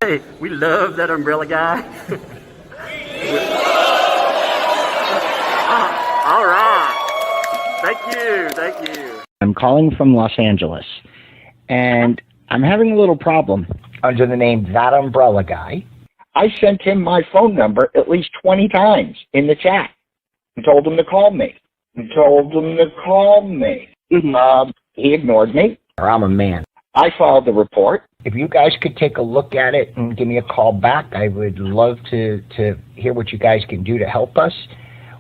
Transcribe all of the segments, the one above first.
Hey, we love that umbrella guy. All right. Thank you. I'm calling from Los Angeles, and I'm having a little problem under the name ThatUmbrellaGuy. I sent him my phone number at least 20 times in the chat and told him to call me. He ignored me. I'm a man. I filed the report. If you guys could take a look at it and give me a call back, I would love to hear what you guys can do to help us.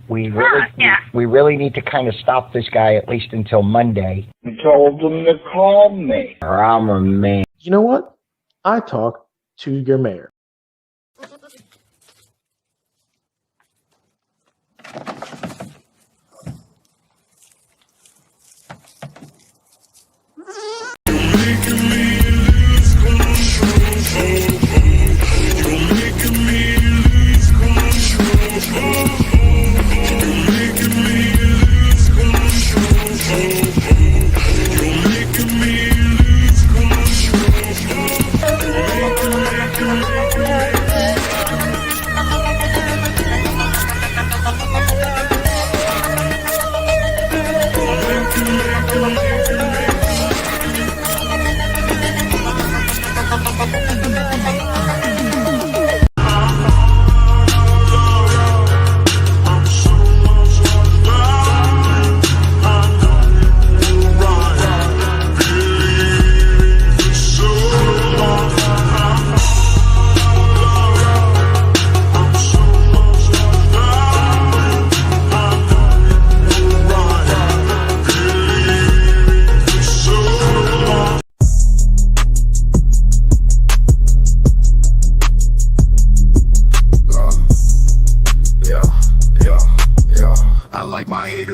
We really need to kind of stop this guy at least until Monday. I told him to call me. I'm a man. You know what? I talked to your mayor.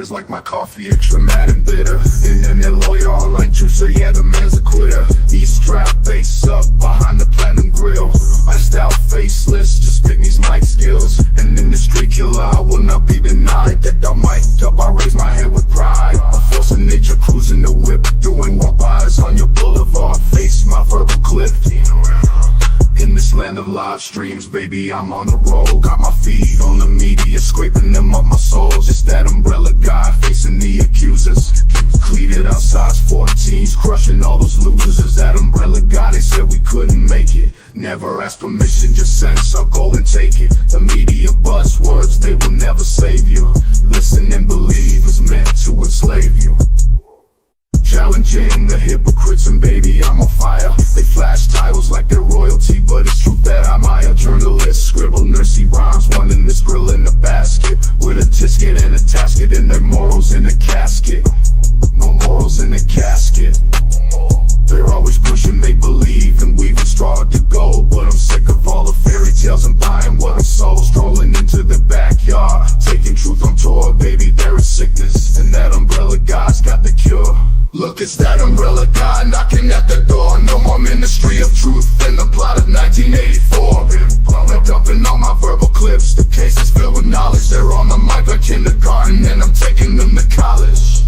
Like my coffee, extra mad and bitter. And then they're loyal like juice, so yeah, the man's a quitter. He's strapped face up behind the platinum grill. My style faceless, just pick these mic skills. And in the street killer, I will not be denied. That I'm mic'd up, I raise my head with pride. A force of nature cruising the whip, doing walk-bys on your boulevard. Face my verbal clip. In this land of live streams, baby, I'm on the road. Got my feet on the media, scraping them up my souls. It's that umbrella guy facing the accusers. Cleated outside 14s, crushing all those losers. It's that umbrella guy, they said we couldn't make it. Never ask permission, just sense I'll go and take it. The media buzzwords, they will never save you. Listen and believe it's meant to enslave you. Challenging the hypocrites, and baby, I'm on fire. They flash titles like they're royalty, but it's true that I'm a journalist. Scribble nursey rhymes, one in this grill in the basket, with a tisket and a tasket, and their morals in a casket. No morals in a casket. They're always pushing make-believe and weaving straw to gold, but I'm sick of all the fairy tales and buying what I'm sold. Strolling into the backyard, taking truth on tour, baby, there is sickness, and that umbrella guy's got the cure. Look, it's that umbrella guy knocking at the door. No more ministry of truth than the plot of 1984. They're dumping all my verbal clips. The case is filled with knowledge. They're on the mic like kindergarten, and I'm taking them to college.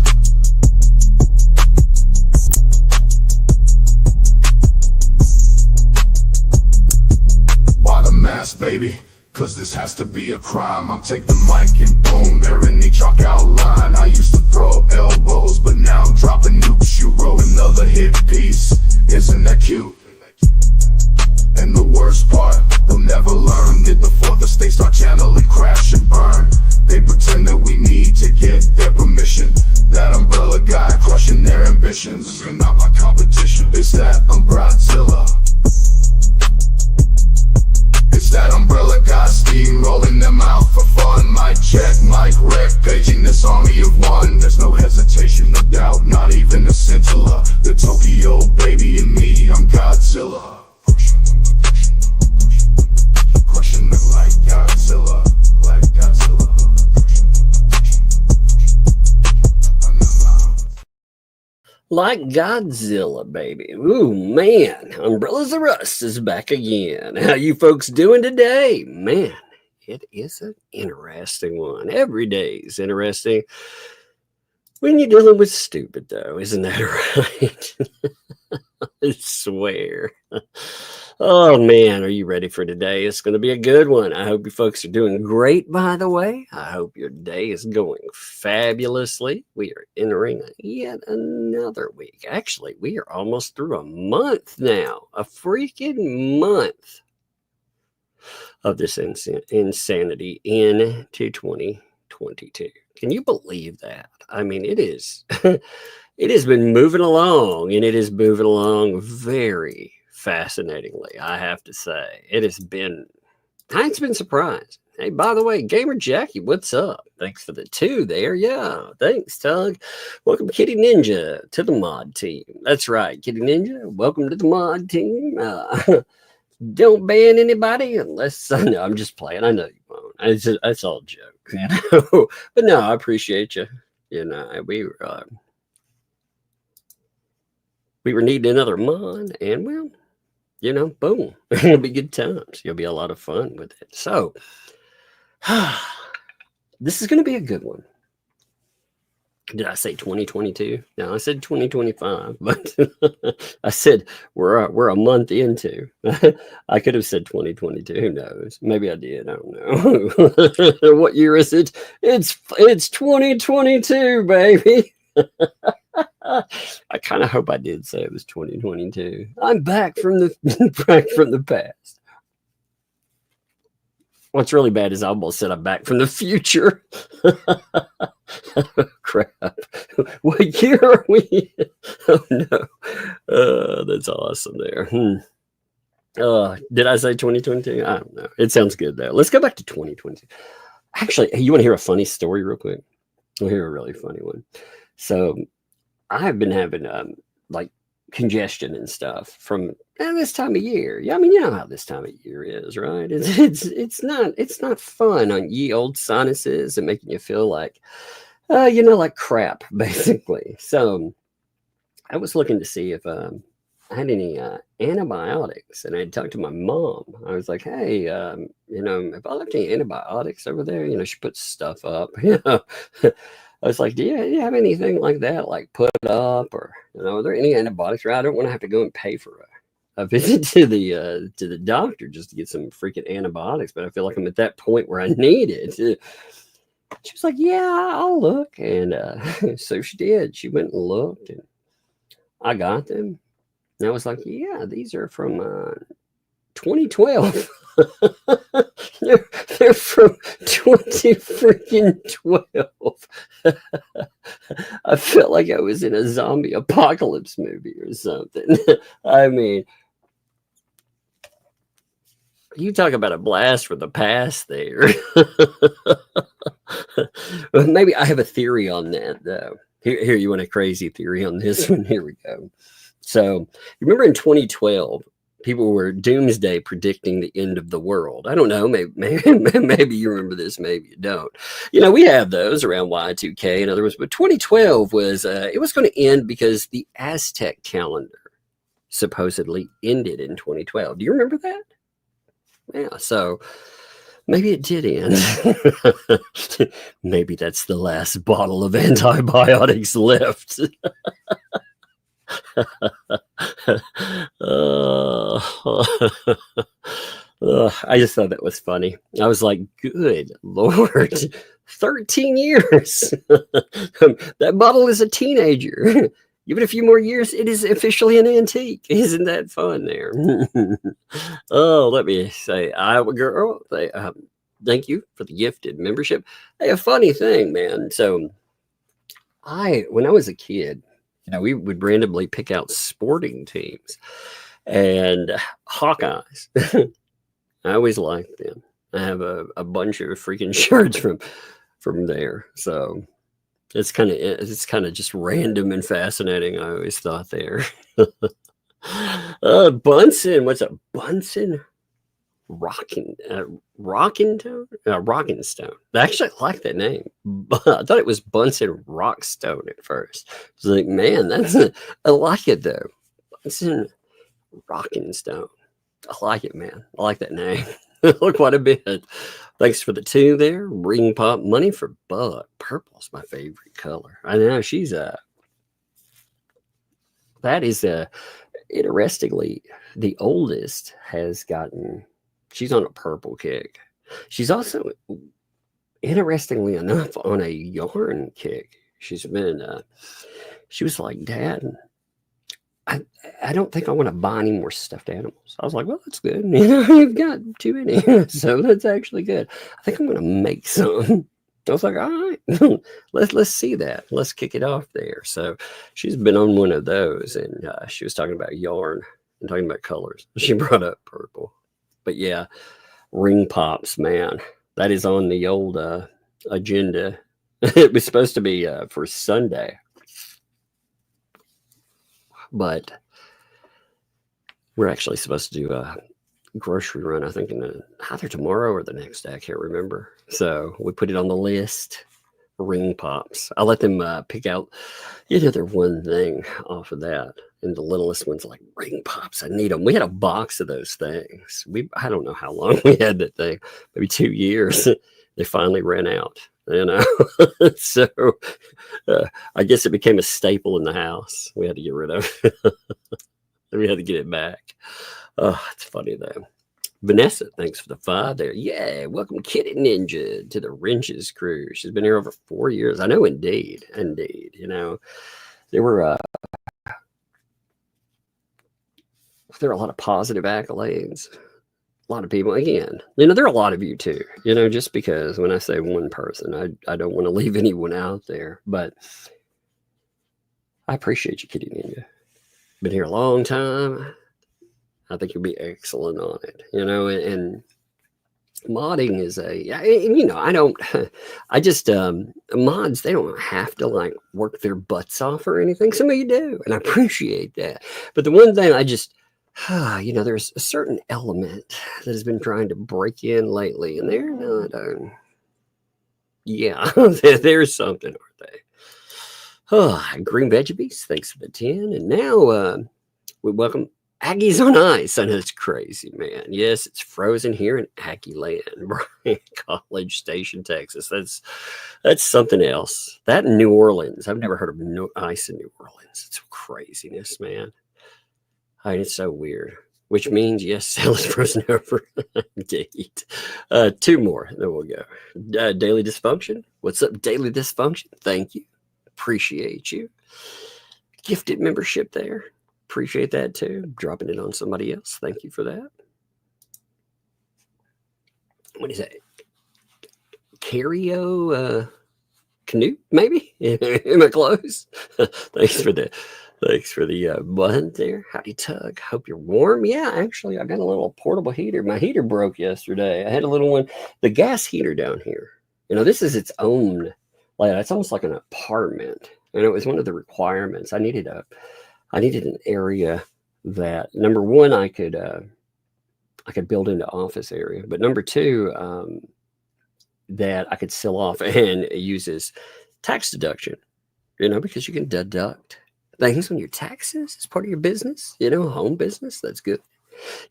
Why the mask, baby? Cause this has to be a crime. I'll take the mic and boom, they're in the chalk outline. I used to throw elbows, but now I'm dropping nukes. You wrote another hit piece, isn't that cute? And the worst part, they'll never learn. Did the fourth estate start channeling crash and burn? They pretend that we need to get their permission. That umbrella guy crushing their ambitions. You're not my competition. It's that umbrella. It's that umbrella guy steamrolling them out for fun. Mic check, mic wreck, paging this army of one. There's no hesitation, no doubt, not even a scintilla. The Tokyo baby and me, I'm Godzilla. Crushing them like Godzilla, like Godzilla. Like Godzilla, baby. Ooh, man. Umbrellas Are Us is back again. How you folks doing today? Man, it is an interesting one. Every day is interesting when you're dealing with stupid, though. Isn't that right? I swear. Oh man, are you ready for today? It's going to be a good one. I hope you folks are doing great, by the way. I hope your day is going fabulously. We are entering yet another week. Actually, we are almost through a month now, a freaking month of this insanity into 2022. Can you believe that? I mean, it is, it has been moving along, and it is moving along very fascinatingly, I have to say. It's been surprised. Hey, by the way, Gamer Jackie, what's up? Thanks for the 2 there. Yeah, thanks, Tug. Welcome, Kitty Ninja, to the mod team. That's right, Kitty Ninja, welcome to the mod team. Don't ban anybody unless no, I'm just playing. I know you won't. That's all jokes, you know. But no, I appreciate you. You know, we were needing another mod, and well, you know, boom, it'll be good times. You'll be a lot of fun with it. So, this is going to be a good one. Did I say 2022? No, I said 2025, but I said we're a month into. I could have said 2022. Who knows? Maybe I did. I don't know. What year is it? It's 2022, baby. I kind of hope I did say it was 2022. I'm back from the past. What's really bad is I almost said I'm back from the future. Crap. What year are we? Oh no. That's awesome there. Did I say 2022? I don't know. It sounds good though. Let's go back to 2022. Actually, you want to hear a funny story real quick? We'll hear a really funny one. So I've been having like congestion and stuff from this time of year. Yeah, I mean, you know how this time of year is, right? It's not fun on ye old sinuses and making you feel like like crap, basically. So I was looking to see if I had any antibiotics, and I talked to my mom. I was like, hey, if I left any antibiotics over there, she puts stuff up. I was like, do you have anything like that, like put up, or are there any antibiotics? I don't want to have to go and pay for a visit to the doctor just to get some freaking antibiotics, but I feel like I'm at that point where I need it. She was like, yeah, I'll look. And so she did. She went and looked, and I got them. And I was like, yeah, these are from 2012. they're from 20 freaking 12. I felt like I was in a zombie apocalypse movie or something. I mean, you talk about a blast from the past there. Well, maybe I have a theory on that, though. Here, you want a crazy theory on this one? Here we go. So, remember in 2012, people were doomsday predicting the end of the world. I don't know. Maybe you remember this. Maybe you don't. We have those around Y2K and other ones. But 2012 was it was going to end because the Aztec calendar supposedly ended in 2012. Do you remember that? Yeah. So maybe it did end. Maybe that's the last bottle of antibiotics left. I just thought that was funny. I was like, good Lord, 13 years. That bottle is a teenager. Give it a few more years, it is officially an antique. Isn't that fun there? Oh, let me say, Iowa girl, thank you for the gifted membership. Hey, a funny thing, man. So when I was a kid, we would randomly pick out sporting teams, and Hawkeyes. I always liked them. I have a bunch of freaking shirts from there. So it's kind of just random and fascinating. I always thought there. Bunsen, what's up, Bunsen? Rockinstone. Actually, I like that name. I thought it was Bunsen Rockstone at first. I was like, man, I like it though. Bunsen Rockinstone. I like it, man. I like that name. Quite a bit. Thanks for the 2 there. Ring pop money for Bud. Purple's my favorite color. I know she's that is interestingly, the oldest has gotten, she's on a purple kick. She's also, interestingly enough, on a yarn kick. She's been, she was like, Dad, I don't think I want to buy any more stuffed animals. I was like, well, that's good. You know, you've got too many. So that's actually good. I think I'm going to make some. I was like, all right, let's see that. Let's kick it off there. So she's been on one of those, and she was talking about yarn and talking about colors. She brought up purple. But yeah, ring pops, man. That is on the old agenda. It was supposed to be for Sunday. But we're actually supposed to do a grocery run, I think, either tomorrow or the next day. I can't remember. So we put it on the list. Ring pops. I let them pick out their one thing off of that. And the littlest one's like, ring pops, I need them. We had a box of those things. I don't know how long we had that thing, maybe 2 years. They finally ran out, So I guess it became a staple in the house. We had to get rid of it. We had to get it back. Oh, it's funny though. Vanessa, thanks for the 5 there. Yeah, welcome Kitty Ninja to the Wrenches crew. She's been here over 4 years. I know, indeed. There were a lot of positive accolades. A lot of people, again, there are a lot of you too, just because when I say one person, I don't want to leave anyone out there, but I appreciate you, Kitty Ninja. Been here a long time. I think you'll be excellent on it, and modding is mods, they don't have to like work their butts off or anything. Some of you do, and I appreciate that. But the one thing there's a certain element that has been trying to break in lately, and they're not, there's something, aren't they? Oh, Green Veggies, thanks for the 10. And now we welcome Aggies on Ice. I know it's crazy, man. Yes, it's frozen here in Aggie land, Bryan College Station, Texas. That's something else. That in New Orleans. I've never heard of ice in New Orleans. It's craziness, man. It's so weird. Which means, yes, Sal is frozen over. Indeed. 2 more, then we'll go. Daily Dysfunction. What's up, Daily Dysfunction? Thank you. Appreciate you. Gifted membership there. Appreciate that too. Dropping it on somebody else. Thank you for that. What is that? Cario Canute, maybe? Am I close? Thanks for the button there. Howdy, Tug. Hope you're warm. Yeah, actually, I got a little portable heater. My heater broke yesterday. I had a little one. The gas heater down here. This is its own. It's almost like an apartment, and it was one of the requirements. I needed an area that, number one, I could build into office area, but number 2, that I could sell off and use as tax deduction. Because you can deduct things on your taxes as part of your business. Home business. That's good.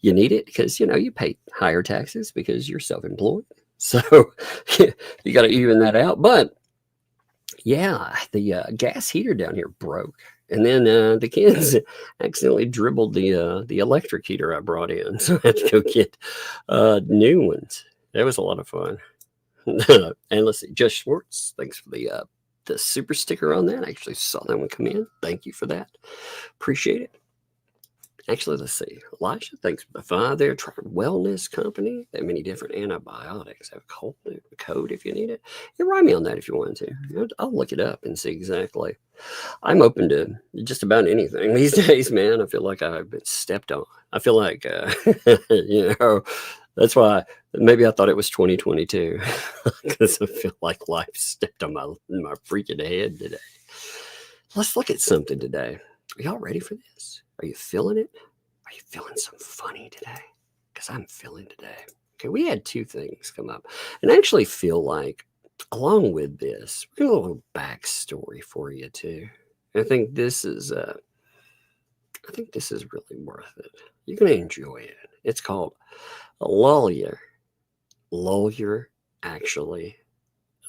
You need it because you pay higher taxes because you're self-employed. So you got to even that out, but. Yeah, the gas heater down here broke, and then the kids accidentally dribbled the electric heater I brought in, so I had to go get new ones. That was a lot of fun. And let's see, Just Schwartz, thanks for the super sticker on that. I actually saw that one come in. Thank you for that. Appreciate it. Actually, let's see. Elisha, thanks for the 5 there. Try Wellness Company. There are many different antibiotics. Have a code if you need it. You write me on that if you want to. I'll look it up and see exactly. I'm open to just about anything these days, man. I feel like I've been stepped on. I feel like, that's why maybe I thought it was 2022 because I feel like life stepped on my freaking head today. Let's look at something today. Are y'all ready for this? Are you feeling it? Are you feeling some funny today? Because I'm feeling today. Okay, we had 2 things come up. And I actually feel like, along with this, we're going to do a little backstory for you, too. And I think this is really worth it. You're going to enjoy it. It's called Lulyer. Lulyer actually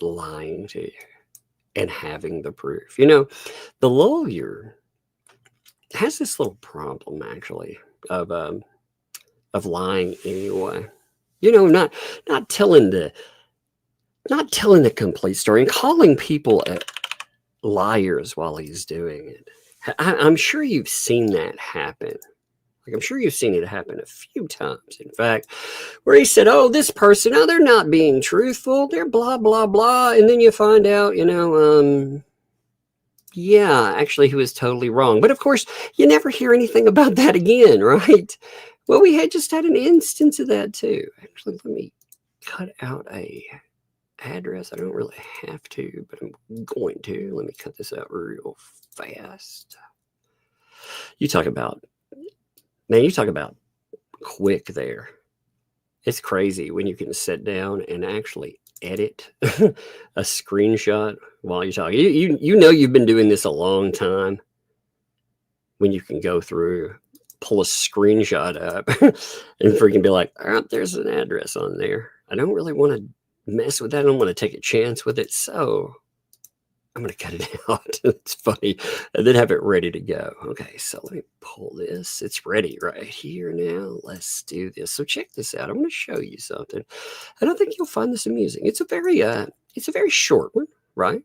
lying to you and having the proof. The Lulyer has this little problem actually of lying anyway. Not telling the complete story and calling people liars while he's doing it. I'm sure you've seen that happen. Like, I'm sure you've seen it happen a few times. In fact, where he said, oh, this person, oh, they're not being truthful. They're blah, blah, blah. And then you find out, yeah, actually, he was totally wrong. But of course, you never hear anything about that again, right? Well, we had just had an instance of that too. Actually, let me cut out a address. I don't really have to, but I'm going to. Let me cut this out real fast. You talk about quick there. It's crazy when you can sit down and actually edit a screenshot while you're talking. You know you've been doing this a long time when you can go through, pull a screenshot up and freaking be like, oh, there's an address on there. I don't really want to mess with that. I don't want to take a chance with it. So I'm going to cut it out. It's funny. And then have it ready to go. Okay, so let me pull this. It's ready right here now. Let's do this. So check this out. I'm going to show you something. I don't think you'll find this amusing. It's a very short one, right?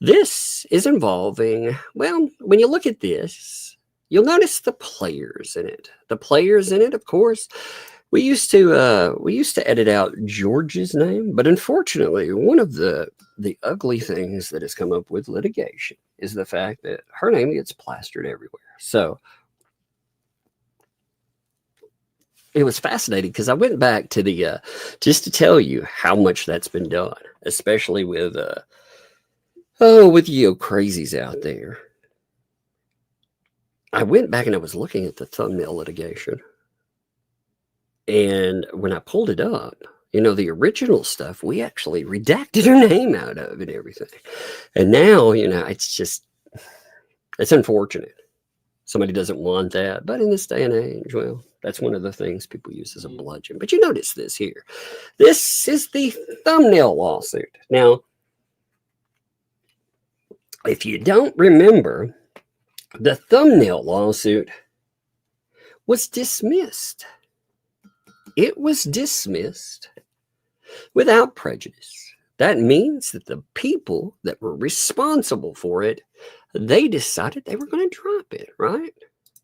This is involving, well, when you look at this, you'll notice the players in it. The players in it, of course. We used to edit out George's name, but unfortunately, one of the ugly things that has come up with litigation is the fact that her name gets plastered everywhere. So it was fascinating because I went back to the just to tell you how much that's been done, especially with you crazies out there. I went back and I was looking at the thumbnail litigation. And when I pulled it up, the original stuff, we actually redacted her name out of and everything. And now, it's unfortunate. Somebody doesn't want that. But in this day and age, well, that's one of the things people use as a bludgeon. But you notice this here. This is the thumbnail lawsuit. Now, if you don't remember, the thumbnail lawsuit was dismissed. It was dismissed without prejudice. That means that the people that were responsible for it, they decided they were going to drop it, right?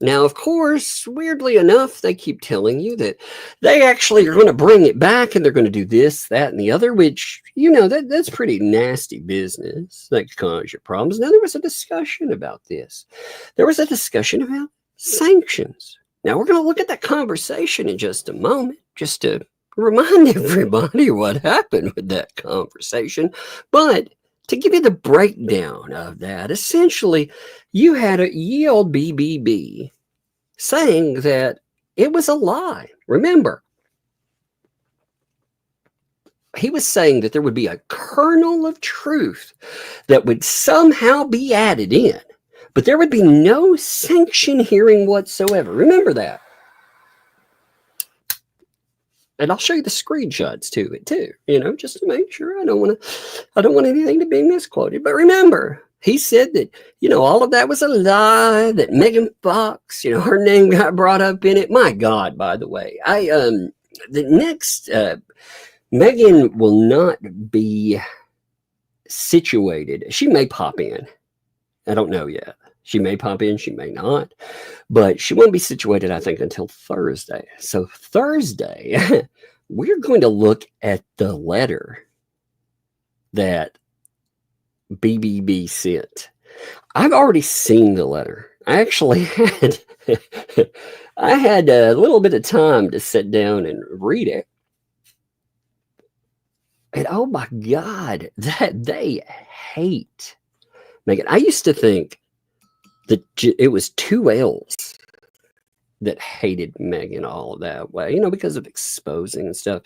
Now, of course, weirdly enough, they keep telling you that they actually are going to bring it back and they're going to do this, that, and the other, which, that's pretty nasty business. That could cause you problems. Now, there was a discussion about this. There was a discussion about sanctions. Now, we're going to look at that conversation in just a moment, just to remind everybody what happened with that conversation. But to give you the breakdown of that, essentially, you had a ye old BBB saying that it was a lie. Remember, he was saying that there would be a kernel of truth that would somehow be added in. But there would be no sanction hearing whatsoever. Remember that. And I'll show you the screenshots to it too, just to make sure. I don't want anything to be misquoted. But remember, he said that, all of that was a lie, that Megan Fox, her name got brought up in it. My God, by the way, the next, Megan will not be situated. She may pop in. I don't know yet. She may pop in, she may not, but she won't be situated, I think, until Thursday. So Thursday, we're going to look at the letter that BBB sent. I've already seen the letter. I actually had a little bit of time to sit down and read it. And oh my God, that they hate Megan. I used to think that it was two L's that hated Megan all that way, because of exposing and stuff.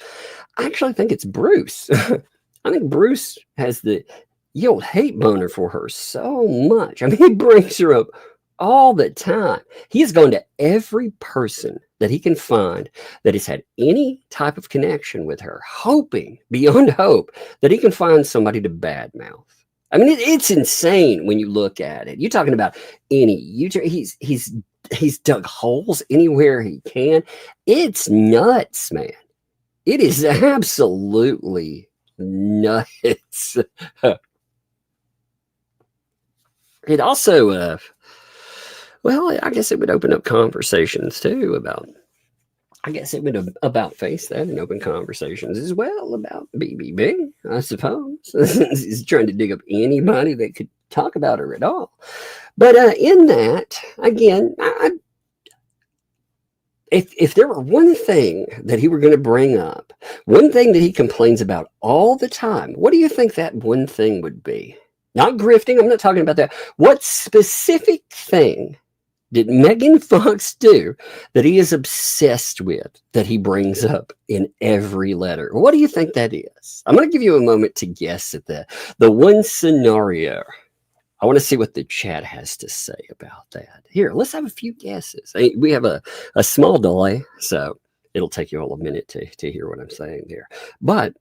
I actually think it's Bruce. I think Bruce has the old hate boner for her so much. I mean, he brings her up all the time. He has gone to every person that he can find that has had any type of connection with her, hoping beyond hope that he can find somebody to badmouth. I mean, it's insane when you look at it. You're talking about he's He's dug holes anywhere he can. It's nuts, man. It is absolutely nuts. It also, well, I guess it would open up conversations too about. I guess it would about face that and open conversations as well about BBB, I suppose. He's trying to dig up anybody that could talk about her at all. But in that, again, if there were one thing that he were going to bring up, one thing that he complains about all the time, what do you think that one thing would be? Not grifting, I'm not talking about that. What specific thing did Megan Fox do that he is obsessed with, that he brings up in every letter? What do you think that is? I'm going to give you a moment to guess at the one scenario. I want to see what the chat has to say about that. Here, let's have a few guesses. We have a small delay, so it'll take you all a minute to hear what I'm saying there. But,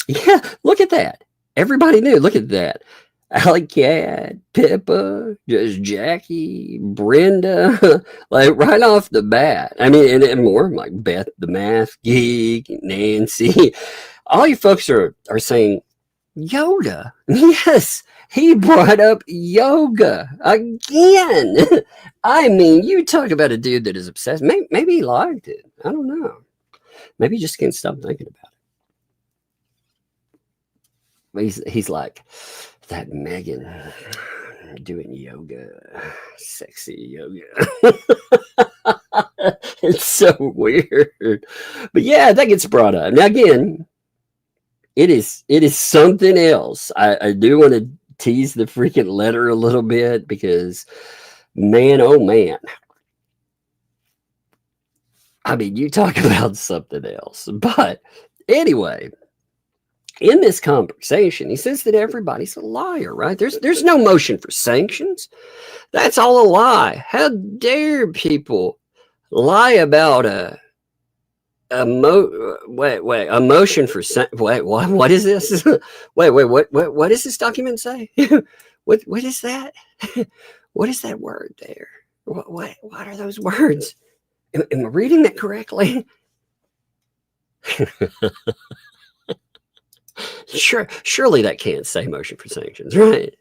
yeah, look at that. Everybody knew. Look at that. Alley Cat, Pippa, just Jackie, Brenda, like right off the bat. I mean, and more like Beth, the math geek, Nancy. All you folks are saying yoga. Yes, he brought up yoga again. I mean, you talk about a dude that is obsessed. Maybe he liked it. I don't know. Maybe he just can't stop thinking about it. He's like, that Megan doing yoga, sexy yoga. It's so weird. But yeah, that gets brought up. Now again, it is something else. I do want to tease the freaking letter a little bit because, man, oh man. I mean, you talk about something else. But anyway, in this conversation, he says that everybody's a liar, right? There's no motion for sanctions. That's all a lie. How dare people lie about a motion for what is this? What does this document say? what is that? What is that word there? What are those words? Am I reading that correctly? Surely that can't say motion for sanctions, right?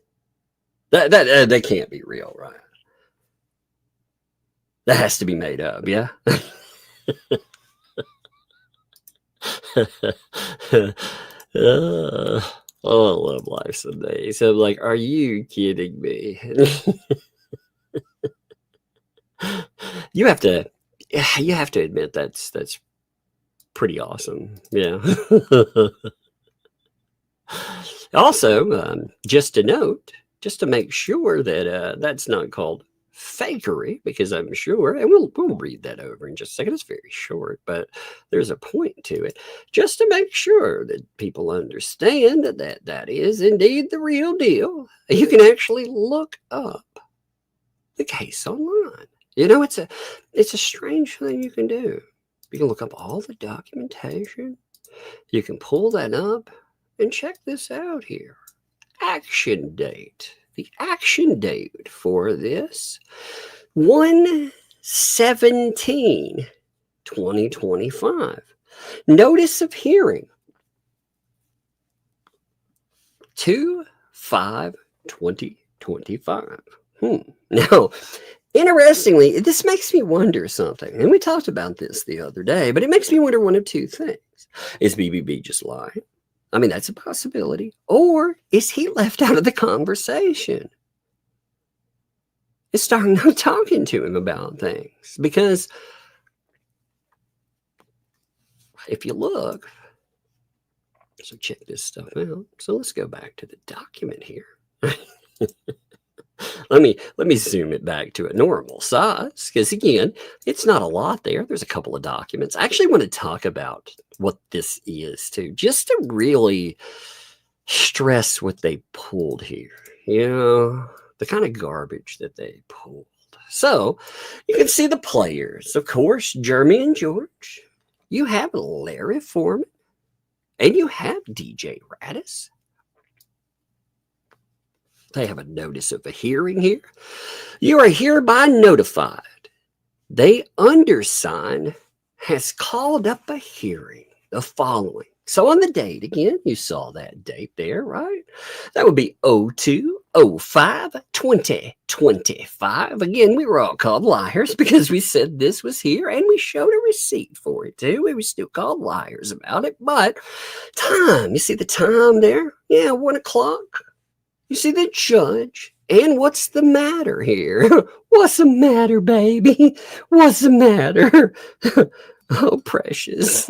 That can't be real, right? That has to be made up, yeah? I love life some days. I'm like, are you kidding me? You have to admit that's pretty awesome, yeah. Also, just a note, just to make sure that that's not called fakery, because I'm sure, and we'll read that over in just a second. It's very short, but there's a point to it. Just to make sure that people understand that is indeed the real deal. You can actually look up the case online. You know, it's a strange thing you can do. You can look up all the documentation. You can pull that up. And check this out here. Action date. The action date for this 1/17/2025. Notice of hearing 2/5/2025. Now, interestingly, this makes me wonder something. And we talked about this the other day, but it makes me wonder one of two things. Is BBB just lying? I mean, that's a possibility. Or is he left out of the conversation? Is Star not talking to him about things? Because if you look, so check this stuff out. So let's go back to the document here. Let me zoom it back to a normal size, because again, it's not a lot there. There's a couple of documents. I actually want to talk about what this is too, just to really stress what they pulled here. You know, the kind of garbage that they pulled. So you can see the players, of course, Jeremy and George. You have Larry Foreman, and you have DJ Radis. They have a notice of a hearing here. You are hereby notified they undersigned has called up a hearing the following. So on the date, again, you saw that date there, right? That would be 02/05/2025. Again, we were all called liars because we said this was here and we showed a receipt for it too. We were still called liars about it. But time, you see the time there? Yeah, 1 o'clock. You see the judge. And what's the matter here? What's the matter, baby? What's the matter? Oh, Precious.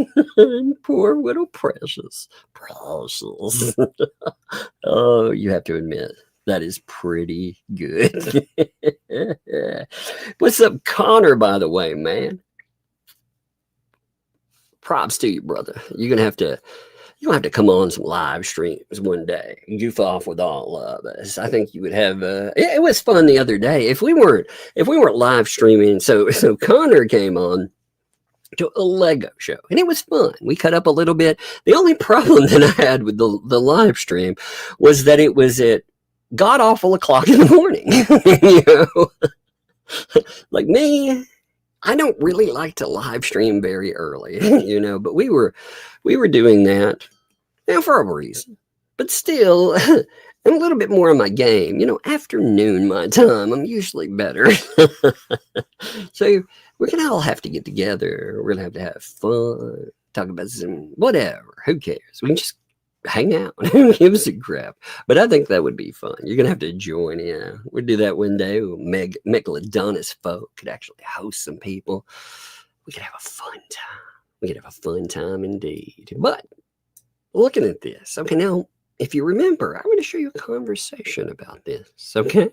Poor little Precious. Precious. Oh, you have to admit, that is pretty good. What's up, Connor, by the way, man? Props to you, brother. You're going to have to come on some live streams one day and goof off with all of us. I think you would have. It was fun the other day. If we weren't live streaming, so Connor came on to a Lego show, and it was fun. We cut up a little bit. The only problem that I had with the live stream was that it was at god awful o'clock in the morning. You know, like me, I don't really like to live stream very early, you know, but we were doing that now for a reason. But still, I'm a little bit more on my game. You know, afternoon my time, I'm usually better. So we're going to all have to get together. We're going to have fun, talk about some whatever. Who cares? We can just hang out and give us a crap. But I think that would be fun. You're going to have to join in. We'll do that one day. Megalodonus folk could actually host some people. We could have a fun time. We could have a fun time indeed. But looking at this, okay, now, if you remember, I'm going to show you a conversation about this, okay?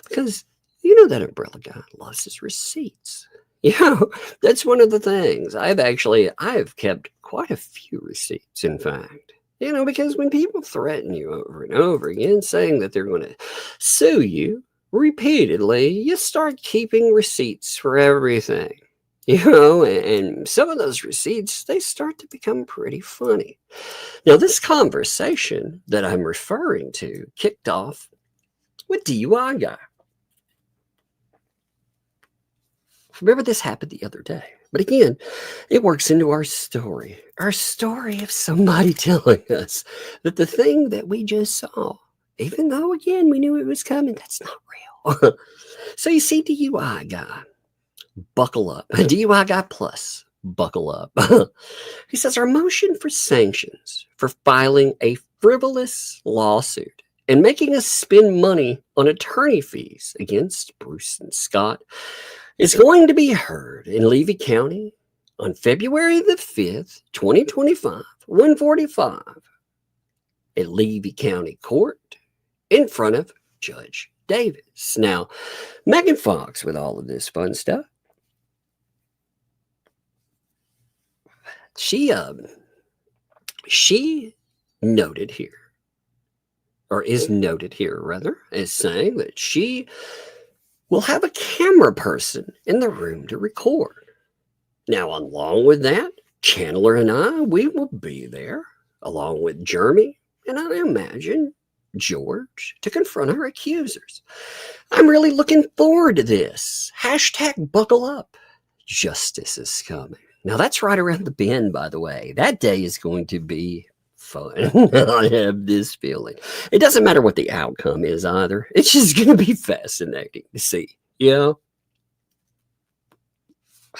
Because you know that umbrella guy loves his receipts. You know, that's one of the things. I've kept quite a few receipts, in fact. You know, because when people threaten you over and over again, saying that they're going to sue you repeatedly, you start keeping receipts for everything. You know, and some of those receipts, they start to become pretty funny. Now, this conversation that I'm referring to kicked off with DUI guy. Remember, this happened the other day. But again, it works into our story of somebody telling us that the thing that we just saw, even though, again, we knew it was coming, that's not real. So you see DUI guy, buckle up. DUI guy plus, buckle up. He says, our motion for sanctions for filing a frivolous lawsuit and making us spend money on attorney fees against Bruce and Scott is going to be heard in Levy County on February the 5th, 2025, 1:45 at Levy County Court in front of Judge Davis. Now, Megan Fox, with all of this fun stuff, she noted here, or is noted here rather, as saying that she will have a camera person in the room to record. Now, along with that, Chandler and I, we will be there, along with Jeremy, and I imagine George, to confront our accusers. I'm really looking forward to this. Hashtag buckle up. Justice is coming. Now, that's right around the bend, by the way. That day is going to be fun. I have this feeling. It doesn't matter what the outcome is either. It's just going to be fascinating to see. You know,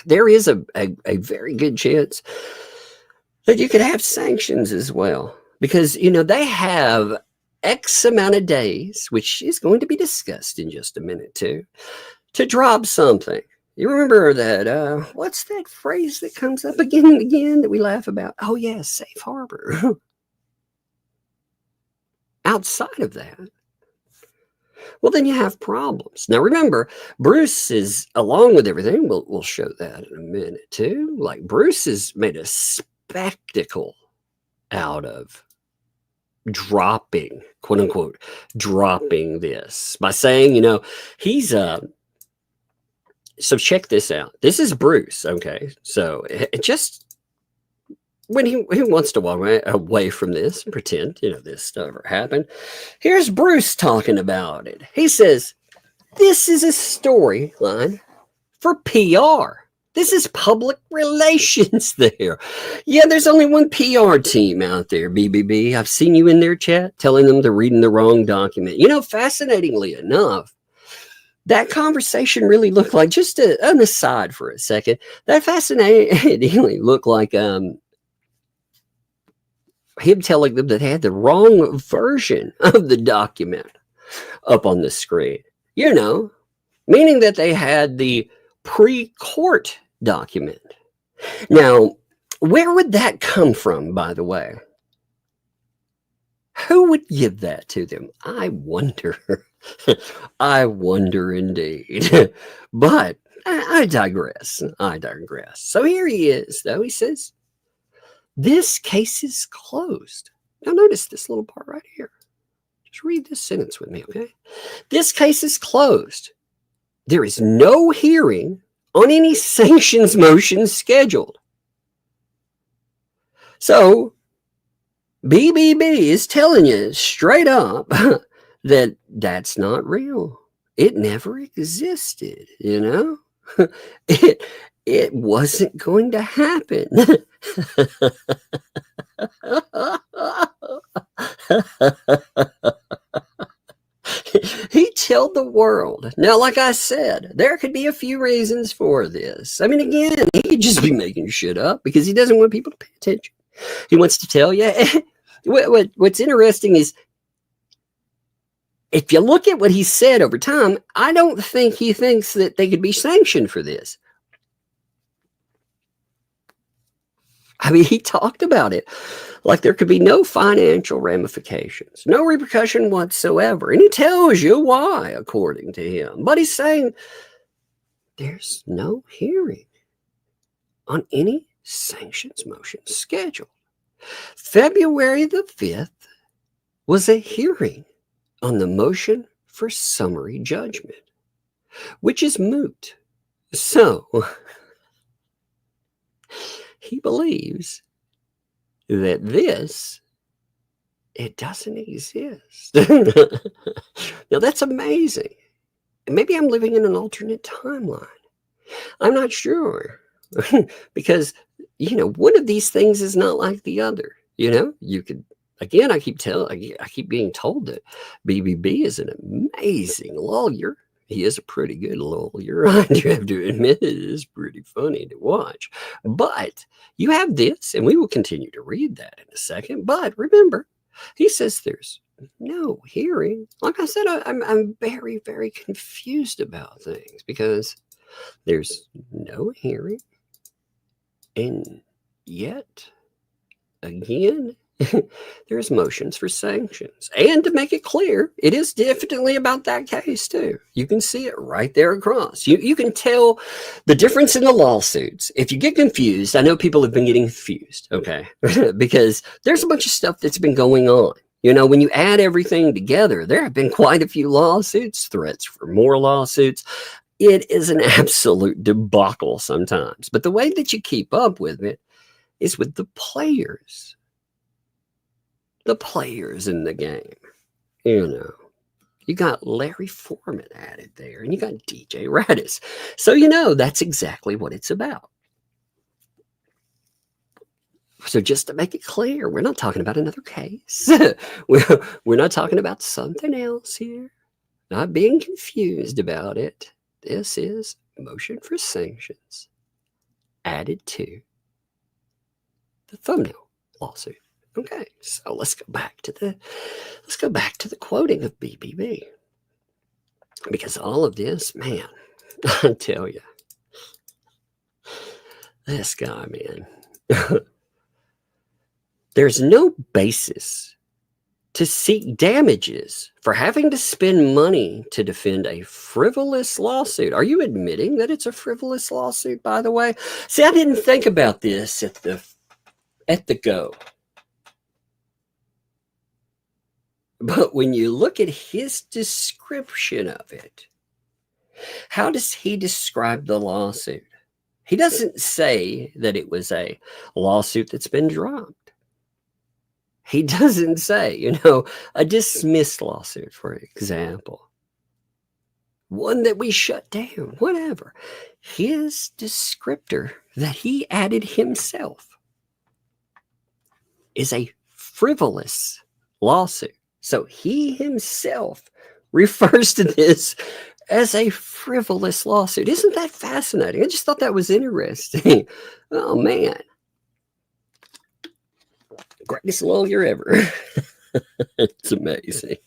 there is a very good chance that you could have sanctions as well. Because, you know, they have X amount of days, which is going to be discussed in just a minute too, to drop something. You remember that, what's that phrase that comes up again and again that we laugh about? Oh, yeah, safe harbor. Outside of that, well, then you have problems. Now, remember, Bruce is, along with everything, we'll show that in a minute too. Like, Bruce has made a spectacle out of dropping, quote unquote, dropping this by saying, you know, he's, so check this out. This is Bruce, okay? So it just, when he wants to walk away from this and pretend, you know, this never happened, here's Bruce talking about it. He says, this is a storyline for PR. This is public relations there. Yeah, there's only one PR team out there, BBB. I've seen you in their chat telling them they're reading the wrong document. You know, fascinatingly enough, that conversation really looked like, just an aside for a second, that fascinatingly looked like him telling them that they had the wrong version of the document up on the screen. You know, meaning that they had the pre-court document. Now, where would that come from, by the way? Who would give that to them? I wonder. I wonder indeed. But I digress. I digress. So here he is, though. He says, this case is closed. Now notice this little part right here. Just read this sentence with me, okay? This case is closed. There is no hearing on any sanctions motions scheduled. So, BBB is telling you straight up that that's not real. It never existed, you know? It wasn't going to happen. He told the world. Now, like I said, there could be a few reasons for this. I mean, again, he could just be making shit up because he doesn't want people to pay attention. He wants to tell you. What's interesting is, if you look at what he said over time, I don't think he thinks that they could be sanctioned for this. I mean, he talked about it like there could be no financial ramifications, no repercussion whatsoever. And he tells you why, according to him. But he's saying there's no hearing on any sanctions motion scheduled. February the 5th was a hearing on the motion for summary judgment, which is moot. So, he believes that it doesn't exist. Now, that's amazing. Maybe I'm living in an alternate timeline. I'm not sure. Because, you know, one of these things is not like the other. You know, you could, again, I keep being told that BBB is an amazing lawyer. He is a pretty good lawyer. I do have to admit, it is pretty funny to watch. But you have this, and we will continue to read that in a second. But remember, he says there's no hearing. Like I said, I'm very, very confused about things because there's no hearing. And yet, again, there's motions for sanctions. And to make it clear, it is definitely about that case too. You can see it right there across. You can tell the difference in the lawsuits. If you get confused, I know people have been getting confused, okay? Because there's a bunch of stuff that's been going on. You know, when you add everything together, there have been quite a few lawsuits, threats for more lawsuits. It is an absolute debacle sometimes. But the way that you keep up with it is with the players. The players in the game. You know, you got Larry Foreman added there, and you got DJ Radis. So, you know, that's exactly what it's about. So just to make it clear, we're not talking about another case. We're not talking about something else here. Not being confused about it. This is motion for sanctions added to the thumbnail lawsuit. Okay, so let's go back to the quoting of BBB, because all of this, man, I tell you, this guy, man, there's no basis to seek damages for having to spend money to defend a frivolous lawsuit. Are you admitting that it's a frivolous lawsuit, by the way? See, I didn't think about this at the go. But when you look at his description of it, how does he describe the lawsuit? He doesn't say that it was a lawsuit that's been dropped. He doesn't say, you know, a dismissed lawsuit, for example. one that we shut down, whatever. His descriptor that he added himself is a frivolous lawsuit. So he himself refers to this as a frivolous lawsuit. Isn't that fascinating? I just thought that was interesting. Oh, man. Greatest lawyer ever. It's amazing.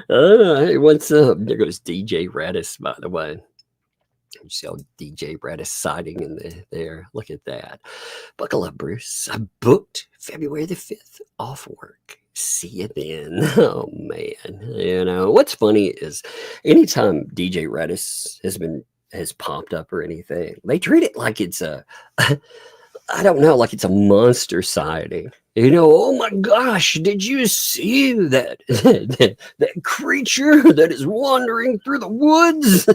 Hey, what's up? There goes DJ Radis, by the way. You see all DJ Radis sighting in there. Look at that. Buckle up, Bruce. I booked February the 5th off work. See you then. Oh, man. You know, what's funny is anytime DJ Radis has popped up or anything, they treat it like it's a... I don't know, like it's a monster sighting. You know, oh my gosh, did you see that that creature that is wandering through the woods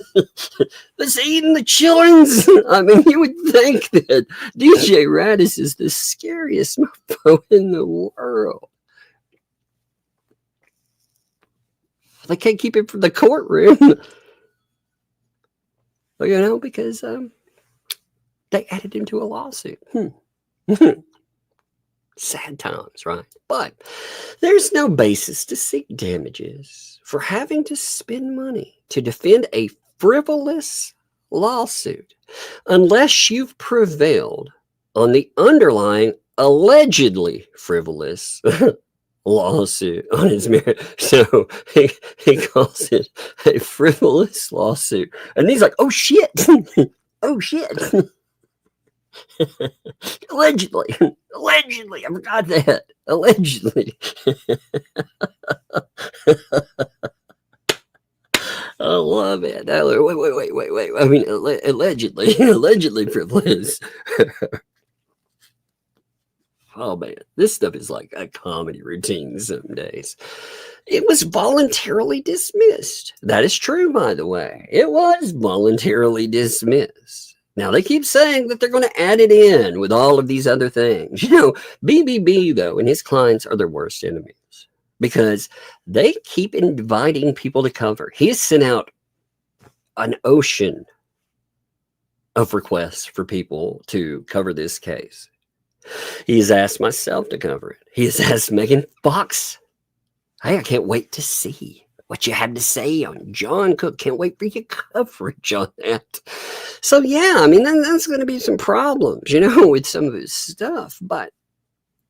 that's eating the chillings? I mean, you would think that DJ Radis is the scariest mofo in the world. They can't keep him from the courtroom. You know, because they added him to a lawsuit. Sad times, right? But there's no basis to seek damages for having to spend money to defend a frivolous lawsuit unless you've prevailed on the underlying allegedly frivolous lawsuit on his merit. So he calls it a frivolous lawsuit. And he's like, oh shit. Oh shit. Allegedly, I forgot that. Allegedly. I love it. Wait. I mean, allegedly frivolous. Oh man, this stuff is like a comedy routine some days. It was voluntarily dismissed. That is true, by the way. It was voluntarily dismissed. Now, they keep saying that they're going to add it in with all of these other things. You know, BBB, though, and his clients are their worst enemies because they keep inviting people to cover. He has sent out an ocean of requests for people to cover this case. He has asked myself to cover it. He has asked Megan Fox. Hey, I can't wait to see what you had to say on John Cook. Can't wait for your coverage on that. So, yeah, I mean, that's going to be some problems, you know, with some of his stuff. But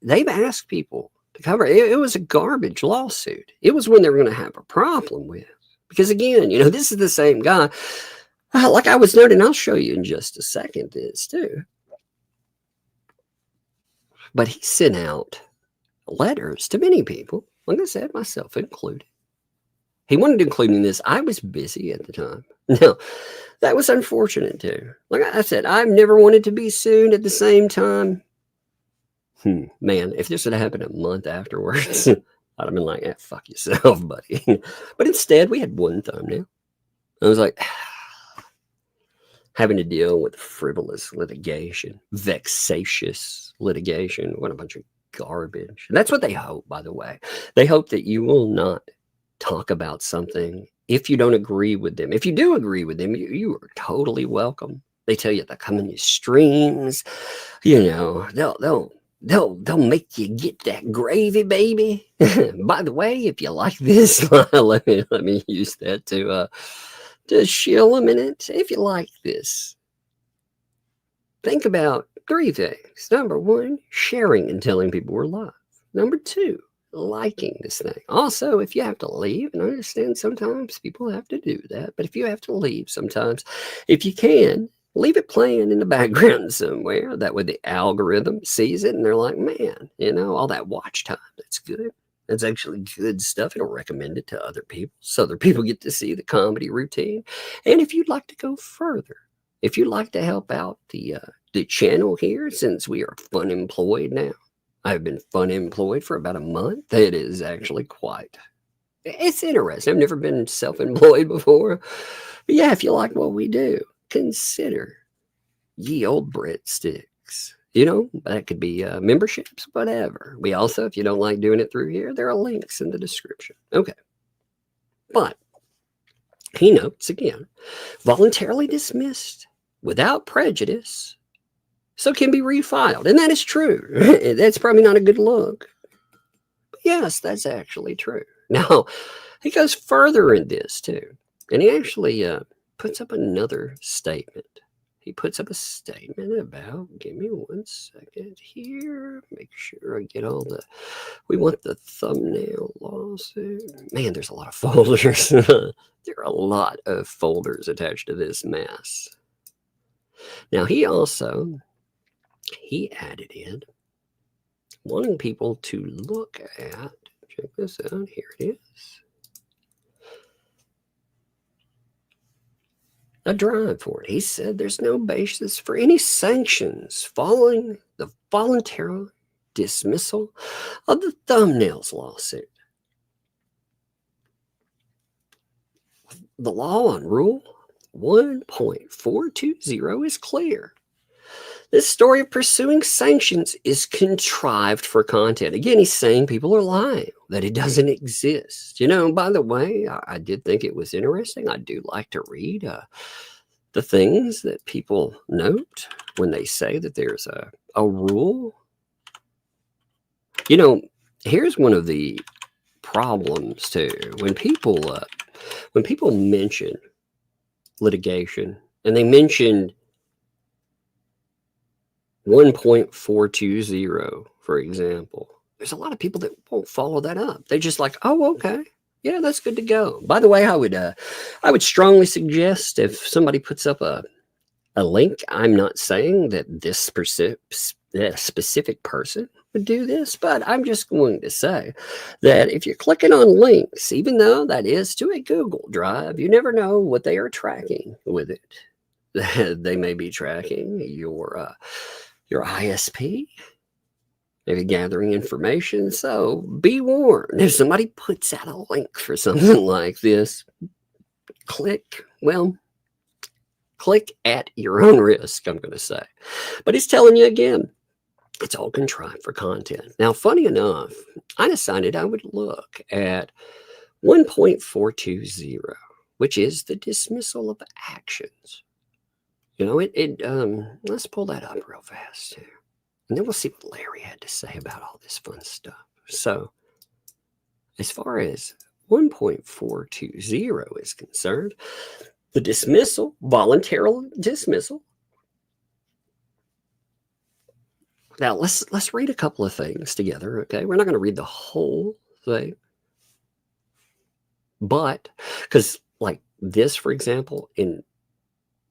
they've asked people to cover it. It was a garbage lawsuit. It was one they were going to have a problem with. Because, again, you know, this is the same guy. Like I was noting, I'll show you in just a second this, too. But he sent out letters to many people, like I said, myself included. He wanted to include in this. I was busy at the time. Now, that was unfortunate too. Like I said, I've never wanted to be sued at the same time. Man, if this had happened a month afterwards, I'd have been like, fuck yourself, buddy. But instead, we had one thumbnail. I was like, having to deal with frivolous litigation, vexatious litigation. What a bunch of garbage. And that's what they hope, by the way. They hope that you will not talk about something if you don't agree with them. If you do agree with them, you are totally welcome. They tell you to come in your streams. You know, they'll make you get that gravy, baby. By the way, if you like this, let me use that to shill a minute. If you like this, think about 3 things. Number 1, sharing and telling people we're live. Number 2, liking this thing. Also, if you have to leave, and I understand sometimes people have to do that, but if you have to leave sometimes, if you can, leave it playing in the background somewhere. That way the algorithm sees it and they're like, man, you know, all that watch time, that's good. That's actually good stuff. It'll recommend it to other people so other people get to see the comedy routine. And if you'd like to go further, if you'd like to help out the channel here, since we are fun employed now, I've been fun employed for about a month. It is actually it's interesting. I've never been self-employed before. But yeah, if you like what we do, consider ye old breadsticks. You know, that could be memberships, whatever. We also, if you don't like doing it through here, there are links in the description. Okay. But He notes again, voluntarily dismissed without prejudice, so can be refiled. And that is true. That's probably not a good look. But yes, that's actually true. Now, he goes further in this too. And he actually puts up another statement. He puts up a statement about, give me 1 second here, make sure I get all the, we want the thumbnail lawsuit. Man, there's a lot of folders. There are a lot of folders attached to this mess. Now, he added in wanting people to look at, check this out, here it is. A drive for it. He said there's no basis for any sanctions following the voluntary dismissal of the thumbnails lawsuit. The law on Rule 1.420 is clear. This story of pursuing sanctions is contrived for content. Again, he's saying people are lying, that it doesn't exist. You know, by the way, I did think it was interesting. I do like to read the things that people note when they say that there's a rule. You know, here's one of the problems too. When people mention litigation and they mention 1.420, for example, there's a lot of people that won't follow that up. They just like, oh, okay, yeah, that's good to go. By the way, I would strongly suggest if somebody puts up a link, I'm not saying that this specific person would do this, but I'm just going to say that if you're clicking on links, even though that is to a Google Drive, you never know what they are tracking with it. They may be tracking your ISP, maybe gathering information. So be warned. If somebody puts out a link for something like this, click at your own risk, I'm going to say. But he's telling you again, it's all contrived for content. Now, funny enough, I decided I would look at 1.420, which is the dismissal of actions. You know, let's pull that up real fast here. And then we'll see what Larry had to say about all this fun stuff. So, as far as 1.420 is concerned, the dismissal, voluntary dismissal. Now, let's read a couple of things together, okay? We're not going to read the whole thing. But, because like this, for example,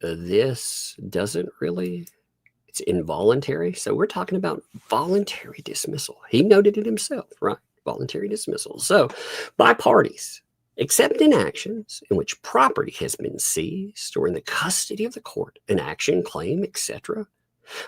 this doesn't really, it's involuntary. So we're talking about voluntary dismissal. He noted it himself, right? Voluntary dismissal. So by parties, except in actions in which property has been seized or in the custody of the court, an action, claim, etc.,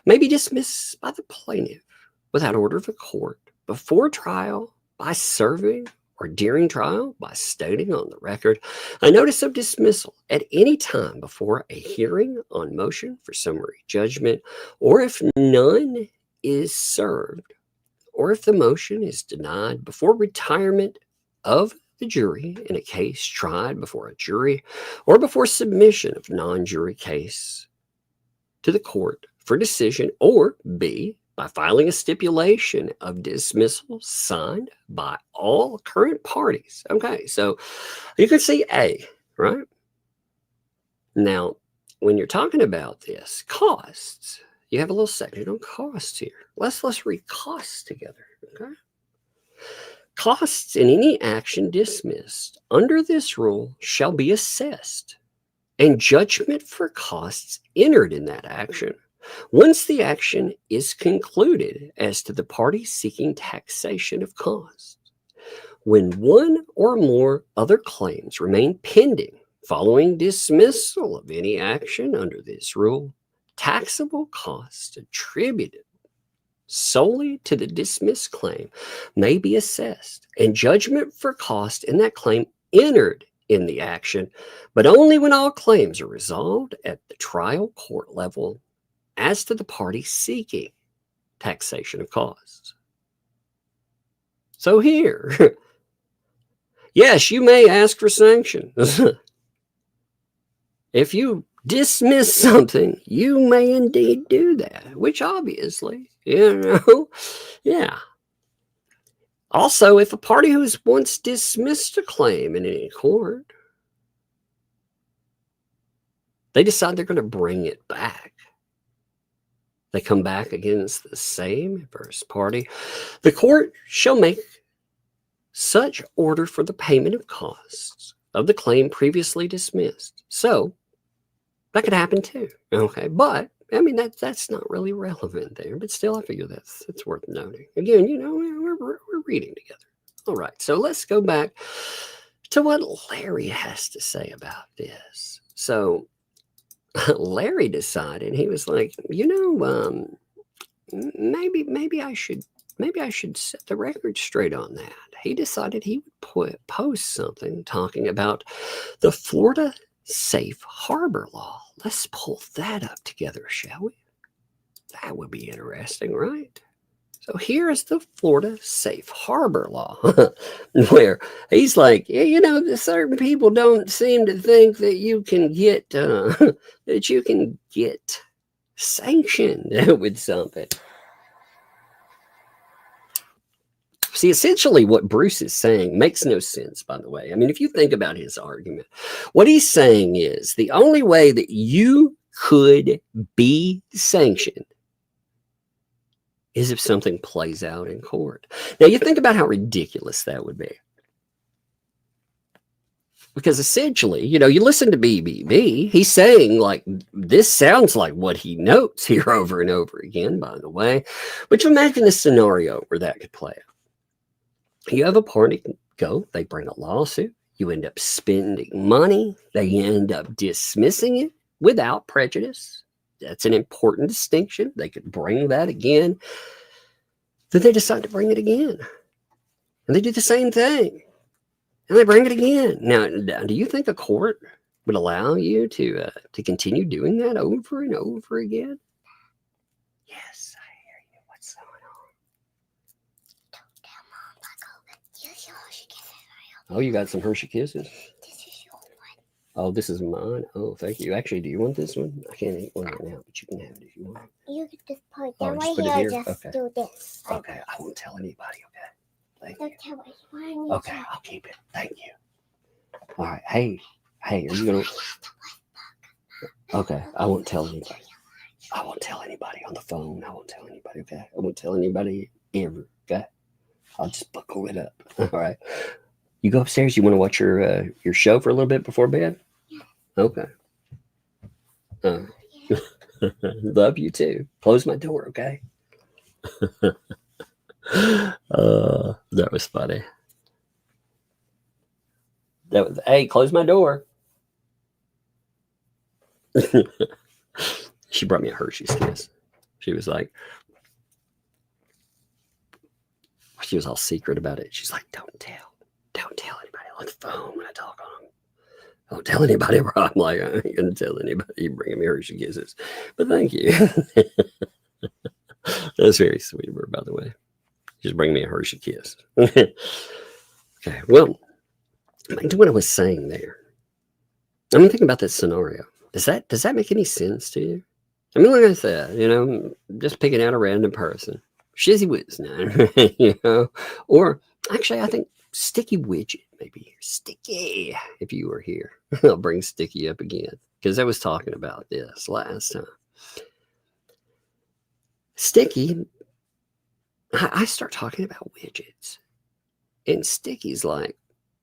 may be dismissed by the plaintiff without order of the court before trial by serving or during trial by stating on the record a notice of dismissal at any time before a hearing on motion for summary judgment, or if none is served, or if the motion is denied before retirement of the jury in a case tried before a jury, or before submission of non-jury case to the court for decision, or B, by filing a stipulation of dismissal signed by all current parties. Okay, so you can see A, right? Now, when you're talking about this, costs, you have a little section on costs here. Let's read costs together, okay? Costs in any action dismissed under this rule shall be assessed, and judgment for costs entered in that action once the action is concluded as to the party seeking taxation of costs. When one or more other claims remain pending following dismissal of any action under this rule, taxable costs attributed solely to the dismissed claim may be assessed, and judgment for cost in that claim entered in the action, but only when all claims are resolved at the trial court level as to the party seeking taxation of costs. So here, yes, you may ask for sanctions. If you dismiss something, you may indeed do that, which obviously, yeah. Also, if a party who's once dismissed a claim in any court, they decide they're going to bring it back, they come back against the same first party, the court shall make such order for the payment of costs of the claim previously dismissed. So that could happen too. Okay, but I mean that's not really relevant there. But still, I figure it's worth noting. Again, we're reading together. All right, so let's go back to what Larry has to say about this. So Larry decided, he was like, maybe I should set the record straight on that. He decided he would post something talking about the Florida Safe Harbor Law. Let's pull that up together, shall we? That would be interesting, right? So here is the Florida Safe Harbor Law, where he's like, certain people don't seem to think that you can get sanctioned with something. See, essentially what Bruce is saying makes no sense, by the way. I mean, if you think about his argument, what he's saying is the only way that you could be sanctioned is if something plays out in court. Now, you think about how ridiculous that would be. Because essentially, you listen to BBB, he's saying, like, this sounds like what he notes here over and over again, by the way. But you imagine a scenario where that could play out. You have a party go, they bring a lawsuit, you end up spending money, they end up dismissing it without prejudice. That's an important distinction. They could bring that again. Then they decide to bring it again. And they do the same thing. And they bring it again. Now, do you think a court would allow you to continue doing that over and over again? Yes, I hear you. What's going on? Don't tell Mom, Buckle. Oh, you got some Hershey Kisses? This is your one. Oh, this is mine? Oh, thank you. Actually, do you want this one? I can't eat one right now, but you can have it if you want. You can just put it down right here. Just do this. Okay, I won't tell anybody, okay? Thank you. Okay, I'll keep it. Thank you. All right. Hey, are you going to... Okay, I won't tell anybody. I won't tell anybody on the phone. I won't tell anybody, okay? I won't tell anybody ever, okay? I'll just buckle it up. All right. You go upstairs. You want to watch your show for a little bit before bed? Yeah. Okay. Love you too. Close my door, okay? That was funny. Hey, close my door. She brought me a Hershey's Kiss. She was like, she was all secret about it. She's like, don't tell anybody on the phone when I talk on them. Don't tell anybody. I'm like, I ain't gonna tell anybody you bringing me Hershey Kisses. But thank you. That's very sweet of her, by the way. Just bring me a Hershey Kiss. Okay, well, back to what I was saying there. I mean, think about that scenario. Does that make any sense to you? I mean, like I said, just picking out a random person. Shizzy Whiz now, or actually, I think Sticky Widget maybe here. Sticky, if you were here. I'll bring Sticky up again because I was talking about this last time. Sticky, I start talking about widgets, and Sticky's like,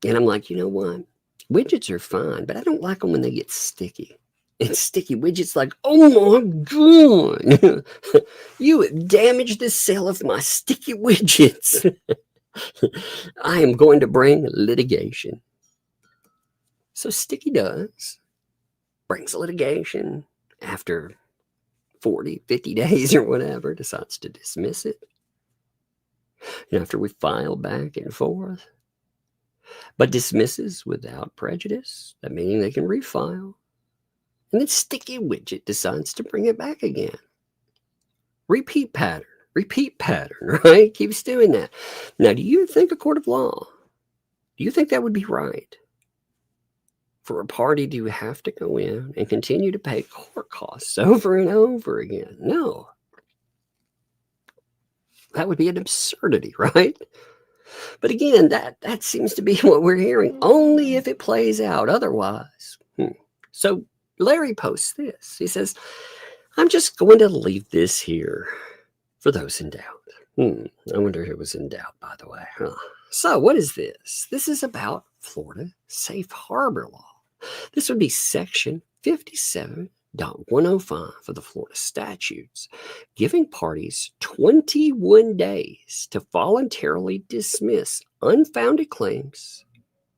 and I'm like, you know what? Widgets are fine, but I don't like them when they get sticky. And Sticky Widget's like, oh my God, you have damaged the sale of my Sticky Widgets. I am going to bring litigation. So Sticky brings litigation after 40, 50 days or whatever, decides to dismiss it. And after we file back and forth, but dismisses without prejudice, that meaning they can refile. And then Sticky Widget decides to bring it back again. Repeat pattern, right? Keeps doing that. Now, do you think a court of law, do you think that would be right? for a party to have to go in and continue to pay court costs over and over again. No. That would be an absurdity, right? But again, that seems to be what we're hearing, only if it plays out otherwise. So Larry posts this. He says, I'm just going to leave this here for those in doubt. I wonder who was in doubt, by the way. So what is this? This is about Florida Safe Harbor Law. This would be Section 57.105 of the Florida statutes, giving parties 21 days to voluntarily dismiss unfounded claims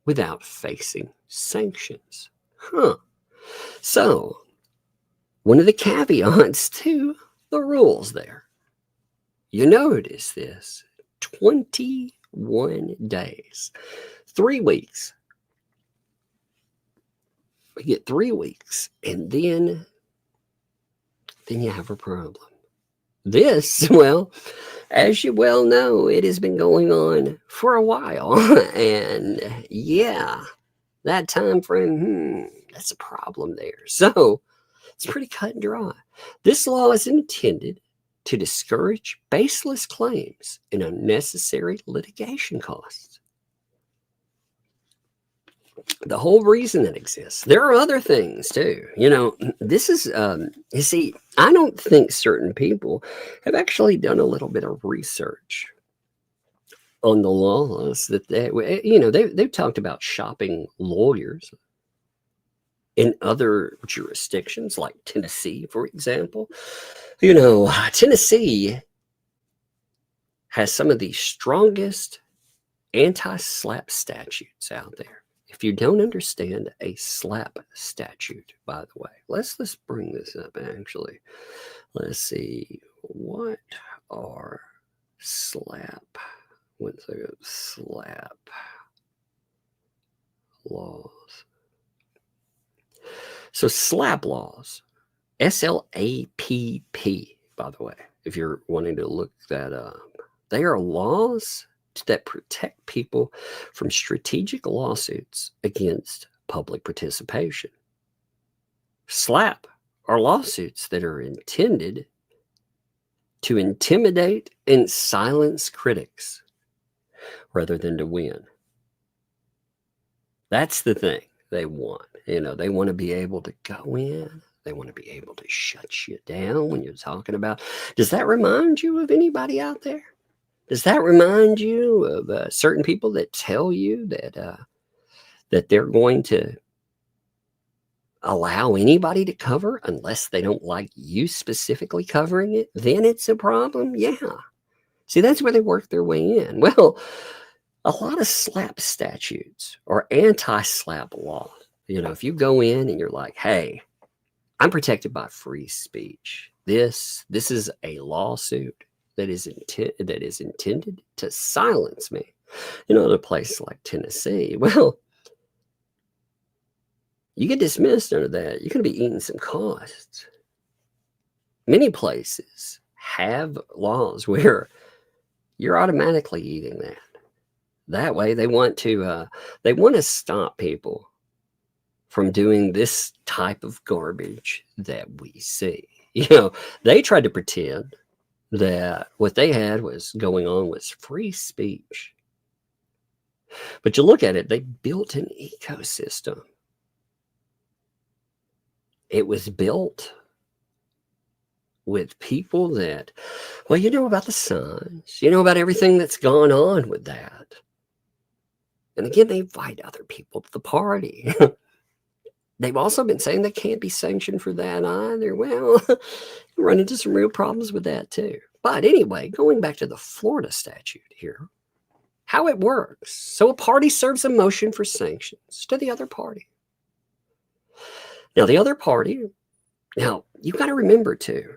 without facing sanctions. So, one of the caveats to the rules there, you notice this, 21 days, 3 weeks. We get 3 weeks, and then you have a problem. This, well, as you well know, it has been going on for a while, and yeah, that time frame, that's a problem there. So it's pretty cut and dry. This law is intended to discourage baseless claims and unnecessary litigation costs. The whole reason it exists. There are other things too. This is, you see, I don't think certain people have actually done a little bit of research on the laws that they've talked about shopping lawyers in other jurisdictions like Tennessee, for example. Tennessee has some of the strongest anti-slap statutes out there. If you don't understand a slap statute, by the way, let's bring this up actually. Let's see. What are slap laws? So slap laws, SLAPP, by the way, if you're wanting to look that up, they are laws that protect people from strategic lawsuits against public participation. SLAP are lawsuits that are intended to intimidate and silence critics rather than to win. That's the thing they want. They want to be able to go in. They want to be able to shut you down when you're talking about. Does that remind you of anybody out there? Does that remind you of certain people that tell you that they're going to allow anybody to cover unless they don't like you specifically covering it? Then it's a problem? Yeah. See, that's where they work their way in. Well, a lot of slap statutes or anti-slap law, if you go in and you're like, hey, I'm protected by free speech. This is a lawsuit that is intended to silence me. In a place like Tennessee, well, you get dismissed under that, you're going to be eating some costs. Many places have laws where you're automatically eating that. That way, they want to stop people from doing this type of garbage that we see. They tried to pretend that what they had was going on was free speech. But you look at it, they built an ecosystem. It was built with people that, well, about the signs, about everything that's gone on with that. And again, they invite other people to the party. They've also been saying they can't be sanctioned for that either. Well, you run into some real problems with that too. But anyway, going back to the Florida statute here, how it works. So a party serves a motion for sanctions to the other party. Now, the other party, you've got to remember too,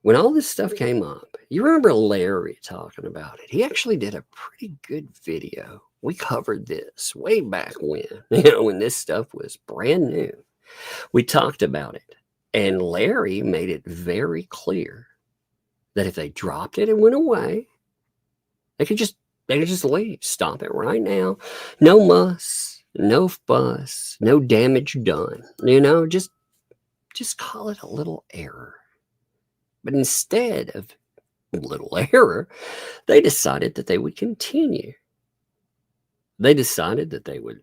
when all this stuff came up, you remember Larry talking about it. He actually did a pretty good video. We covered this way back when, when this stuff was brand new. We talked about it. And Larry made it very clear that if they dropped it and went away, they could just leave. Stop it right now. No muss. No fuss, no damage done. You know, just call it a little error. But instead of little error, they decided that they would continue. They decided that they would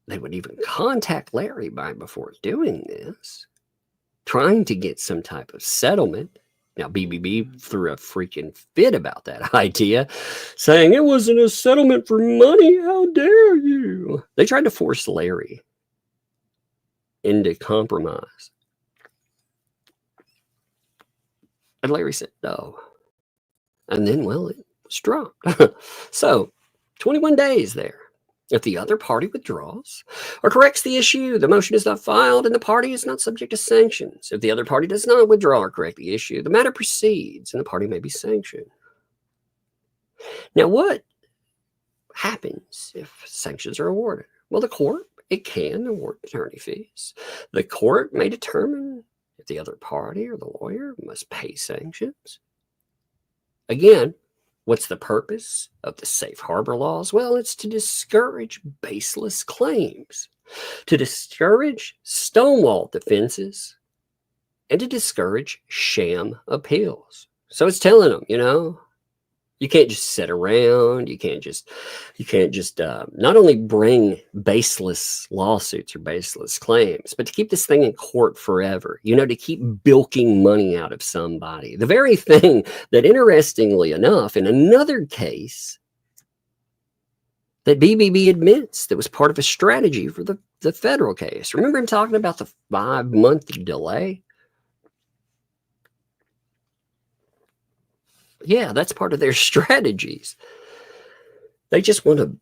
even contact Larry before doing this, trying to get some type of settlement. Now, BBB threw a freaking fit about that idea, saying it wasn't a settlement for money. How dare you? They tried to force Larry into compromise. And Larry said no. And then, well, it was dropped. So, 21 days there. If the other party withdraws or corrects the issue, the motion is not filed and the party is not subject to sanctions. If the other party does not withdraw or correct the issue, the matter proceeds and the party may be sanctioned. Now, what happens if sanctions are awarded? Well, the court, it can award attorney fees. The court may determine if the other party or the lawyer must pay sanctions. Again, what's the purpose of the safe harbor laws? Well, it's to discourage baseless claims, to discourage stonewall defenses, and to discourage sham appeals. So it's telling them, you know, you can't just sit around. You can't just not only bring baseless lawsuits or baseless claims, but to keep this thing in court forever, you know, to keep bilking money out of somebody. The very thing that, interestingly enough, in another case that BBB admits that was part of a strategy for the federal case. Remember him talking about the 5-month delay? Yeah, that's part of their strategies. They just want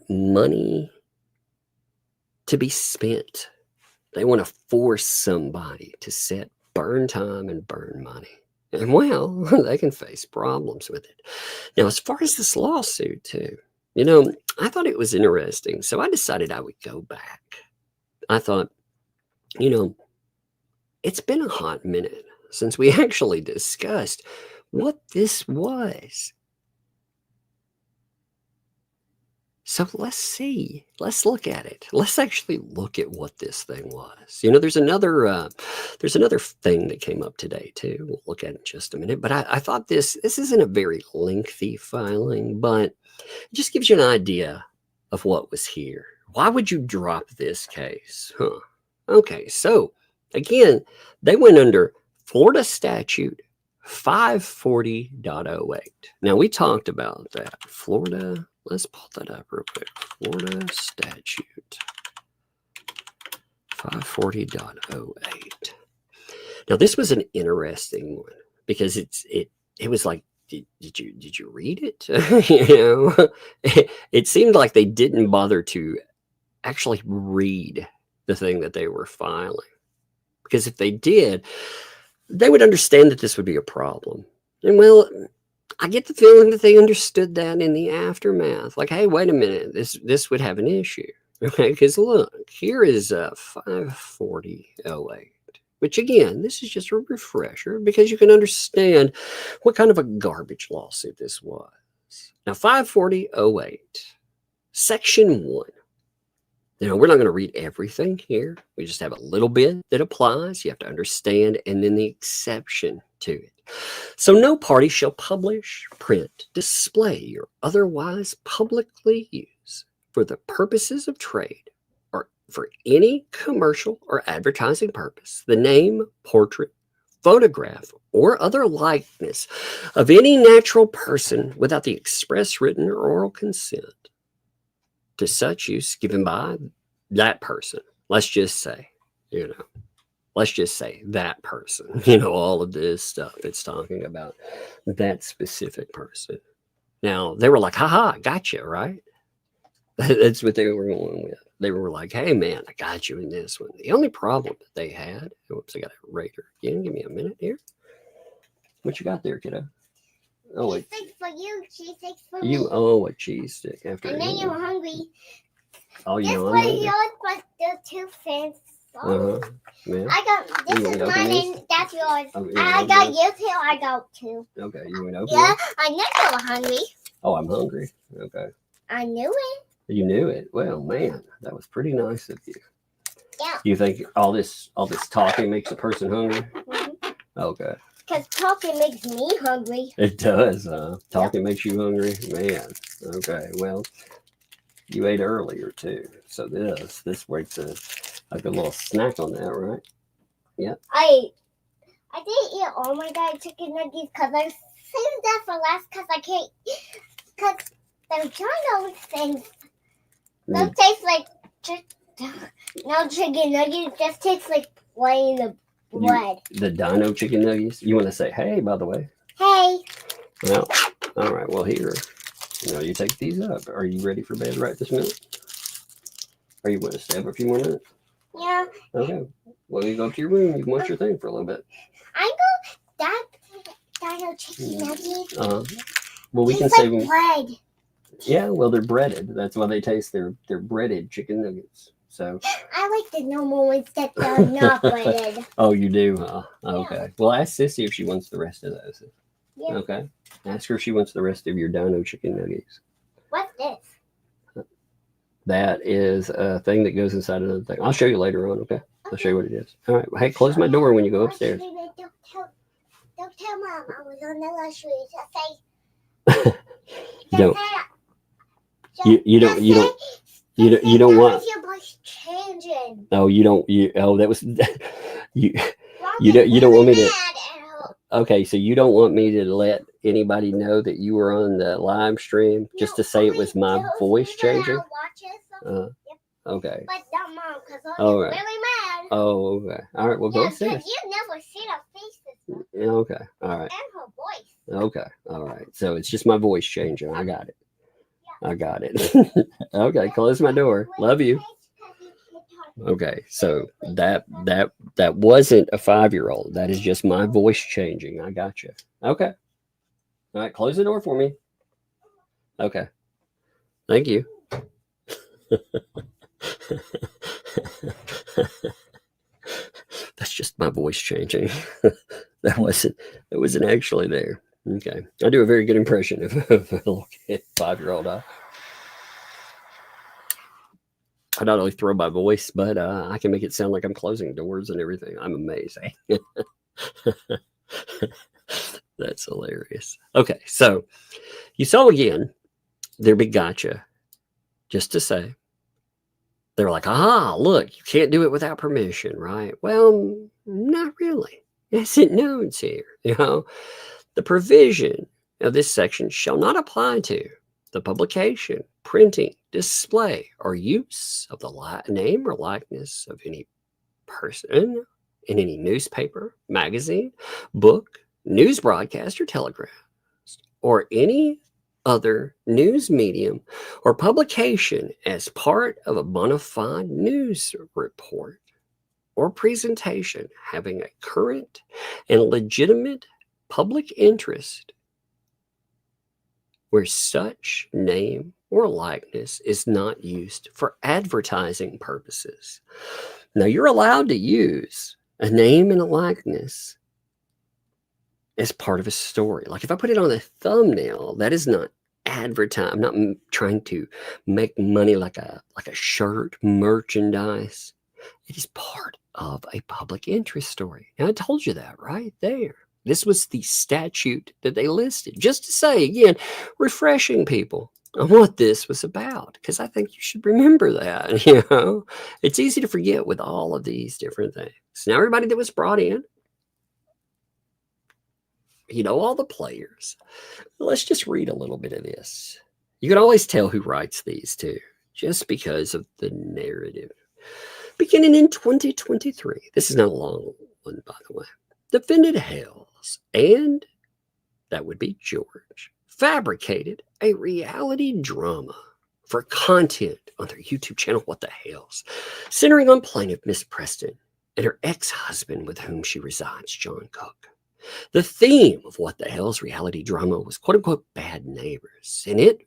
money to be spent. They want to force somebody to set burn time and burn money. And well, they can face problems with it. Now, as far as this lawsuit too, you know, I thought it was interesting. So I decided I would go back. I thought, you know, it's been a hot minute since we actually discussed what this was. So let's see. Let's look at it. Let's actually look at what this thing was. You know, there's another thing that came up today too. We'll look at it in just a minute. But I thought this isn't a very lengthy filing, but it just gives you an idea of what was here. Why would you drop this case? Okay, so again, they went under Florida statute 540.08. Now, we talked about that. Florida, let's pull that up real quick. Florida statute 540.08. Now, this was an interesting one because it was like, did you read it? You know, it seemed like they didn't bother to actually read the thing that they were filing. Because if they did, they would understand that this would be a problem. And well, I get the feeling that they understood that in the aftermath. Like, hey, wait a minute, this would have an issue. Okay, because look, here is 540.08. Which again, this is just a refresher because you can understand what kind of a garbage lawsuit this was. Now, 540.08, Section 1. You know, we're not going to read everything here. We just have a little bit that applies. You have to understand, and then the exception to it. So no party shall publish, print, display, or otherwise publicly use for the purposes of trade or for any commercial or advertising purpose the name, portrait, photograph, or other likeness of any natural person without the express written or oral consent to such use given by that person. Let's just say, that person, all of this stuff. It's talking about that specific person. Now, they were like, haha, gotcha, right? That's what they were going with. They were like, hey, man, I got you in this one. The only problem that they had, whoops, I got a rater again. Give me a minute here. What you got there, kiddo? Oh, wait. Cheese stick for you. Cheese stick for you. me. Oh, a cheese stick. After I know you're hungry. Oh, you this know was yours, but the two cents. Yeah. I got this is mine and that's yours. I got you two. I got two. Okay, you went over. Yeah, I know you were hungry. Oh, I'm hungry. Okay. I knew it. You knew it. Well, man, that was pretty nice of you. Yeah. You think all this talking makes a person hungry? Mm-hmm. Okay. Because talking makes me hungry. It does. Talking makes you hungry, man. Okay. Well, you ate earlier too, so this wakes like a little snack on that, right? Yeah. I didn't eat all my diet chicken nuggets because I saved that for last because I can't. Because they're trying those things. Don't taste like no chicken nuggets. Just tastes like plain bread. The dino chicken nuggets. You want to say, hey, by the way? Hey. Well, all right. Well, here. You take these up. Are you ready for bed right this minute? Are you going to stay up a few more minutes? Yeah. Okay. Well, you go up to your room. You can watch your thing for a little bit. I go that dino chicken nuggets. Well, we can taste save like them. bread. Yeah, well, they're breaded. That's why they taste. They're breaded chicken nuggets. So I like the normal ones that are not breaded. Oh, you do, huh? Okay. Yeah. Well, ask Sissy if she wants the rest of those. Yeah. Okay. Ask her if she wants the rest of your dino chicken nuggets. What's this? That is a thing that goes inside another thing. I'll show you later on, okay? I'll show you what it is. All right. Hey, close my door when you go upstairs. Don't tell Mom I was on the luxury. You don't want. Your voice changing. Oh, you don't. That was you. You don't want me to. Okay, so you don't want me to let anybody know that you were on the live stream just to say it was my voice changing? Okay. But not Mom, because I'm All really right. mad. Oh, okay. All right, well, go upstairs. Because you never seen her face Yeah, okay. All right. and her voice. Okay. All right. So it's just my voice changing. I got it. I got it. Okay, close my door. Love you. Okay, so that wasn't a 5-year-old. That is just my voice changing. I got you. Okay. All right, close the door for me. Okay. Thank you. That's just my voice changing. That wasn't actually there. Okay. I do a very good impression of a little kid, 5-year-old. I not only throw my voice, but I can make it sound like I'm closing doors and everything. I'm amazing. That's hilarious. Okay, so you saw again their big gotcha. Just to say, they're like, aha, look, you can't do it without permission, right? Well, not really. Yes, it notes here. The provision of this section shall not apply to the publication, printing, display, or use of the name or likeness of any person in any newspaper, magazine, book, news broadcast, or telegraph, or any other news medium or publication as part of a bona fide news report or presentation having a current and legitimate public interest, where such name or likeness is not used for advertising purposes. Now, you're allowed to use a name and a likeness as part of a story. Like if I put it on a thumbnail, that is not advertise. I'm not trying to make money like a shirt, merchandise. It is part of a public interest story. Now, I told you that right there. This was the statute that they listed. Just to say, again, refreshing people on what this was about, because I think you should remember that. It's easy to forget with all of these different things. Now, everybody that was brought in, all the players. Let's just read a little bit of this. You can always tell who writes these too, just because of the narrative. Beginning in 2023, this is not a long one, by the way. Defendant Hales, and that would be George, fabricated a reality drama for content on their YouTube channel, What the Hales, centering on plaintiff Miss Preston and her ex-husband with whom she resides, John Cook. The theme of What the Hell's reality drama was quote-unquote bad neighbors, and it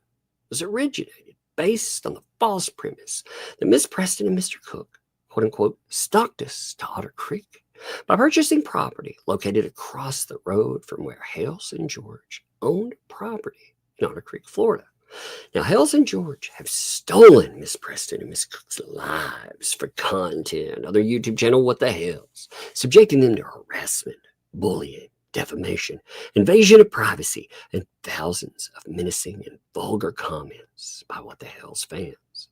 was originated based on the false premise that Miss Preston and Mr. Cook, quote-unquote, stalked us to Otter Creek by purchasing property located across the road from where Hales and George owned property in Otter Creek, Florida. Now, Hales and George have stolen Miss Preston and Miss Cook's lives for content on their YouTube channel, What the Hales, subjecting them to harassment, bullying, defamation, invasion of privacy, and thousands of menacing and vulgar comments by What the Hales fans.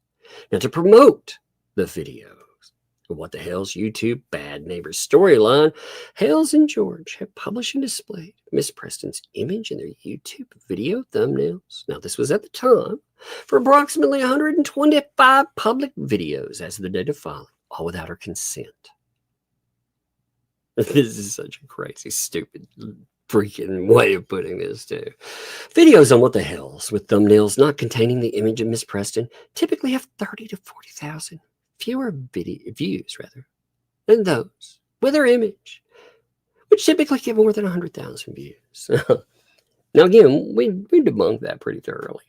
Now, to promote the videos of What the Hales YouTube Bad Neighbors storyline, Hales and George have published and displayed Miss Preston's image in their YouTube video thumbnails. Now, this was at the time for approximately 125 public videos as of the date of filing, all without her consent. This is such a crazy, stupid, freaking way of putting this, too. Videos on What the Hales with thumbnails not containing the image of Miss Preston typically have 30 to 40,000 fewer views than those with her image, which typically get more than 100,000 views. Now, again, we debunked that pretty thoroughly.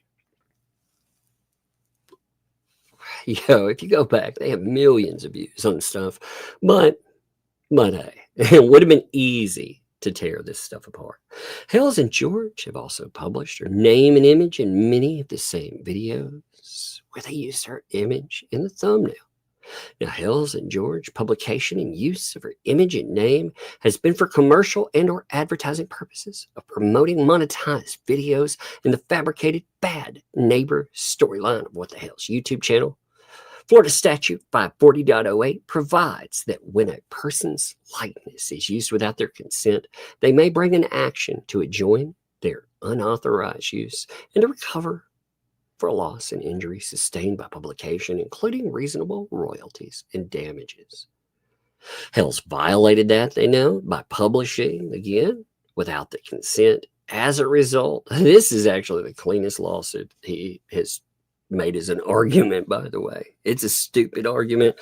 If you go back, they have millions of views on stuff, but hey, it would have been easy to tear this stuff apart. Hales and George have also published her name and image in many of the same videos where they use her image in the thumbnail. Now, Hales and George publication and use of her image and name has been for commercial and or advertising purposes of promoting monetized videos in the fabricated bad neighbor storyline of What the Hales YouTube channel. Florida Statute 540.08 provides that when a person's likeness is used without their consent, they may bring an action to adjoin their unauthorized use and to recover for loss and injury sustained by publication, including reasonable royalties and damages. Hales violated that, they know, by publishing, again, without the consent. As a result, this is actually the cleanest lawsuit he has made as an argument, by the way. It's a stupid argument,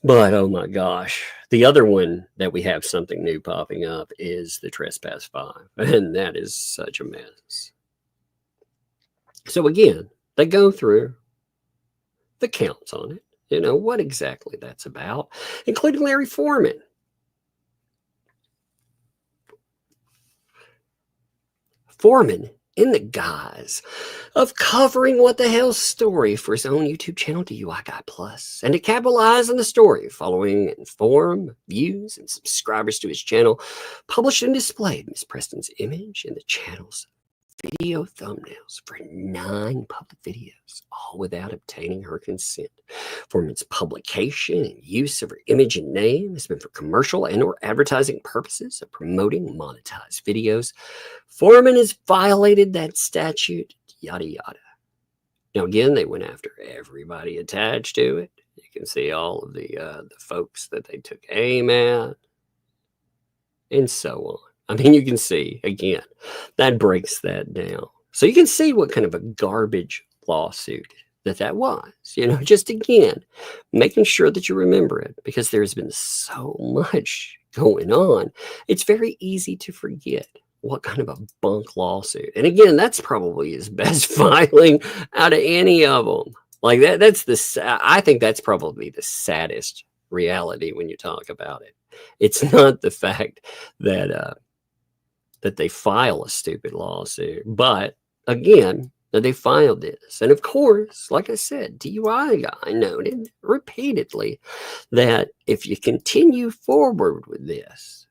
but oh my gosh. The other one that we have something new popping up is the Trespass 5, and that is such a mess. So again, they go through the counts on it, what exactly that's about, including Larry Foreman. Foreman, in the guise of covering What the Hell's story for his own YouTube channel, DUI Guy Plus, and to capitalize on the story, following inform, views, and subscribers to his channel, published and displayed Miss Preston's image in the channel's video thumbnails for 9 public videos, all without obtaining her consent. Foreman's publication and use of her image and name has been for commercial and or advertising purposes of promoting monetized videos. Foreman has violated that statute, yada yada. Now again, they went after everybody attached to it. You can see all of the folks that they took aim at, and so on. I mean, you can see, again, that breaks that down. So you can see what kind of a garbage lawsuit that was. Just again, making sure that you remember it, because there's been so much going on. It's very easy to forget what kind of a bunk lawsuit. And again, that's probably his best filing out of any of them. Like I think that's probably the saddest reality when you talk about it. It's not the fact that they file a stupid lawsuit, but again, that they filed this. And of course, like I said, DUI Guy noted repeatedly that if you continue forward with this,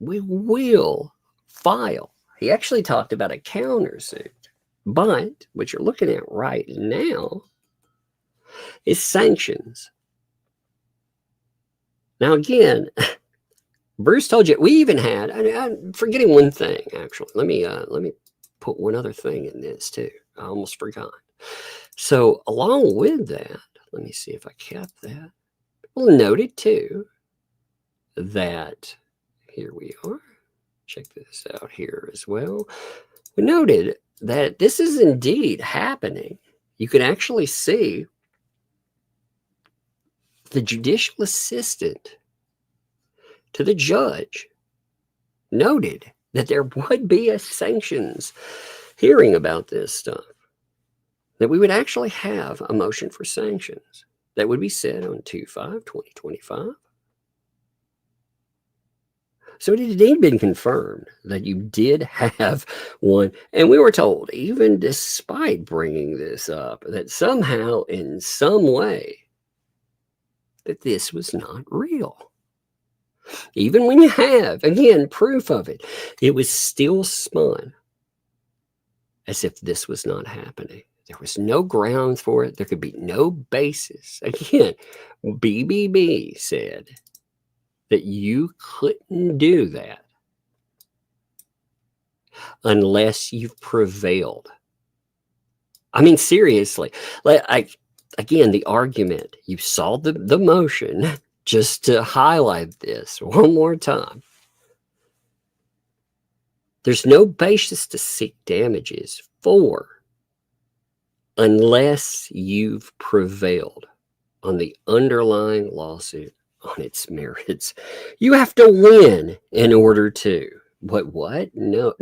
we will file. He actually talked about a countersuit, but what you're looking at right now is sanctions. Now again, Bruce told you, we even had, I'm forgetting one thing, actually. Let me put one other thing in this too. I almost forgot. So along with that, let me see if I kept that. People noted too that, here we are. Check this out here as well. We noted that this is indeed happening. You can actually see the judicial assistant to the judge noted that there would be a sanctions hearing about this stuff, that we would actually have a motion for sanctions that would be set on 2/5/2025. So it had indeed been confirmed that you did have one. And we were told, even despite bringing this up, that somehow, in some way, that this was not real. Even when you have, again, proof of it, it was still spun as if this was not happening. There was no grounds for it. There could be no basis. Again, BBB said that you couldn't do that unless you've prevailed. I mean, seriously, again, the argument, you saw the motion, just to highlight this one more time. There's no basis to seek damages for unless you've prevailed on the underlying lawsuit on its merits. You have to win in order to. What? No.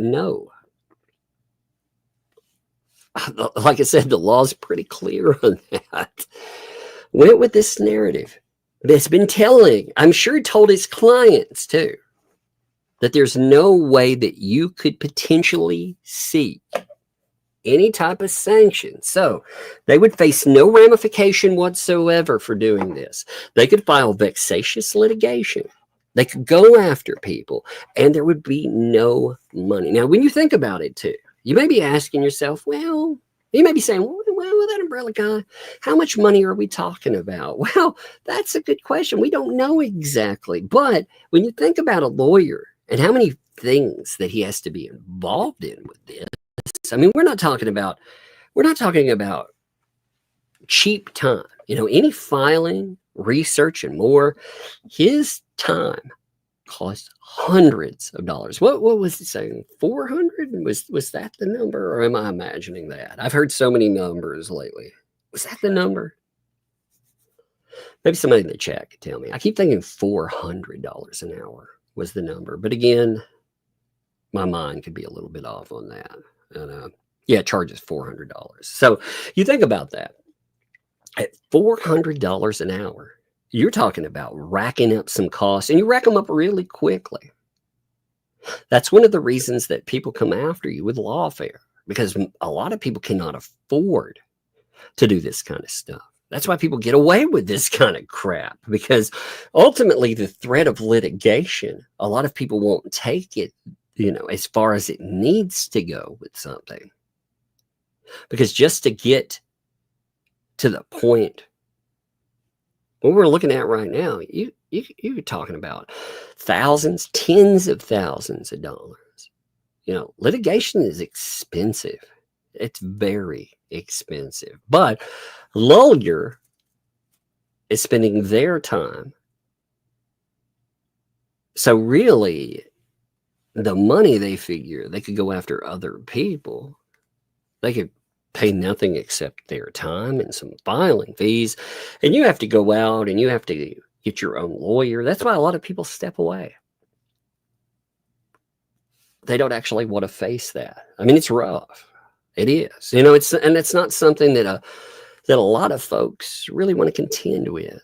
Like I said, the law's pretty clear on that. Went with this narrative that's been telling, I'm sure told his clients too, that there's no way that you could potentially seek any type of sanction. So they would face no ramification whatsoever for doing this. They could file vexatious litigation. They could go after people, and there would be no money. Now, when you think about it too, you may be asking yourself, well, you may be saying, well, that umbrella guy, how much money are we talking about? Well, that's a good question. We don't know exactly. But when you think about a lawyer and how many things that he has to be involved in with this, I mean, we're not talking about cheap time. You know, any filing, research, and more, his time cost hundreds of dollars. What was he saying? 400? Was that the number, or am I imagining that? I've heard so many numbers lately. Was that the number? Maybe somebody in the chat could tell me. I keep thinking $400 an hour was the number, but again, my mind could be a little bit off on that. And yeah, it charges $400. So you think about that. At $400 an hour, you're talking about racking up some costs, and you rack them up really quickly. That's one of the reasons that people come after you with lawfare, because a lot of people cannot afford to do this kind of stuff. That's why people get away with this kind of crap, because ultimately the threat of litigation, a lot of people won't take it, you know, as far as it needs to go with something. Because just to get to the point, what we're looking at right now, you're talking about thousands, tens of thousands of dollars. You know, litigation is expensive. It's very expensive. But Lulyer is spending their time. So really, the money they figure, they could go after other people. They could pay nothing except their time and some filing fees. And you have to go out and you have to get your own lawyer. That's why a lot of people step away. They don't actually want to face that. I mean, it's rough. It is. You know, it's not something that a lot of folks really want to contend with.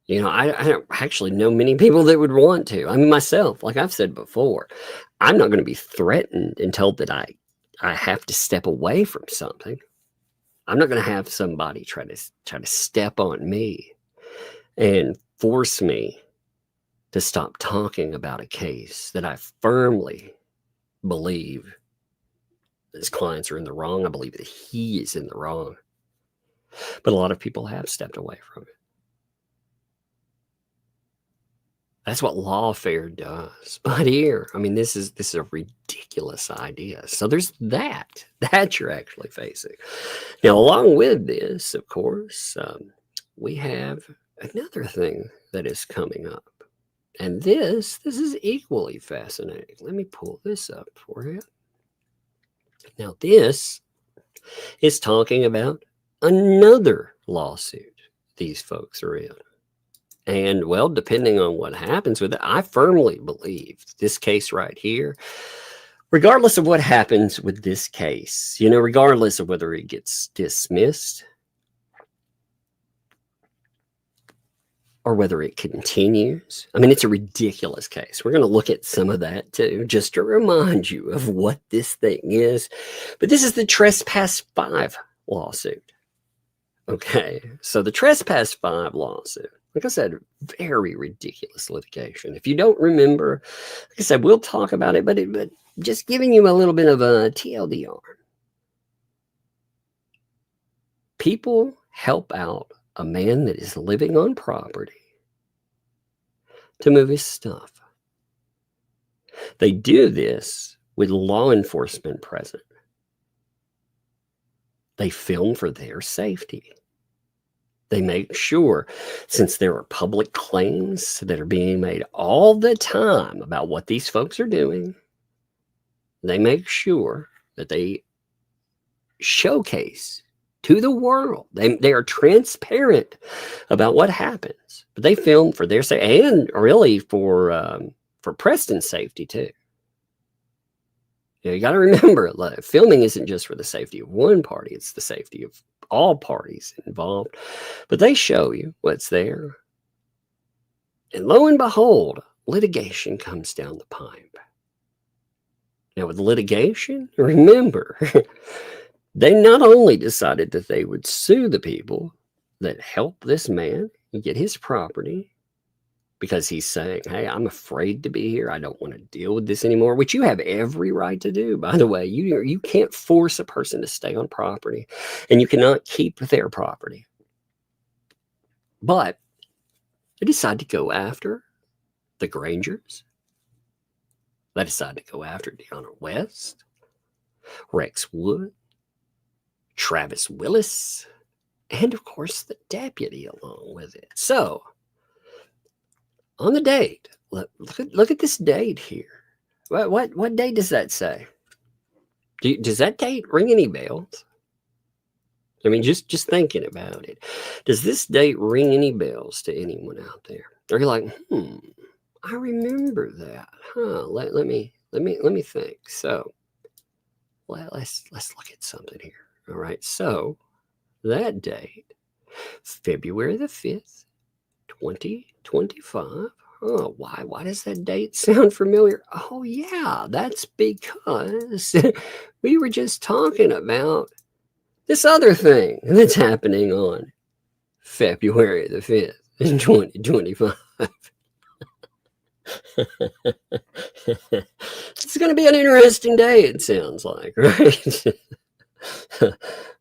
You know, I don't actually know many people that would want to. I mean, myself, like I've said before, I'm not going to be threatened and told that I have to step away from something. I'm not going to have somebody try to step on me and force me to stop talking about a case that I firmly believe his clients are in the wrong. I believe that he is in the wrong. But a lot of people have stepped away from it. That's what lawfare does. But here, I mean, this is a ridiculous idea. So there's that you're actually facing. Now, along with this, of course, we have another thing that is coming up. And this is equally fascinating. Let me pull this up for you. Now, this is talking about another lawsuit these folks are in. And, well, depending on what happens with it, I firmly believe this case right here, regardless of what happens with this case, you know, regardless of whether it gets dismissed or whether it continues. I mean, it's a ridiculous case. We're going to look at some of that too, just to remind you of what this thing is. But this is the Trespass 5 lawsuit. Okay, so the Trespass 5 lawsuit, like I said, very ridiculous litigation. If you don't remember, like I said, we'll talk about it, but just giving you a little bit of a TLDR. People help out a man that is living on property to move his stuff. They do this with law enforcement present. They film for their safety. They make sure, since there are public claims that are being made all the time about what these folks are doing, they make sure that they showcase to the world. They are transparent about what happens. But they film for their safety and really for Preston's safety too. You got to remember, filming isn't just for the safety of one party, it's the safety of all parties involved. But they show you what's there. And lo and behold, litigation comes down the pipe. Now with litigation, remember, they not only decided that they would sue the people that help this man get his property, because he's saying, hey, I'm afraid to be here. I don't want to deal with this anymore, which you have every right to do, by the way. You can't force a person to stay on property, and you cannot keep their property. But they decide to go after the Grangers. They decide to go after Deanna West, Rex Wood, Travis Willis, and, of course, the deputy along with it. So, on the date, look at this date here. What date does that say? Does that date ring any bells? I mean, just thinking about it. Does this date ring any bells to anyone out there? Are you like, I remember that. Huh? Let me think. So, let's look at something here. All right. So, that date, February the 5th, 2025. Oh, why does that date sound familiar? Oh, yeah, that's because we were just talking about this other thing that's happening on February the 5th in 2025. It's going to be an interesting day, it sounds like, right?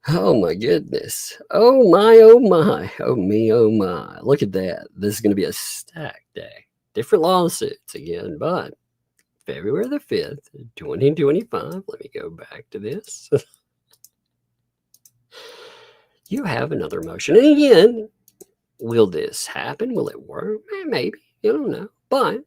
Oh my goodness. Oh my, oh my. Oh me, oh my. Look at that. This is going to be a stacked day. Different lawsuits again, but February the 5th, 2025. Let me go back to this. You have another motion. And again, will this happen? Will it work? Maybe. You don't know. But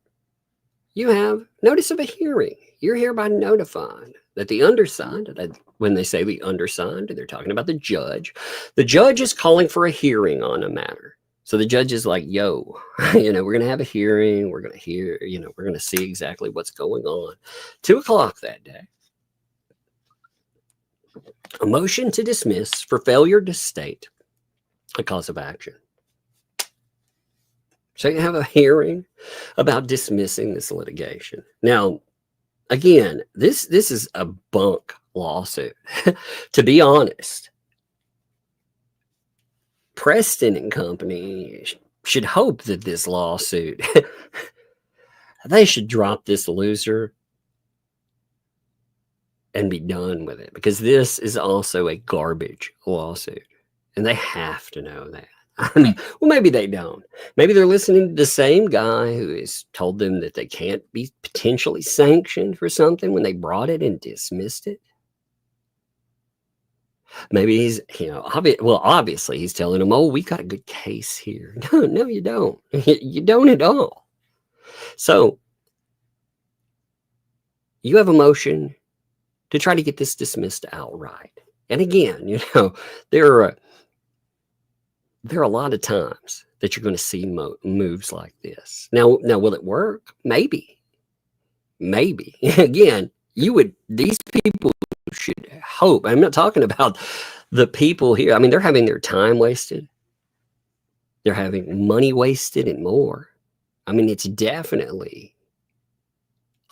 you have notice of a hearing. You're hereby notified that the undersigned, when they say the undersigned, they're talking about the judge. The judge is calling for a hearing on a matter. So the judge is like, yo, we're going to have a hearing. We're going to hear, we're going to see exactly what's going on. 2:00 that day. A motion to dismiss for failure to state a cause of action. So you have a hearing about dismissing this litigation. Now, again, this is a bunk lawsuit. To be honest, Preston and company should hope that this lawsuit, they should drop this loser and be done with it, because this is also a garbage lawsuit, and they have to know that. I mean, well, maybe they don't. Maybe they're listening to the same guy who has told them that they can't be potentially sanctioned for something when they brought it and dismissed it. Maybe he's, obviously he's telling them, oh, we got a good case here. No, you don't. You don't at all. So you have a motion to try to get this dismissed outright. And again, there are a lot of times that you're going to see moves like this. Now, will it work? Maybe. Again, these people should hope. I'm not talking about the people here. I mean, they're having their time wasted. They're having money wasted and more. I mean, it's definitely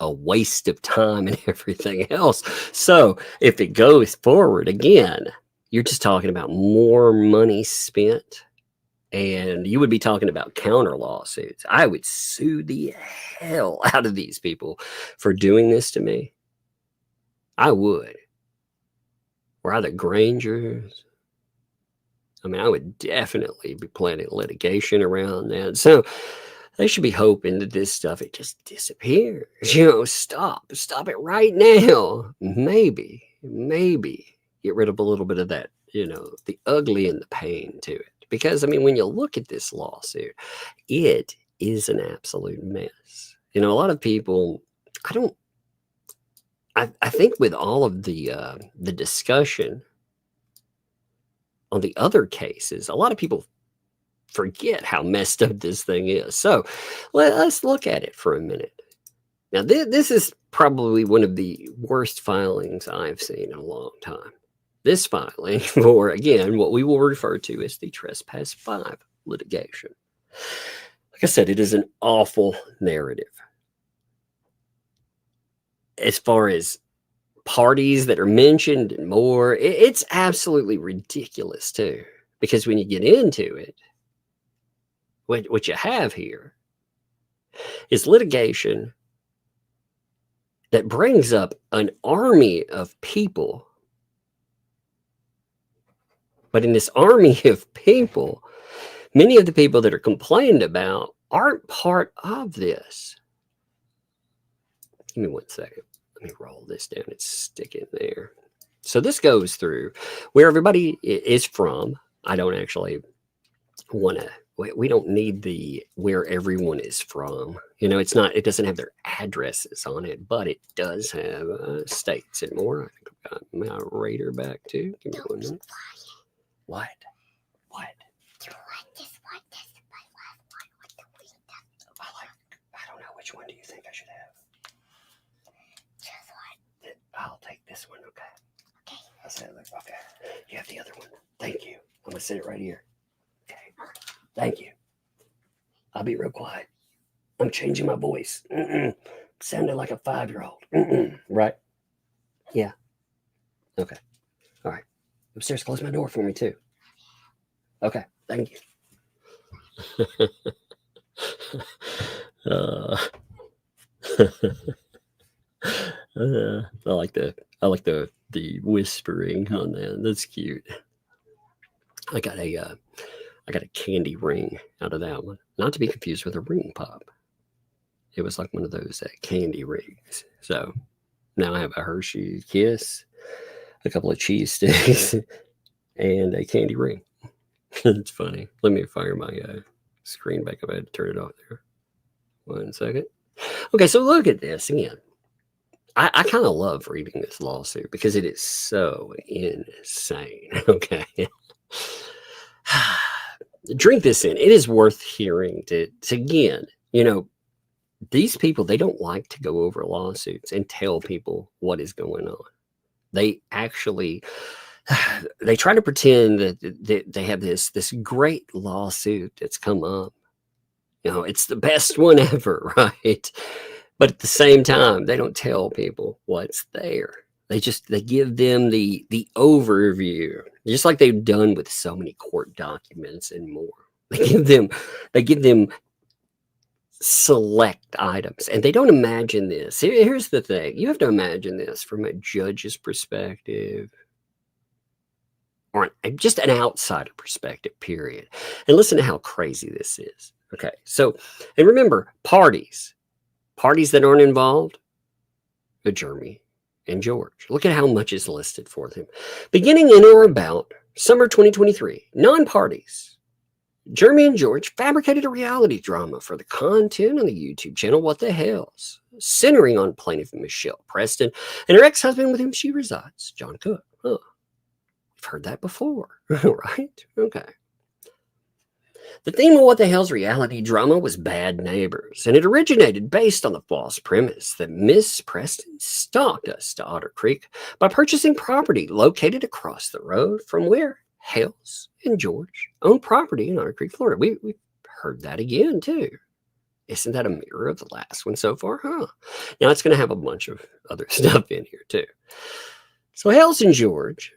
a waste of time and everything else. So if it goes forward again, you're just talking about more money spent, and you would be talking about counter lawsuits. I would sue the hell out of these people for doing this to me. I would. Or either Grangers. I mean, I would definitely be planning litigation around that. So they should be hoping that this stuff, it just disappears. Stop it right now. Maybe get rid of a little bit of that, the ugly and the pain to it. Because, I mean, when you look at this lawsuit, it is an absolute mess. A lot of people, I think with all of the discussion on the other cases, a lot of people forget how messed up this thing is. So let's look at it for a minute. Now, this is probably one of the worst filings I've seen in a long time. This filing for, again, what we will refer to as the Trespass 5 litigation. Like I said, it is an awful narrative. As far as parties that are mentioned and more, it's absolutely ridiculous too. Because when you get into it, what you have here is litigation that brings up an army of people. But in this army of people, many of the people that are complained about aren't part of this. Give me 1 second. Let me roll this down and stick it there. So this goes through where everybody is from. I don't actually want to, we don't need the where everyone is from. It doesn't have their addresses on it, but it does have states and more. I think I've got my radar back too. Give me 1 minute. What? I don't know. Which one do you think I should have? I'll take this one, okay? I'll say it like, okay. You have the other one. Thank you. I'm going to sit it right here. Okay. Thank you. I'll be real quiet. I'm changing my voice. Sounded like a 5-year-old. Right? Yeah. Okay. All right. Upstairs, close my door for me, too. Okay. Thank you. I like the whispering on that. That's cute. I got a candy ring out of that one. Not to be confused with a ring pop. It was like one of those candy rings. So now I have a Hershey Kiss, a couple of cheese sticks, and a candy ring. It's funny. Let me fire my screen back up. I had to turn it off there. 1 second. Okay, so look at this again. I kind of love reading this lawsuit because it is so insane. Okay. Drink this in. It is worth hearing to again, these people, they don't like to go over lawsuits and tell people what is going on. They actually, they try to pretend that they have this great lawsuit that's come up. It's the best one ever, right? But at the same time, they don't tell people what's there. They give them the overview, just like they've done with so many court documents and more. They give them select items, and they don't imagine this. Here's the thing. You have to imagine this from a judge's perspective, or just an outsider perspective, period. And listen to how crazy this is. Okay, so, and remember, parties that aren't involved, Jeremy and George. Look at how much is listed for them. Beginning in or about summer 2023, non-parties, Jeremy and George fabricated a reality drama for the content on the YouTube channel What the Hales, centering on plaintiff Michelle Preston and her ex-husband with whom she resides, John Cook. Huh. We've heard that before, right? Okay. The theme of What the Hell's reality drama was bad neighbors, and it originated based on the false premise that Miss Preston stalked us to Otter Creek by purchasing property located across the road from where Hales and George own property in Otter Creek, Florida. We've heard that again, too. Isn't that a mirror of the last one so far? Huh? Now, it's going to have a bunch of other stuff in here, too. So, Hales and George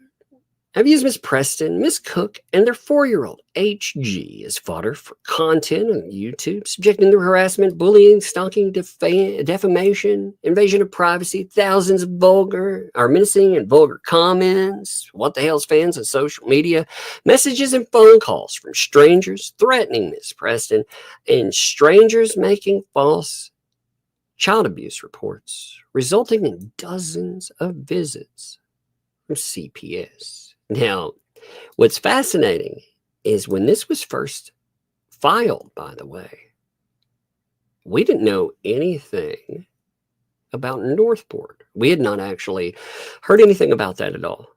have used Miss Preston, Miss Cook, and their 4-year-old HG as fodder for content on YouTube, subjecting to harassment, bullying, stalking, defamation, invasion of privacy, thousands of menacing and vulgar comments, What the Hale's fans on social media, messages and phone calls from strangers threatening Miss Preston, and strangers making false child abuse reports, resulting in dozens of visits from CPS. Now, what's fascinating is when this was first filed, by the way, we didn't know anything about Northport. We had not actually heard anything about that at all.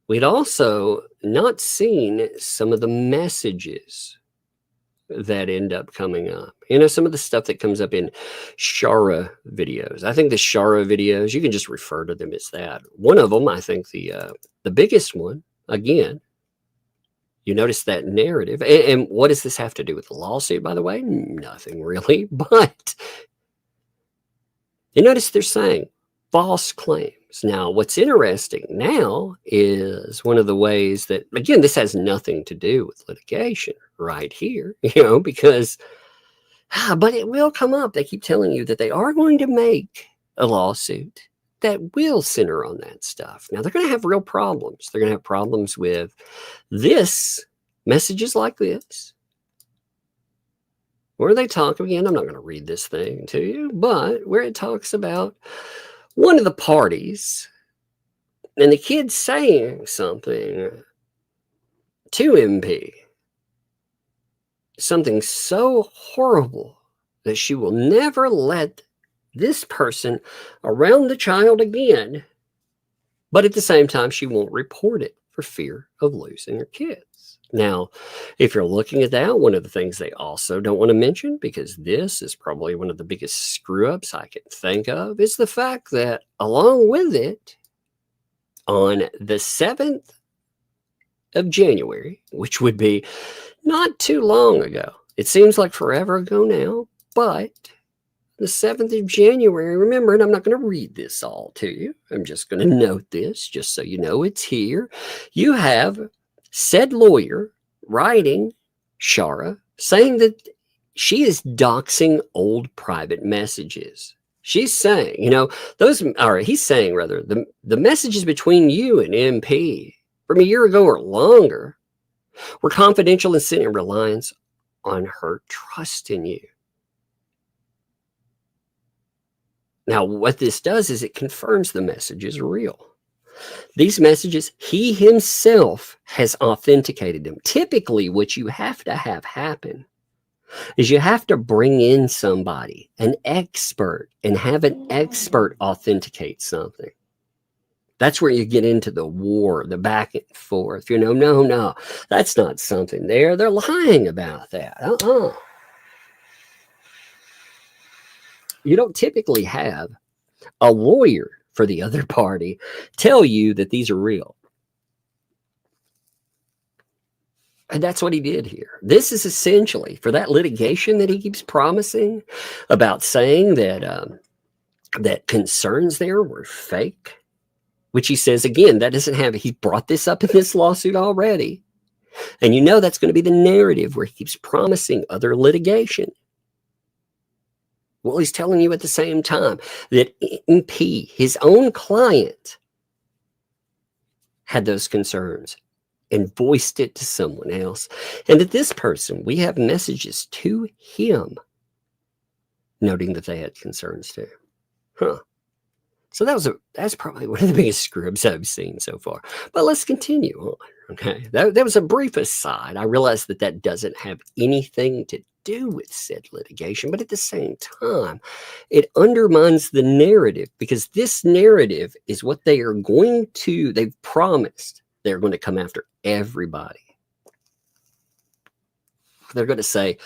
We'd also not seen some of the messages that end up coming up. You know, some of the stuff that comes up in Shara videos. I think the Shara videos, you can just refer to them as that. One of them, I think the biggest one, again, you notice that narrative. And what does this have to do with the lawsuit, by the way? Nothing really. But you notice they're saying false claims. Now, what's interesting now is one of the ways that, again, this has nothing to do with litigation right here, because, but it will come up. They keep telling you that they are going to make a lawsuit that will center on that stuff. Now, they're going to have real problems. They're going to have problems with messages like this, where they talk, again, I'm not going to read this thing to you, but where it talks about one of the parties and the kid saying something to MP, something so horrible that she will never let this person around the child again, but at the same time, she won't report it for fear of losing her kids. Now, if you're looking at that, one of the things they also don't want to mention, because this is probably one of the biggest screw-ups I can think of, is the fact that along with it, on the 7th of January, which would be not too long ago, it seems like forever ago now, but the 7th of January, remember, and I'm not going to read this all to you. I'm just going to note this just so you know it's here. You have said lawyer writing Shara saying that she is doxing old private messages. She's saying, he's saying rather, the messages between you and MP from a year ago or longer were confidential and sent in reliance on her trust in you. Now, what this does is it confirms the message is real. These messages, he himself has authenticated them. Typically, what you have to have happen is you have to bring in somebody, an expert, and have an expert authenticate something. That's where you get into the war, the back and forth. No, that's not something there. They're lying about that. You don't typically have a lawyer for the other party tell you that these are real. And that's what he did here. This is essentially for that litigation that he keeps promising about saying that that concerns there were fake, which he says, again, that doesn't have, he brought this up in this lawsuit already. And that's going to be the narrative where he keeps promising other litigation. Well, he's telling you at the same time that MP, his own client, had those concerns and voiced it to someone else. And that this person, we have messages to him noting that they had concerns too. So that's probably one of the biggest screw-ups I've seen so far. But let's continue on. Okay, that was a brief aside. I realize that doesn't have anything to do with said litigation, but at the same time, it undermines the narrative, because this narrative is what they've promised they're going to come after everybody. They're going to say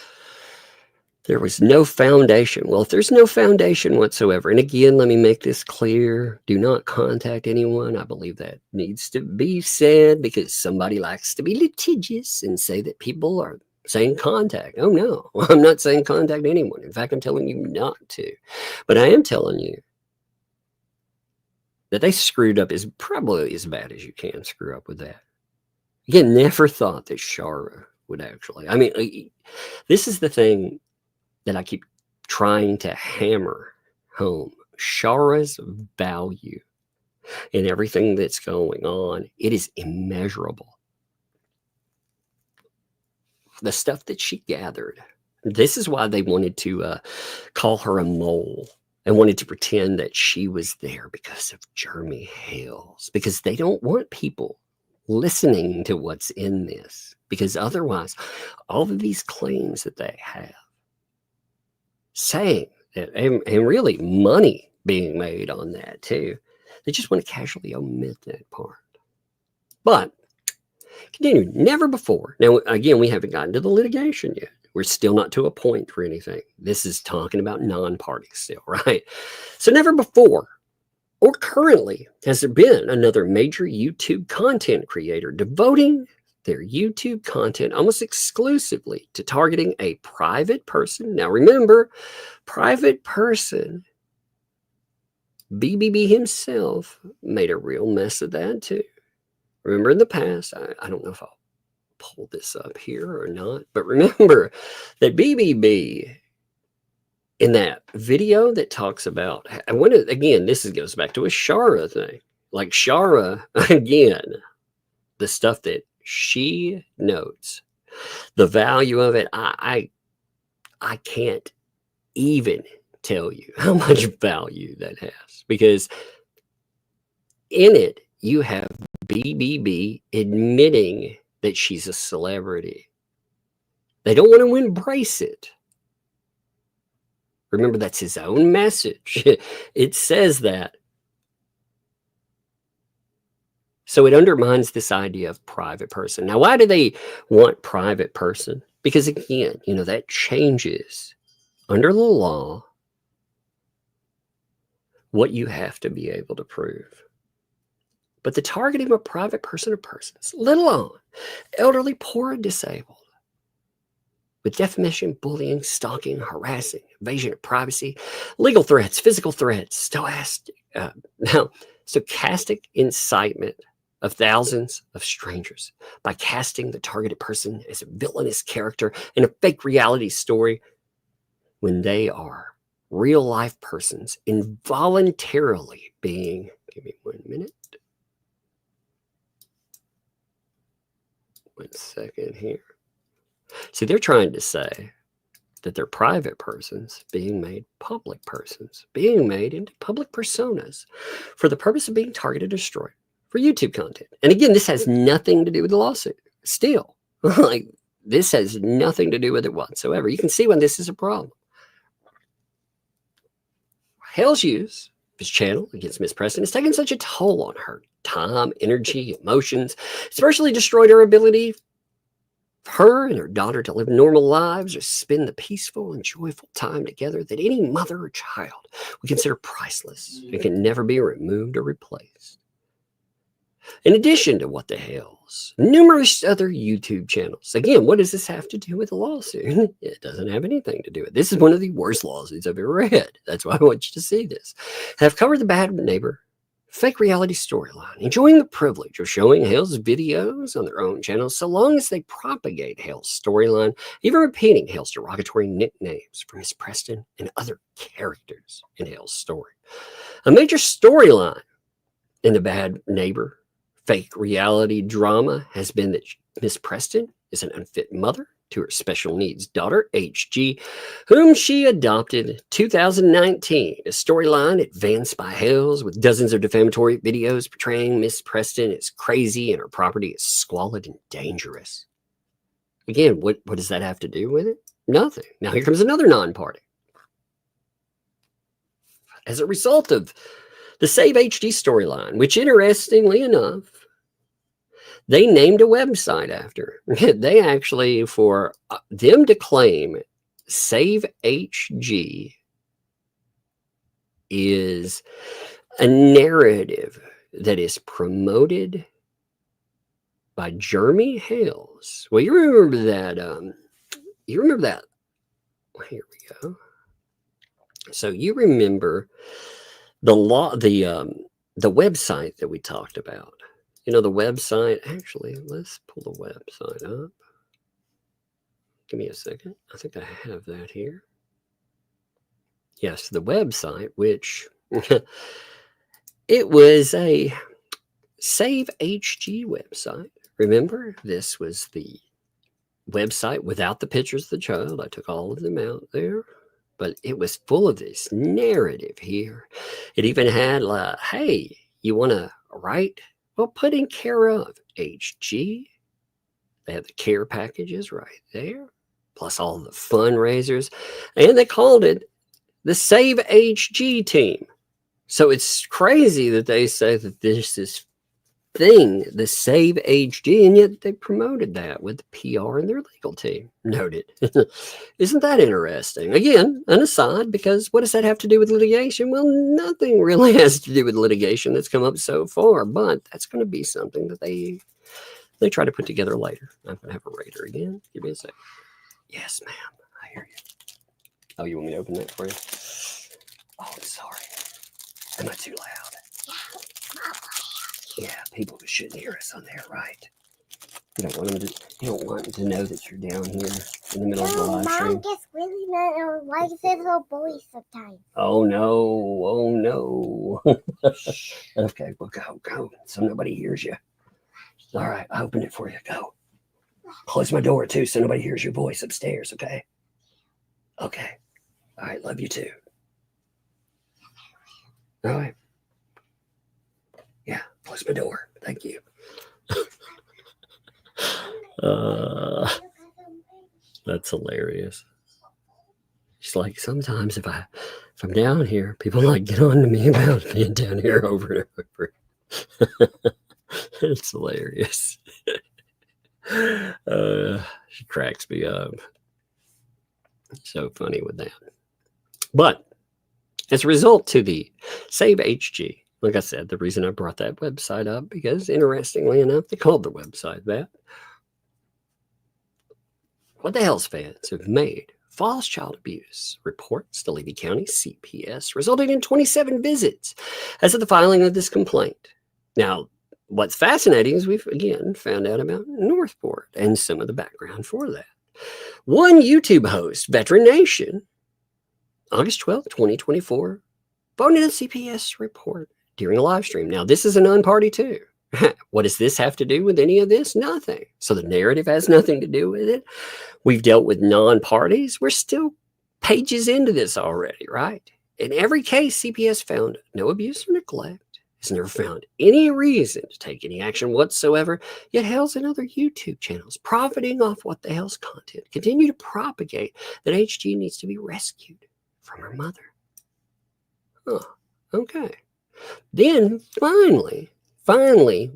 There was no foundation. Well, if there's no foundation whatsoever, and again, let me make this clear, do not contact anyone. I believe that needs to be said because somebody likes to be litigious and say that people are saying contact. Oh, no, I'm not saying contact anyone. In fact, I'm telling you not to. But I am telling you that they screwed up is probably as bad as you can screw up with that. Again, never thought that Shara would actually. I mean, this is the thing that I keep trying to hammer home. Shara's value in everything that's going on, it is immeasurable. The stuff that she gathered, this is why they wanted to call her a mole and wanted to pretend that she was there because of Jeremy Hales, because they don't want people listening to what's in this, because otherwise all of these claims that they have saying that, and really money being made on that too, they just want to casually omit that part. But continue, never before. Now, again, we haven't gotten to the litigation yet. We're still not to a point for anything. This is talking about non-parties still, right? So never before or currently has there been another major YouTube content creator devoting their YouTube content almost exclusively to targeting a private person. Now remember, private person, BBB himself made a real mess of that too. Remember in the past, I don't know if I'll pull this up here or not, but remember that BBB in that video that talks about, I want to, again, goes back to a Shara thing. Like Shara, again, the stuff that she notes, the value of it, I can't even tell you how much value that has, because in it you have BBB admitting that she's a celebrity. They don't want to embrace it. Remember, that's his own message. It says that. So it undermines this idea of private person. Now, why do they want private person? Because again, that changes under the law what you have to be able to prove. But the targeting of a private person or persons, let alone elderly, poor, and disabled, with defamation, bullying, stalking, harassing, invasion of privacy, legal threats, physical threats, stochastic incitement of thousands of strangers by casting the targeted person as a villainous character in a fake reality story when they are real life persons involuntarily being, give me 1 minute. 1 second here. See, they're trying to say that they're private persons being made public persons, being made into public personas for the purpose of being targeted or destroyed for YouTube content. And again, this has nothing to do with the lawsuit. Still, like, this has nothing to do with it whatsoever. You can see when this is a problem. Hale's use of his channel against Miss Preston has taken such a toll on her time, energy, emotions. It's virtually destroyed her ability for her and her daughter to live normal lives or spend the peaceful and joyful time together that any mother or child would consider priceless and can never be removed or replaced. In addition to What the Hales, numerous other YouTube channels. Again, what does this have to do with the lawsuit? It doesn't have anything to do with it. This is one of the worst lawsuits I've ever read. That's why I want you to see this. Have covered the bad neighbor fake reality storyline, enjoying the privilege of showing Hale's videos on their own channels so long as they propagate Hale's storyline, even repeating Hale's derogatory nicknames for Miss Preston and other characters in Hale's story. A major storyline in the bad neighbor fake reality drama has been that Miss Preston is an unfit mother to her special needs daughter, HG, whom she adopted in 2019. A storyline advanced by Hales with dozens of defamatory videos portraying Miss Preston as crazy and her property is squalid and dangerous. Again, what does that have to do with it? Nothing. Now here comes another non-party. As a result of the Save HG storyline, which interestingly enough, they named a website after. They actually, for them to claim Save HG is a narrative that is promoted by Jeremy Hales. Well, you remember that. Here we go. So you remember the website that we talked about. You know, the website. Actually, let's pull the website up. Give me a second. I think I have that here. Yes, the website, which it was a Save HG website. Remember, this was the website without the pictures of the child. I took all of them out there, but it was full of this narrative here. It even had like, hey, you want to write? Well, put in care of HG. They have the care packages right there, plus all the fundraisers, and they called it the Save HG team. So it's crazy that they say that this is thing, the Save HG, and yet they promoted that with the PR and their legal team. Noted. Isn't that interesting? Again, an aside, because what does that have to do with litigation? Well, nothing really has to do with litigation that's come up so far, but that's going to be something that they try to put together later. I'm going to have a rater again. Give me a second. Yes, ma'am. I hear you. Oh, you want me to open that for you? Oh, I'm sorry. Am I too loud? Yeah, people shouldn't hear us on there, right? You don't want them to know that you're down here in the middle of the live stream. Mom gets really mad or likes his little boy sometimes. Oh no. Okay, well go. So nobody hears you. All right, I opened it for you. Go. Close my door too, so nobody hears your voice upstairs, okay? Okay. All right, love you too. All right. Yeah, close my door. Thank you. That's hilarious. It's like sometimes if I'm down here, people like get on to me about being down here over and over. It's hilarious. She cracks me up. So funny with that. But as a result to the Save HG, like I said, the reason I brought that website up, because interestingly enough, they called the website that. What the Hales fans have made false child abuse reports to Levy County CPS, resulting in 27 visits as of the filing of this complaint. Now, what's fascinating is we've again found out about Northport and some of the background for that. One YouTube host, Veteran Nation, August 12th, 2024, phoned in a CPS report during a live stream. Now, this is a non-party too. What does this have to do with any of this? Nothing. So the narrative has nothing to do with it. We've dealt with non-parties. We're still pages into this already, right? In every case, CPS found no abuse or neglect. Has never found any reason to take any action whatsoever. Yet Hales and other YouTube channels, profiting off What the Hales content, continue to propagate that HG needs to be rescued from her mother. Huh. Okay. Then finally,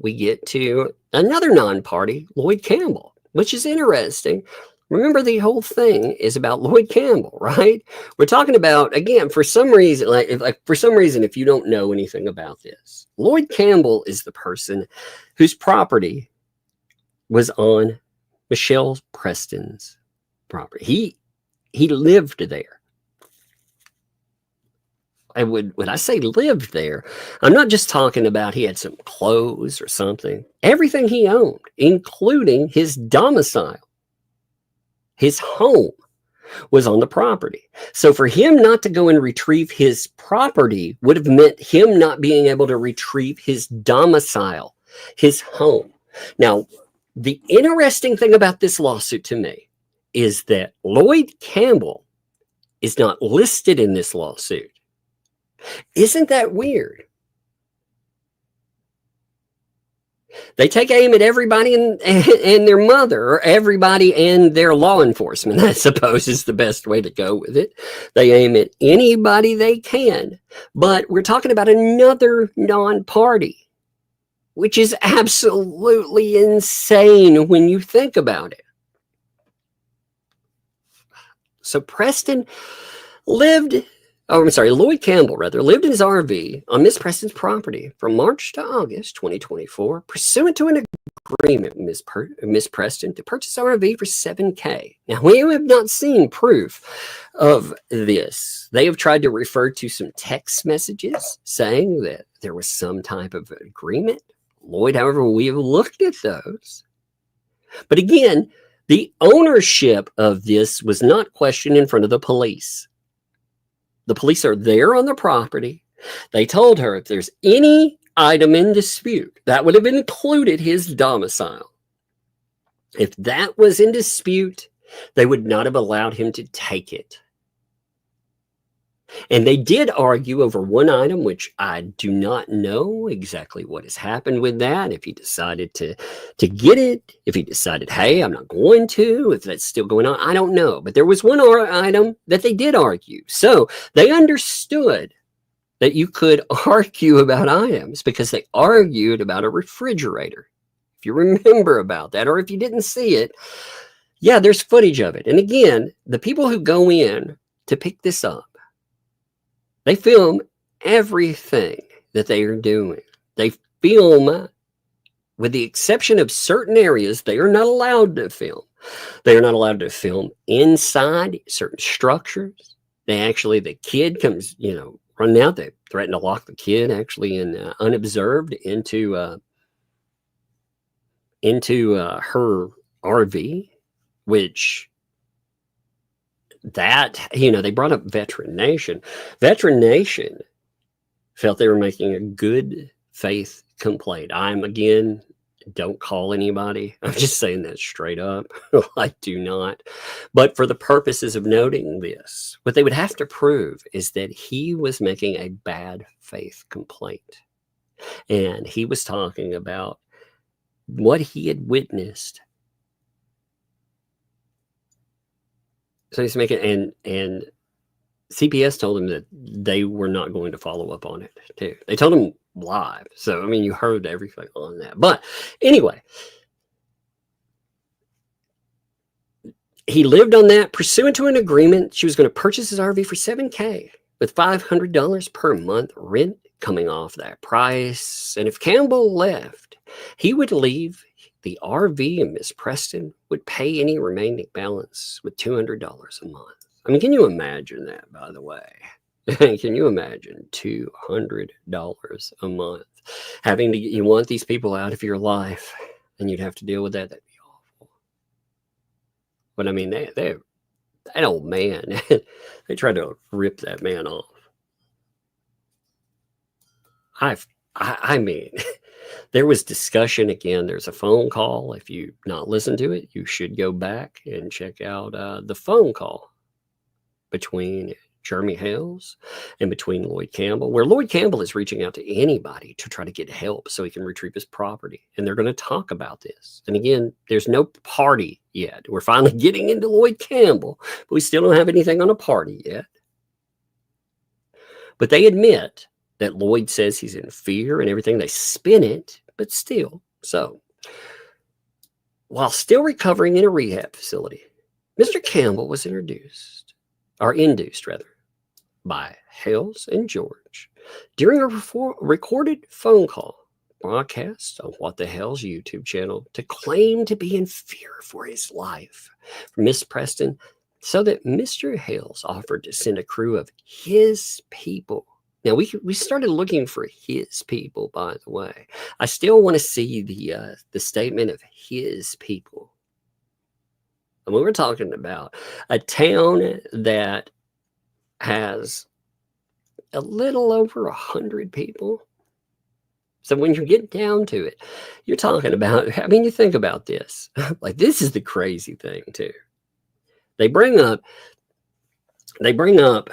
we get to another non-party, Lloyd Campbell, which is interesting. Remember, the whole thing is about Lloyd Campbell, right? We're talking about, again, for some reason, if you don't know anything about this, Lloyd Campbell is the person whose property was on Michelle Preston's property. He lived there. When I say lived there, I'm not just talking about he had some clothes or something. Everything he owned, including his domicile, his home, was on the property. So for him not to go and retrieve his property would have meant him not being able to retrieve his domicile, his home. Now, the interesting thing about this lawsuit to me is that Lloyd Campbell is not listed in this lawsuit. Isn't that weird? They take aim at everybody and their mother, or everybody and their law enforcement, I suppose is the best way to go with it. They aim at anybody they can. But we're talking about another non-party, which is absolutely insane when you think about it. So Preston Lloyd Campbell lived in his RV on Miss Preston's property from March to August 2024, pursuant to an agreement with Miss Preston to purchase RV for $7,000. Now, we have not seen proof of this. They have tried to refer to some text messages saying that there was some type of agreement. Lloyd, however, we have looked at those. But again, the ownership of this was not questioned in front of the police. The police are there on the property. They told her if there's any item in dispute, that would have included his domicile. If that was in dispute, they would not have allowed him to take it. And they did argue over one item, which I do not know exactly what has happened with that. If he decided to get it, if he decided, hey, I'm not going to, if that's still going on, I don't know. But there was one item that they did argue. So they understood that you could argue about items because they argued about a refrigerator. If you remember about that, or if you didn't see it, yeah, there's footage of it. And again, the people who go in to pick this up, they film everything that they are doing. They film, with the exception of certain areas, they are not allowed to film. They are not allowed to film inside certain structures. The kid comes, running out. They threaten to lock the kid actually in unobserved into her RV, which they brought up Veteran Nation. Veteran Nation felt they were making a good faith complaint. Don't call anybody. I'm just saying that straight up. I do not. But for the purposes of noting this, what they would have to prove is that he was making a bad faith complaint. And he was talking about what he had witnessed. So he's making, and CPS told him that they were not going to follow up on it too. They told him live. So, you heard everything on that. But anyway, he lived on that pursuant to an agreement. She was going to purchase his RV for $7,000 with $500 per month rent coming off that price. And if Campbell left, he would leave the RV, and Miss Preston would pay any remaining balance with $200 a month. Can you imagine that, by the way? Can you imagine $200 a month? You want these people out of your life, and you'd have to deal with that. That'd be awful. But that old man, they tried to rip that man off. There was discussion again. There's a phone call. If you've not listened to it, you should go back and check out the phone call between Jeremy Hales and between Lloyd Campbell, where Lloyd Campbell is reaching out to anybody to try to get help so he can retrieve his property. And they're going to talk about this. And again, there's no party yet. We're finally getting into Lloyd Campbell, but we still don't have anything on a party yet. But they admit that Lloyd says he's in fear and everything. They spin it, but still. So, while still recovering in a rehab facility, Mr. Campbell was induced by Hales and George during a recorded phone call broadcast on What the Hales YouTube channel to claim to be in fear for his life from Miss Preston, so that Mr. Hales offered to send a crew of his people. Now, we started looking for his people, by the way. I still want to see the statement of his people. And we were talking about a town that has a little over 100 people. So when you get down to it, you're talking about, you think about this. Like, this is the crazy thing, too. They bring up the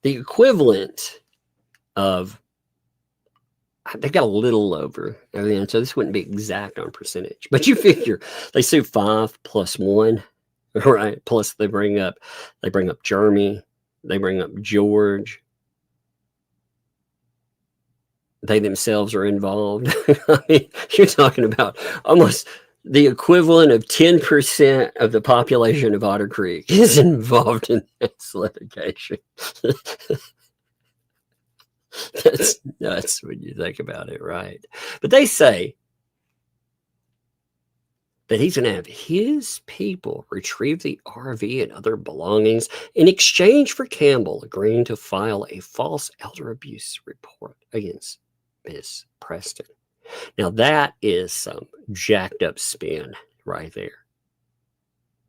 equivalent of, they got a little over, so this wouldn't be exact on percentage, but you figure they sue 5 plus 1, right? Plus they bring up Jeremy, they bring up George, they themselves are involved. You're talking about almost the equivalent of 10% of the population of Otter Creek is involved in this litigation. That's nuts when you think about it, right? But they say that he's going to have his people retrieve the RV and other belongings in exchange for Campbell agreeing to file a false elder abuse report against Miss Preston. Now, that is some jacked up spin right there.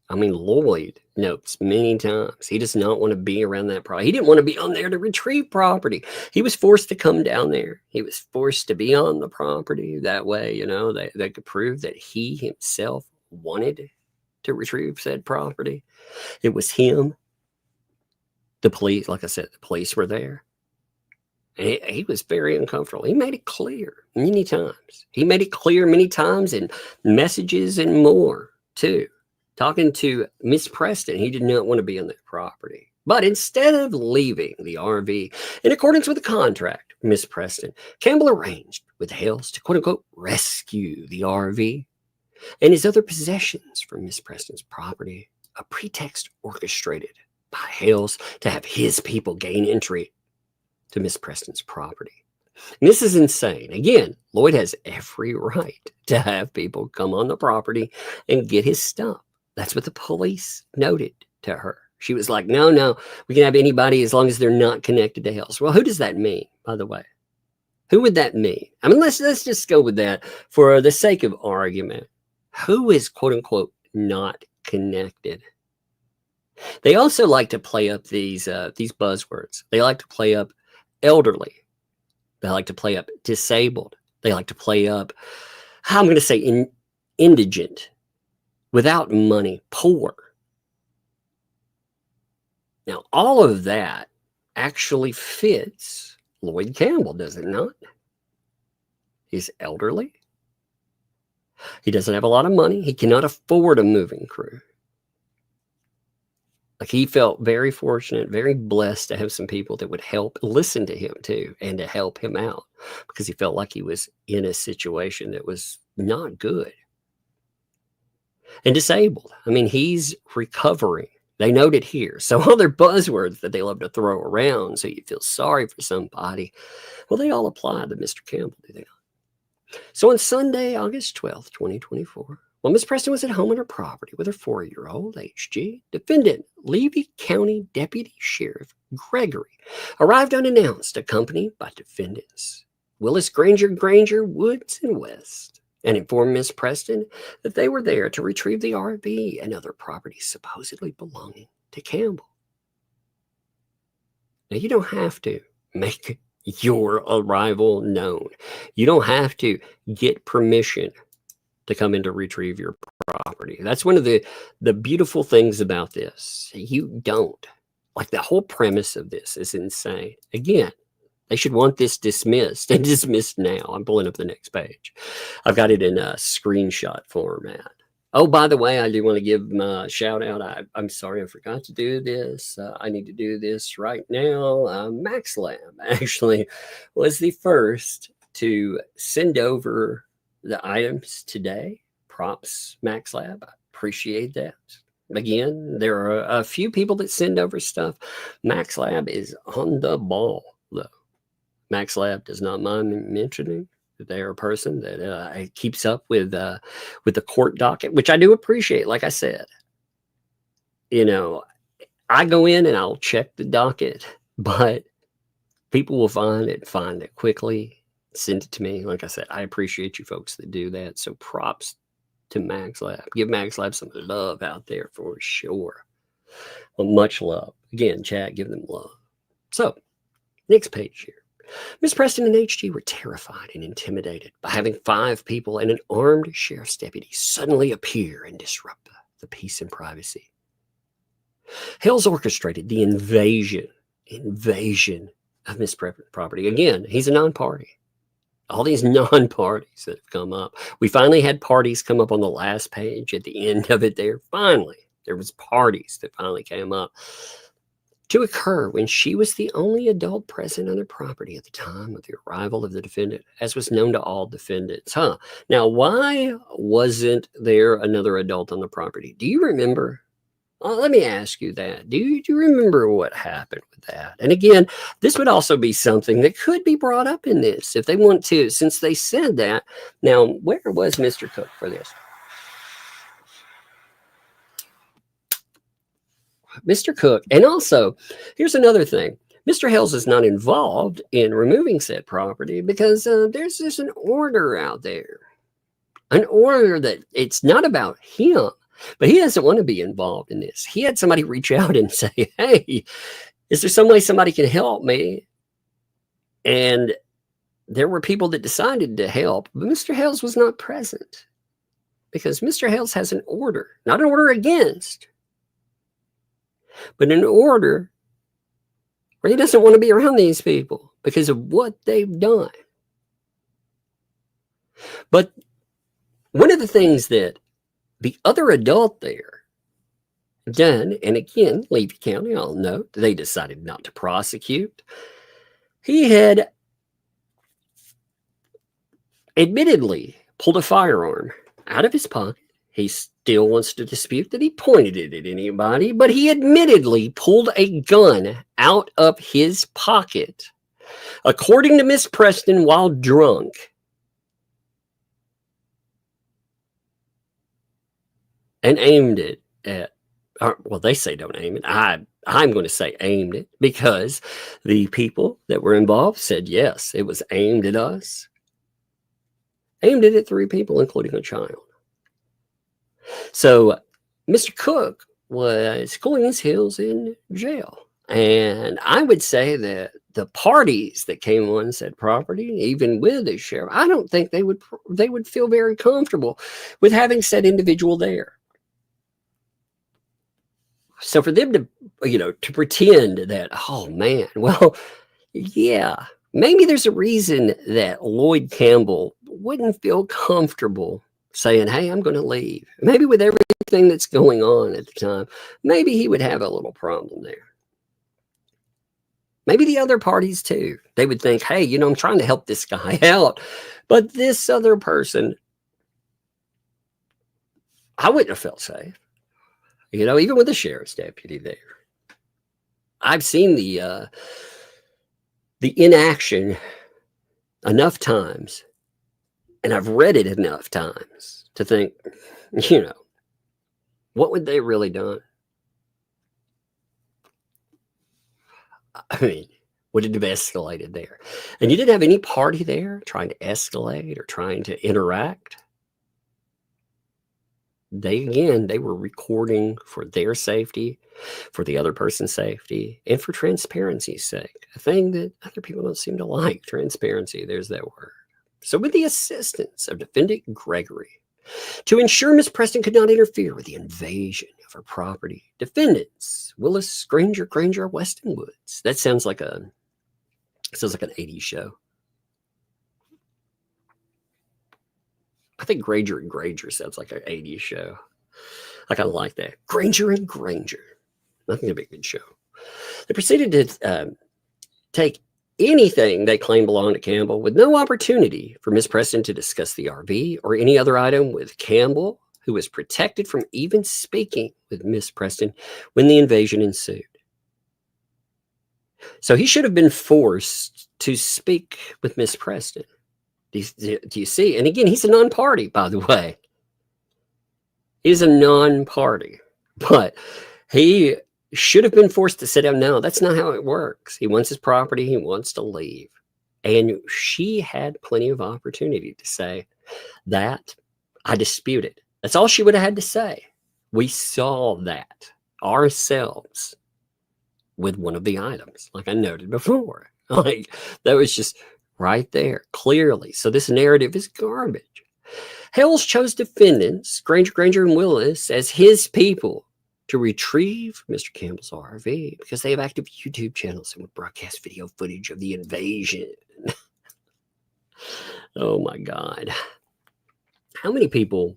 I mean, Lloyd notes many times he does not want to be around that property. He didn't want to be on there to retrieve property. He was forced to come down there. He was forced to be on the property. That way, you know, they could prove that he himself wanted to retrieve said property. It was him. The police, like I said, the police were there. And he was very uncomfortable. He made it clear many times. He made it clear many times in messages and more, too. Talking to Miss Preston, he did not want to be on that property. But instead of leaving the RV in accordance with the contract, Miss Preston, Campbell arranged with Hales to quote-unquote rescue the RV and his other possessions from Miss Preston's property, a pretext orchestrated by Hales to have his people gain entry to Miss Preston's property. And this is insane. Again, Lloyd has every right to have people come on the property and get his stuff. That's what the police noted to her. She was like, no, we can have anybody as long as they're not connected to Hales. Well, who does that mean, by the way? Who would that mean? I mean, let's just go with that for the sake of argument. Who is, quote unquote, not connected? They also like to play up these buzzwords. They like to play up elderly. They like to play up disabled. They like to play up, I'm going to say indigent, without money, poor. Now, all of that actually fits Lloyd Campbell, does it not? He's elderly. He doesn't have a lot of money. He cannot afford a moving crew. Like, he felt very fortunate, very blessed to have some people that would help listen to him too, and to help him out, because he felt like he was in a situation that was not good. And disabled. I mean, he's recovering. They note it here. So all their buzzwords that they love to throw around so you feel sorry for somebody, well, they all apply to Mr. Campbell, do they not? So on Sunday, August 12th, 2024, while Miss Preston was at home on her property with her 4-year-old, HG, defendant Levy County Deputy Sheriff Gregory arrived unannounced, accompanied by defendants Willis Granger, Woods, and West, and informed Miss Preston that they were there to retrieve the RV and other property supposedly belonging to Campbell. Now, you don't have to make your arrival known. You don't have to get permission to come in to retrieve your property. That's one of the beautiful things about this. You don't. Like, the whole premise of this is insane. Again, they should want this dismissed, and dismissed now. I'm pulling up the next page. I've got it in a screenshot format. Oh, by the way, I do want to give my shout out. I'm sorry I forgot to do this. I need to do this right now. MaxLab actually was the first to send over the items today. Props, MaxLab. I appreciate that. Again, there are a few people that send over stuff. MaxLab is on the ball, though. MaxLab does not mind mentioning that they are a person that keeps up with the court docket, which I do appreciate. Like I said, you know, I go in and I'll check the docket, but people will find it quickly, send it to me. Like I said, I appreciate you folks that do that. So props to MaxLab. Give MaxLab some love out there for sure. Well, much love. Again, chat, give them love. So, next page here. Miss Preston and HG were terrified and intimidated by having 5 people and an armed sheriff's deputy suddenly appear and disrupt the peace and privacy. Hales orchestrated the invasion of Miss Preston's property. Again, he's a non-party. All these non-parties that have come up. We finally had parties come up on the last page at the end of it there. Finally, there was parties that finally came up. to occur when she was the only adult present on the property at the time of the arrival of the defendant, as was known to all defendants. Now, why wasn't there another adult on the property? Do you remember? Let me ask you that. Do you remember what happened with that? And again, this would also be something that could be brought up in this if they want to, since they said that. Now, where was Mr. Cook for this? Mr. Cook, and also, here's another thing. Mr. Hales is not involved in removing said property because there's just an order out there. An order that it's not about him. But he doesn't want to be involved in this. He had somebody reach out and say, hey, is there some way somebody can help me? And there were people that decided to help, but Mr. Hales was not present because Mr. Hales has an order, not an order against, but an order where he doesn't want to be around these people because of what they've done. But one of the things that the other adult there done, and again, Levy County, I'll note, they decided not to prosecute. He had admittedly pulled a firearm out of his pocket. He still wants to dispute that he pointed it at anybody, but he admittedly pulled a gun out of his pocket, according to Miss Preston, while drunk. And aimed it at, well, they say don't aim it. I'm going to say aimed it because the people that were involved said, yes, it was aimed at us. Aimed it at 3 people, including a child. So Mr. Cook was cooling his heels in jail. And I would say that the parties that came on said property, even with the sheriff, I don't think they would feel very comfortable with having said individual there. So for them to, to pretend that, oh man, well, yeah, maybe there's a reason that Lloyd Campbell wouldn't feel comfortable saying, hey, I'm going to leave. Maybe with everything that's going on at the time, maybe he would have a little problem there. Maybe the other parties too. They would think, hey, I'm trying to help this guy out. But this other person, I wouldn't have felt safe. Even with the sheriff's deputy there. I've seen the inaction enough times, and I've read it enough times to think, what would they really done? I mean, would it have escalated there? And you didn't have any party there trying to escalate or trying to interact. They were recording for their safety, for the other person's safety, and for transparency's sake. A thing that other people don't seem to like, transparency. There's that word. So with the assistance of Defendant Gregory, to ensure Miss Preston could not interfere with the invasion of her property, defendants Willis, Granger, Weston Woods. That sounds like an 80s show. I think Granger and Granger sounds like an 80s show. I kind of like that. Granger and Granger. I think it'd be a good show. They proceeded to take anything they claimed belonged to Campbell with no opportunity for Miss Preston to discuss the RV or any other item with Campbell, who was protected from even speaking with Miss Preston when the invasion ensued. So he should have been forced to speak with Miss Preston. Do you see? And again, he's a non-party, by the way. He's a non-party. But he should have been forced to sit down. No, that's not how it works. He wants his property. He wants to leave. And she had plenty of opportunity to say that I dispute it. That's all she would have had to say. We saw that ourselves with one of the items, like I noted before. Like that was just right there, clearly. So this narrative is garbage. Hales chose defendants, Granger, and Willis, as his people to retrieve Mr. Campbell's RV because they have active YouTube channels and would broadcast video footage of the invasion. Oh my God. How many people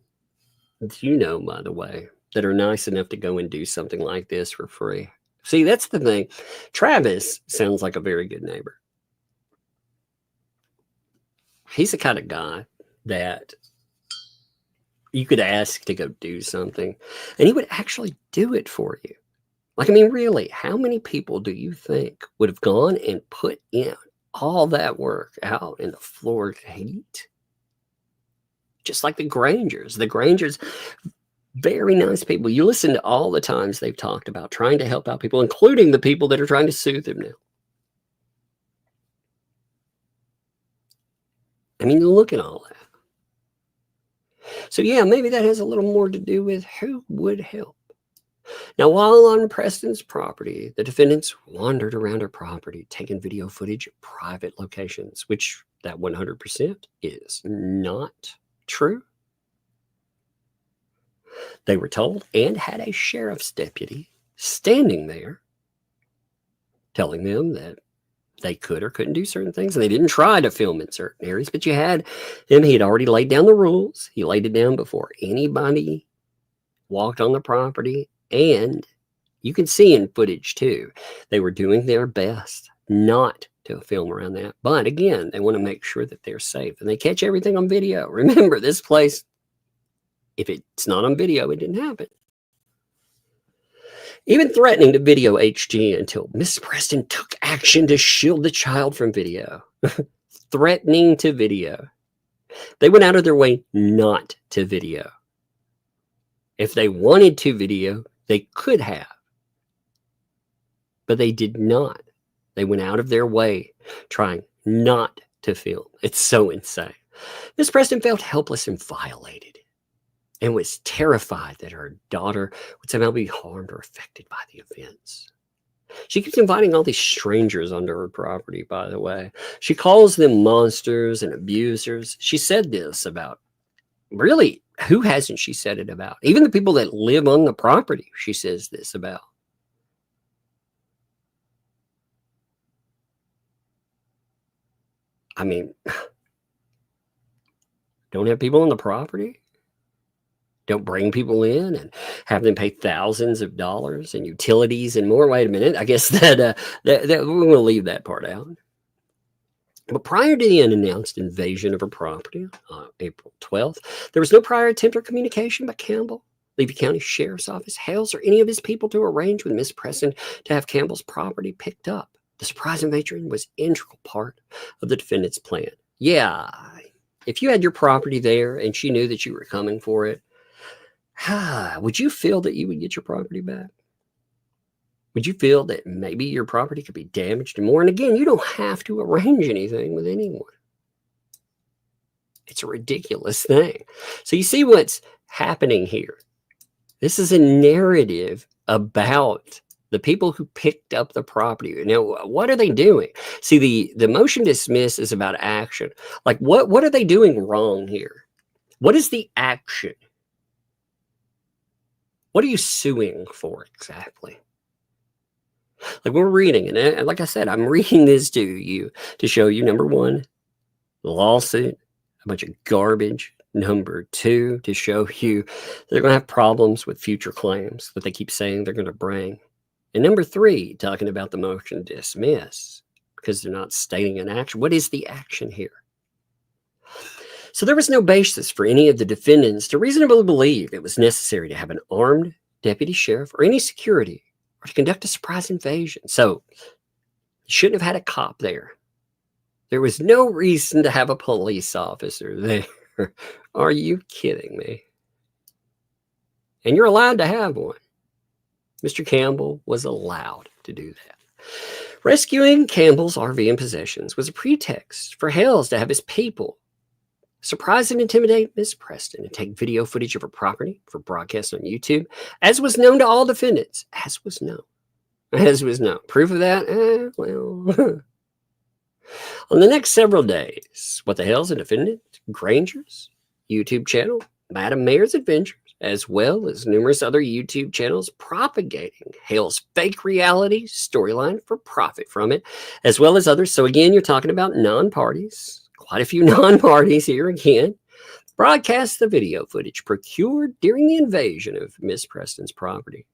do you know, by the way, that are nice enough to go and do something like this for free? See, that's the thing. Travis sounds like a very good neighbor. He's the kind of guy that you could ask to go do something, and he would actually do it for you. Like, I mean, really, how many people do you think would have gone and put in all that work out in the Florida heat? Just like the Grangers. The Grangers, very nice people. You listen to all the times they've talked about trying to help out people, including the people that are trying to sue them now. I mean, look at all that. So, yeah, maybe that has a little more to do with who would help. Now, while on Preston's property, the defendants wandered around her property, taking video footage of private locations, which that 100% is not true. They were told and had a sheriff's deputy standing there telling them that they could or couldn't do certain things. And they didn't try to film in certain areas, but you had him. He had already laid down the rules. He laid it down before anybody walked on the property. And you can see in footage too, they were doing their best not to film around that. But again, they want to make sure that they're safe and they catch everything on video. Remember, this place, if it's not on video, it didn't happen. Even threatening to video HG until Miss Preston took action to shield the child from video. Threatening to video. They went out of their way not to video. If they wanted to video, they could have. But they did not. They went out of their way trying not to film. It's so insane. Miss Preston felt helpless and violated, and was terrified that her daughter would somehow be harmed or affected by the events. She keeps inviting all these strangers onto her property, by the way. She calls them monsters and abusers. She said this about, really, who hasn't she said it about? Even the people that live on the property, she says this about. I mean, don't have people on the property? Don't bring people in and have them pay thousands of dollars in utilities and more. Wait a minute. I guess that we're going to leave that part out. But prior to the unannounced invasion of her property, April 12th, there was no prior attempt or communication by Campbell, Levy County Sheriff's Office, Hales, or any of his people to arrange with Miss Preston to have Campbell's property picked up. The surprise invasion was an integral part of the defendant's plan. Yeah, if you had your property there and she knew that you were coming for it, would you feel that you would get your property back? Would you feel that maybe your property could be damaged and more? And again, you don't have to arrange anything with anyone. It's a ridiculous thing. So you see what's happening here. This is a narrative about the people who picked up the property. Now, what are they doing? See, the motion to dismiss is about action. Like, what are they doing wrong here? What is the action? What are you suing for exactly? Like, we're reading, and like I said, I'm reading this to you to show you, number one, the lawsuit, a bunch of garbage. Number two, to show you they're going to have problems with future claims that they keep saying they're going to bring. And number three, talking about the motion to dismiss because they're not stating an action. What is the action here? So there was no basis for any of the defendants to reasonably believe it was necessary to have an armed deputy sheriff or any security or to conduct a surprise invasion. So you shouldn't have had a cop there. There was no reason to have a police officer there. Are you kidding me? And you're allowed to have one. Mr. Campbell was allowed to do that. Rescuing Campbell's RV and possessions was a pretext for Hales to have his people surprise and intimidate Miss Preston and take video footage of her property for broadcast on YouTube, as was known to all defendants. As was known. Proof of that? Well. On the next several days, What the Hales and defendant Granger's YouTube channel, Madam Mayor's Adventures, as well as numerous other YouTube channels propagating Hale's fake reality storyline for profit from it, as well as others. So again, you're talking about non-parties. Quite a few non-parties here again. Broadcast the video footage procured during the invasion of Miss Preston's property.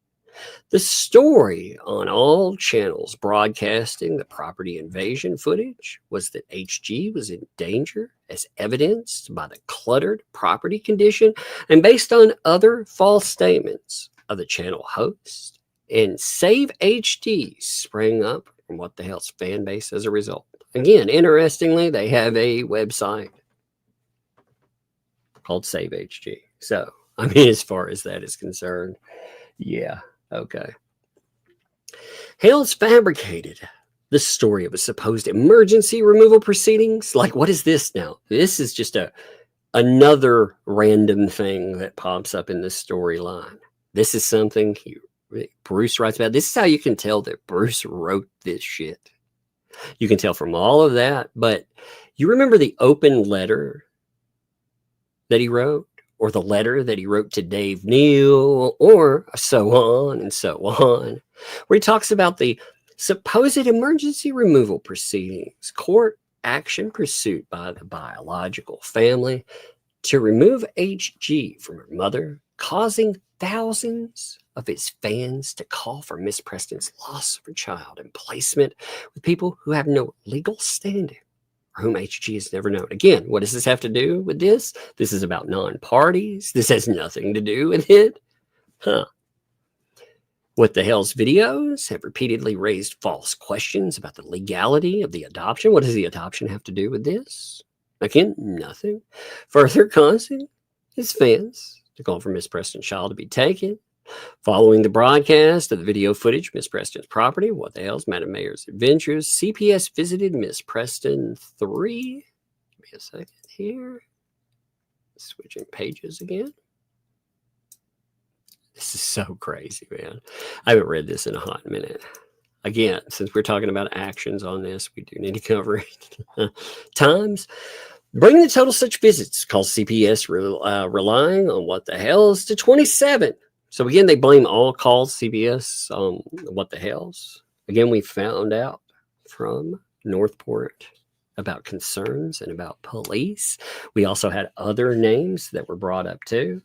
The story on all channels broadcasting the property invasion footage was that HG was in danger, as evidenced by the cluttered property condition and based on other false statements of the channel host. And Save HD sprang up from What the Hell's fan base as a result. Again, interestingly, they have a website called Save HG. So, I mean, as far as that is concerned, yeah, okay. Hale's fabricated the story of a supposed emergency removal proceedings. Like, what is this now? This is just another random thing that pops up in this storyline. This is something Bruce writes about. This is how you can tell that Bruce wrote this shit. You can tell from all of that. But you remember the open letter that he wrote? Or the letter that he wrote to Dave Neal, or so on and so on, where he talks about the supposed emergency removal proceedings, court action pursued by the biological family to remove HG from her mother, causing thousands of his fans to call for Miss Preston's loss of her child and placement with people who have no legal standing, whom HG has never known. Again, what does this have to do with this? This is about non-parties. This has nothing to do with it. Huh. What the Hell's videos have repeatedly raised false questions about the legality of the adoption. What does the adoption have to do with this? Again, nothing. Further causing his fans to call for Miss Preston's child to be taken. Following the broadcast of the video footage, Miss Preston's property, What the Hell's Madam Mayor's Adventures, CPS visited Miss Preston 3. Give me a second here. Switching pages again. This is so crazy, man. I haven't read this in a hot minute. Again, since we're talking about actions on this, we do need to cover it. Times. Bringing the total such visits, called CPS relying on What the Hell's, to 27. So again, they blame all calls CBS on What the Hell's. Again, we found out from Northport about concerns and about police. We also had other names that were brought up too.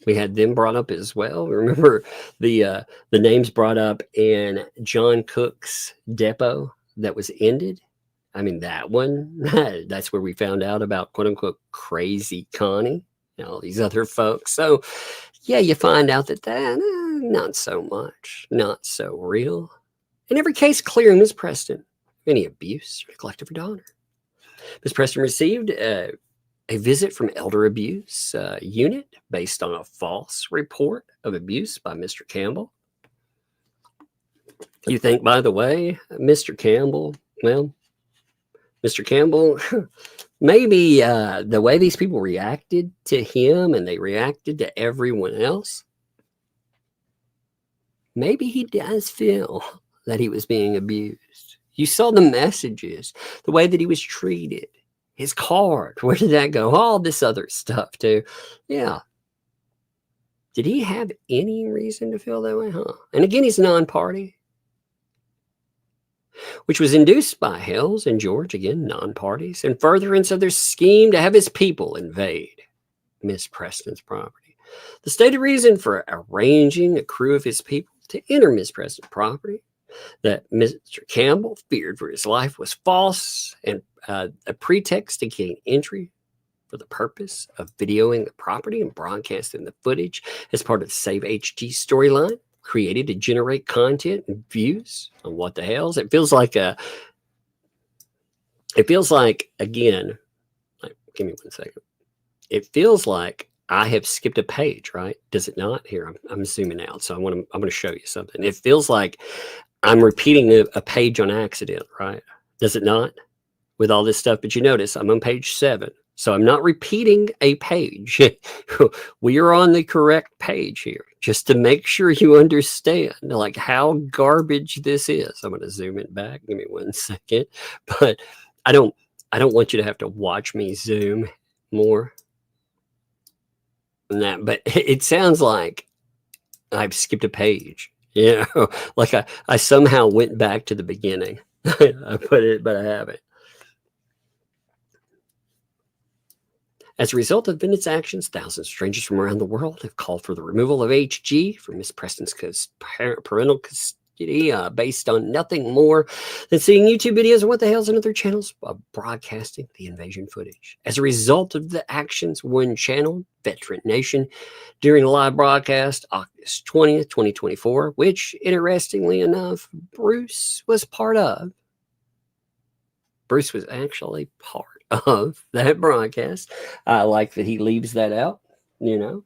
We had them brought up as well. Remember the names brought up in John Cook's depot that was ended? I mean, that one, that's where we found out about quote unquote crazy Connie. All these other folks. So, yeah, you find out that not so much, not so real. In every case, clearing Miss Preston any abuse or neglect of her daughter. Miss Preston received a visit from Elder Abuse Unit based on a false report of abuse by Mr. Campbell. You think, by the way, Mr. Campbell, well, Mr. Campbell, maybe the way these people reacted to him and they reacted to everyone else, maybe he does feel that he was being abused. You saw the messages, the way that he was treated, his card. Where did that go? All this other stuff too. Yeah. Did he have any reason to feel that way? Huh? And again, he's non-party, which was induced by Hales and George, again, non-parties, in furtherance of their scheme to have his people invade Miss Preston's property. The stated reason for arranging a crew of his people to enter Miss Preston's property that Mr. Campbell feared for his life was false and a pretext to gain entry for the purpose of videoing the property and broadcasting the footage as part of the Save HG storyline created to generate content and views on What the Hell's. It feels like again, like, give me 1 second. It feels like I have skipped a page, right? Does it not? Here, I'm zooming out, so I'm going to show you something. It feels like I'm repeating a page on accident, right? Does it not? With all this stuff, but you notice I'm on page 7. So I'm not repeating a page. We are on the correct page here, just to make sure you understand like how garbage this is. I'm going to zoom it back. Give me 1 second. But I don't want you to have to watch me zoom more than that. But it sounds like I've skipped a page. You know, like I somehow went back to the beginning. I put it, but I haven't. As a result of defendant's actions, thousands of strangers from around the world have called for the removal of HG from Miss Preston's parental custody based on nothing more than seeing YouTube videos of What the Hales and other channels broadcasting the invasion footage. As a result of the actions, one channel, Veteran Nation, during a live broadcast August 20th, 2024, which, interestingly enough, Bruce was part of. Bruce was actually part of that broadcast. I like that he leaves that out, you know.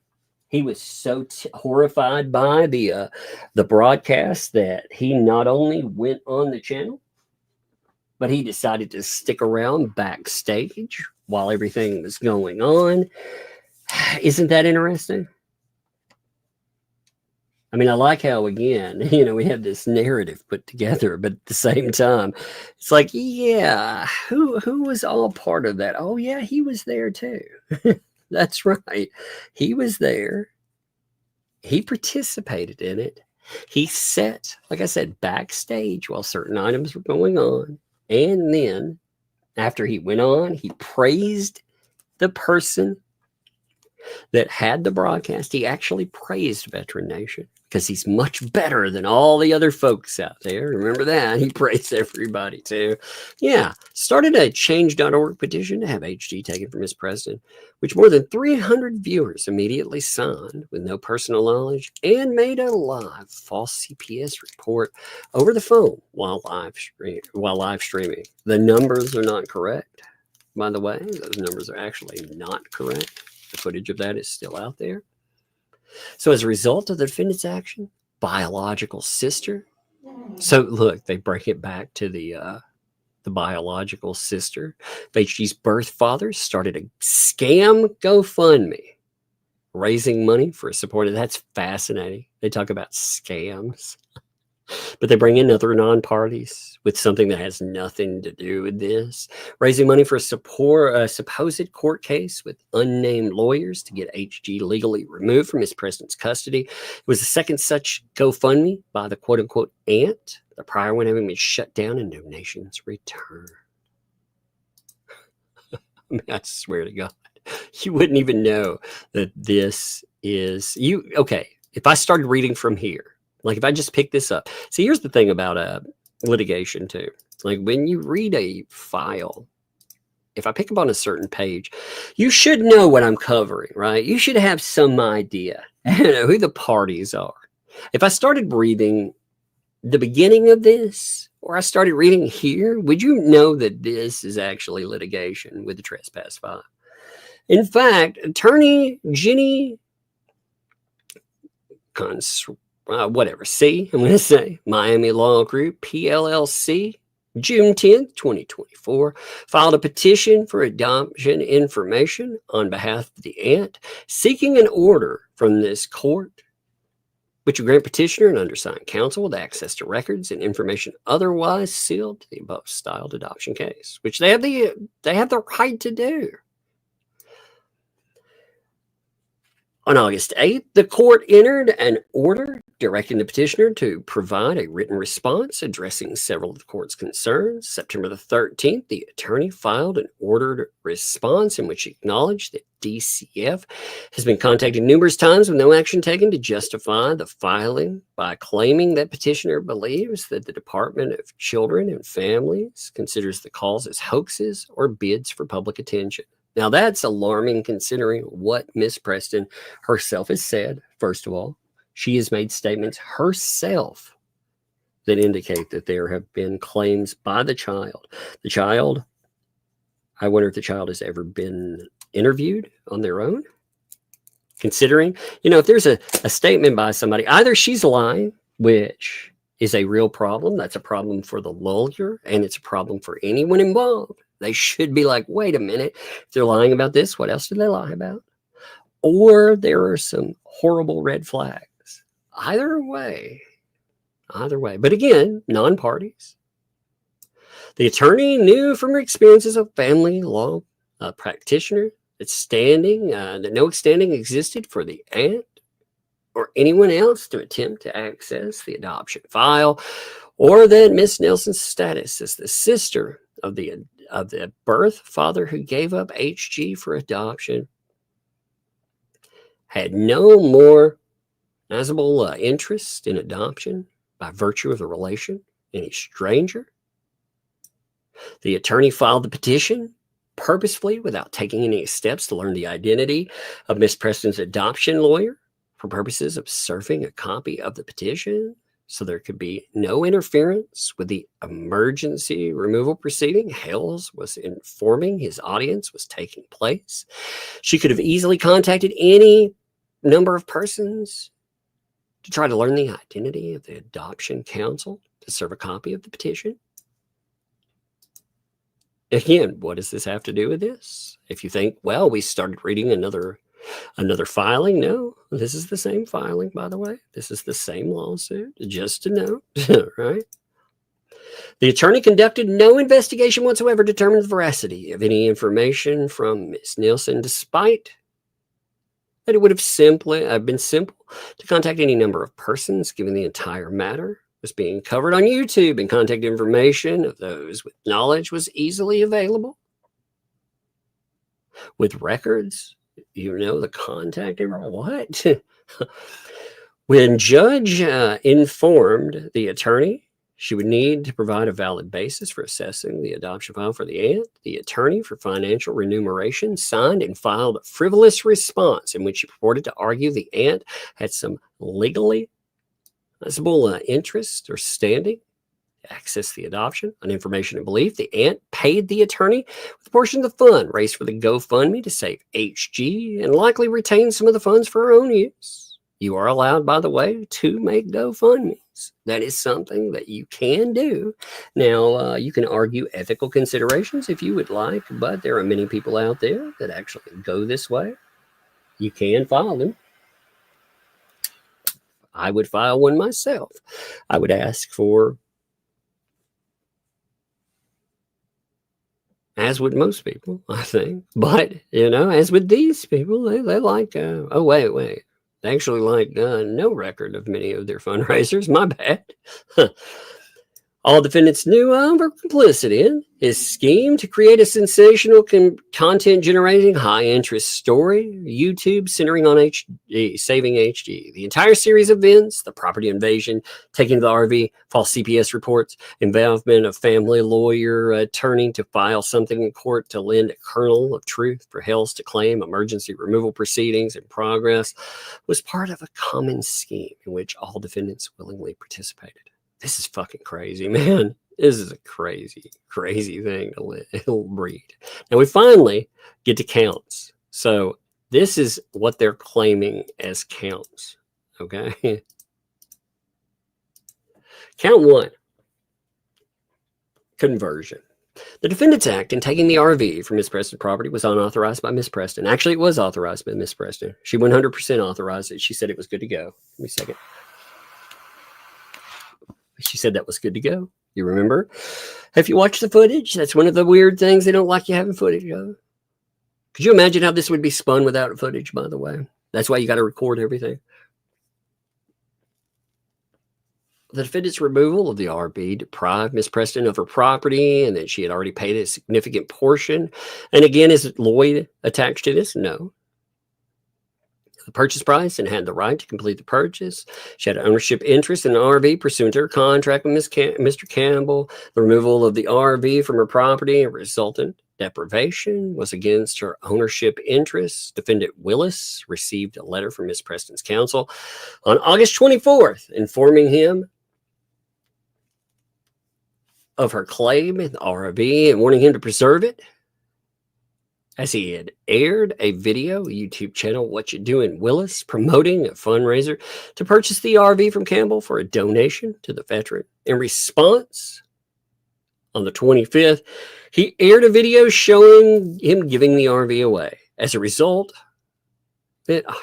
He was so horrified by the broadcast that he not only went on the channel, but he decided to stick around backstage while everything was going on. Isn't that interesting? I mean, I like how, again, you know, we have this narrative put together, but at the same time, it's like, yeah, who was all part of that? Oh, yeah, he was there too. That's right. He was there. He participated in it. He sat, like I said, backstage while certain items were going on. And then after he went on, he praised the person that had the broadcast. He actually praised Veteran Nation because he's much better than all the other folks out there. Remember that? He praised everybody too. Yeah. Started a change.org petition to have HG taken from his president, which more than 300 viewers immediately signed with no personal knowledge, and made a live false CPS report over the phone while live streaming. The numbers are not correct. By the way, those numbers are actually not correct. The footage of that is still out there. So as a result of the defendant's action, biological sister. So look, they break it back to the biological sister of HG's birth father started a scam GoFundMe, raising money for a supporter. That's fascinating. They talk about scams, but they bring in other non-parties with something that has nothing to do with this, raising money for a supposed court case with unnamed lawyers to get HG legally removed from his president's custody. It was the second such GoFundMe by the quote-unquote aunt, the prior one having been shut down and donations returned. I mean, I swear to God, you wouldn't even know that this is you. Okay, if I started reading from here, like if I just pick this up. See, here's the thing about litigation too. Like when you read a file, if I pick up on a certain page, you should know what I'm covering, right? You should have some idea, you know, who the parties are. If I started reading the beginning of this, or I started reading here, would you know that this is actually litigation with the trespass file? In fact, attorney Jenny I'm going to say Miami Law Group, PLLC, June 10th, 2024, filed a petition for adoption information on behalf of the aunt, seeking an order from this court, which would grant petitioner and undersigned counsel with access to records and information otherwise sealed to the above styled adoption case, which they have the right to do. On August 8th, the court entered an order directing the petitioner to provide a written response addressing several of the court's concerns. September the 13th, the attorney filed an ordered response in which he acknowledged that DCF has been contacted numerous times with no action taken to justify the filing by claiming that petitioner believes that the Department of Children and Families considers the calls as hoaxes or bids for public attention. Now, that's alarming considering what Miss Preston herself has said. First of all, she has made statements herself that indicate that there have been claims by the child. The child, I wonder if the child has ever been interviewed on their own. Considering, you know, if there's a statement by somebody, either she's lying, which is a real problem. That's a problem for the lawyer, and it's a problem for anyone involved. They should be like, wait a minute, if they're lying about this, what else did they lie about? Or there are some horrible red flags. Either way. But again, non-parties. The attorney knew from her experience as a family law practitioner that no standing existed for the aunt or anyone else to attempt to access the adoption file, or that Miss Nelson's status as the sister of the of the birth father who gave up HG for adoption had no more recognizable interest in adoption by virtue of the relation, any stranger. The attorney filed the petition purposefully without taking any steps to learn the identity of Miss Preston's adoption lawyer for purposes of serving a copy of the petition, so there could be no interference with the emergency removal proceeding Hales was informing his audience was taking place. She could have easily contacted any number of persons to try to learn the identity of the adoption counsel to serve a copy of the petition. Again, what does this have to do with this? If you think, well, we started reading another filing. No, this is the same filing, by the way. This is the same lawsuit, just to note, right? The attorney conducted no investigation whatsoever to determine the veracity of any information from Ms. Nielsen, despite that it would have been simple to contact any number of persons, given the entire matter was being covered on YouTube, and contact information of those with knowledge was easily available. With records, the contact information. What? When judge informed the attorney she would need to provide a valid basis for assessing the adoption file for the aunt, the attorney for financial remuneration signed and filed a frivolous response in which she purported to argue the aunt had some legally recognizable interest or standing to access the adoption on information and belief. The aunt paid the attorney with a portion of the fund raised for the GoFundMe to save HG and likely retain some of the funds for her own use. You are allowed, by the way, to make GoFundMes. That is something that you can do. Now, you can argue ethical considerations if you would like, but there are many people out there that actually go this way. You can file them. I would file one myself. I would ask for, as would most people, I think. But, as with these people, they like, wait. They actually like no record of many of their fundraisers. My bad. All defendants knew of or complicit in his scheme to create a sensational content-generating high-interest story, YouTube centering on HG, saving HG. The entire series of events, the property invasion, taking the RV, false CPS reports, involvement of family lawyer attorney to file something in court to lend a kernel of truth for Hales to claim emergency removal proceedings in progress, was part of a common scheme in which all defendants willingly participated. This is fucking crazy, man. This is a crazy, crazy thing to read. Now we finally get to counts. So this is what they're claiming as counts. Okay. Count 1. Conversion. The defendant's act in taking the RV from Miss Preston's property was unauthorized by Miss Preston. Actually, it was authorized by Miss Preston. She 100% authorized it. She said it was good to go. Give me a second. She said that was good to go. You remember? If you watch the footage, that's one of the weird things they don't like you having footage of. Could you imagine how this would be spun without footage, by the way? That's why you got to record everything. The defendant's removal of the RV deprived Miss Preston of her property, and that she had already paid a significant portion. And again, is Lloyd attached to this? No. The purchase price and had the right to complete the purchase. She had an ownership interest in the RV pursuant to her contract with Mr. Campbell. The removal of the RV from her property and resultant deprivation was against her ownership interests. Defendant Willis received a letter from Miss Preston's counsel on August 24th informing him of her claim in the RV and warning him to preserve it, as he had aired a video YouTube channel, What You Doing Willis, promoting a fundraiser to purchase the RV from Campbell for a donation to the veteran. In response, on the 25th, he aired a video showing him giving the RV away. As a result,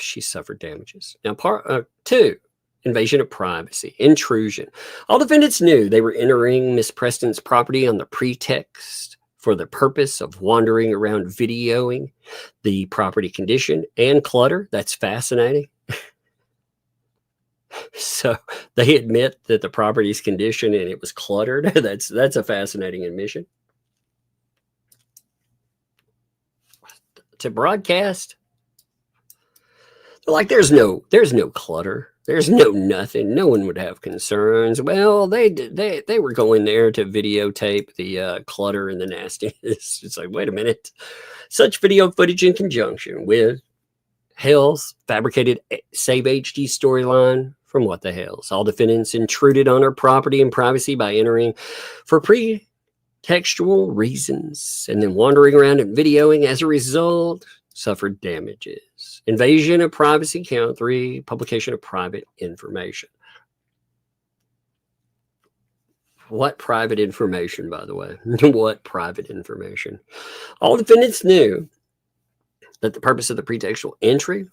she suffered damages. Now, part 2, invasion of privacy, intrusion. All defendants knew they were entering Miss Preston's property on the pretext for the purpose of wandering around videoing the property condition and clutter. That's fascinating. So they admit that the property's condition and it was cluttered. That's a fascinating admission. to broadcast. Like there's no clutter. There's no nothing. No one would have concerns. Well, they were going there to videotape the clutter and the nastiness. It's like, wait a minute. Such video footage in conjunction with Hale's fabricated Save HD storyline from What the Hales. All defendants intruded on her property and privacy by entering for pretextual reasons and then wandering around and videoing. As a result, suffered damages. Invasion of privacy, count 3, publication of private information. What private information, by the way? What private information? All defendants knew that the purpose of the pretextual entry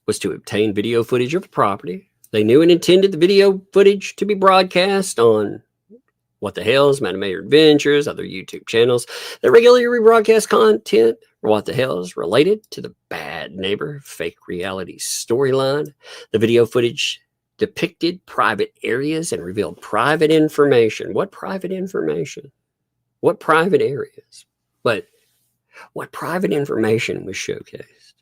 was to obtain video footage of the property. They knew and intended the video footage to be broadcast on What the Hales, Madam Mayor Adventures, other YouTube channels that regularly rebroadcast content or What the Hales related to the Bad Neighbor fake reality storyline. The video footage depicted private areas and revealed private information. What private information? What private areas? But what private information was showcased?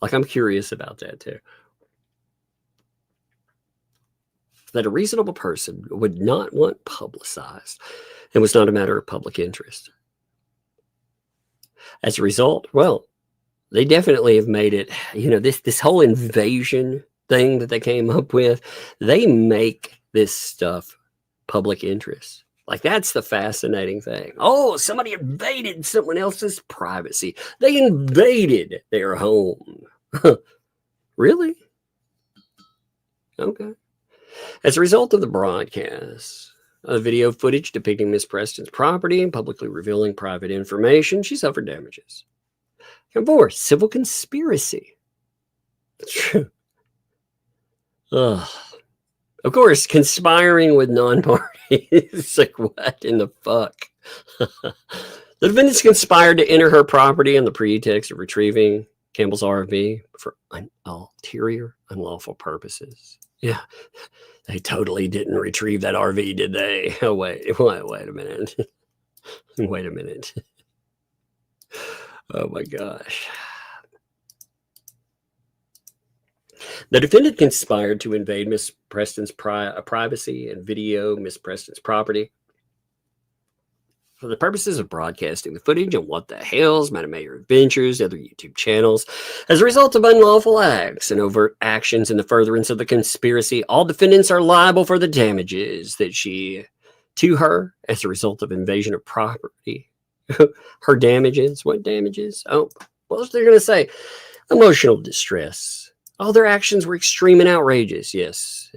Like, I'm curious about that too. That a reasonable person would not want publicized and was not a matter of public interest. As a result, well, they definitely have made it, this whole invasion thing that they came up with, they make this stuff public interest. Like, that's the fascinating thing. Oh, somebody invaded someone else's privacy. They invaded their home. Really? Okay. As a result of the broadcast of video footage depicting Miss Preston's property and publicly revealing private information, she suffered damages. And 4, civil conspiracy. True. Of course, conspiring with non-parties. Like, what in the fuck? The defendants conspired to enter her property on the pretext of retrieving Campbell's RV for ulterior, unlawful purposes. Yeah, they totally didn't retrieve that RV, did they? Oh, wait a minute. Wait a minute. Oh, my gosh. The defendant conspired to invade Miss Preston's privacy and video Miss Preston's property for the purposes of broadcasting the footage on What the Hales, Madam Mayor Adventures, other YouTube channels. As a result of unlawful acts and overt actions in the furtherance of the conspiracy, all defendants are liable for the damages that to her as a result of invasion of property. Her damages, what damages? Oh, what was they going to say? Emotional distress. All their actions were extreme and outrageous, yes.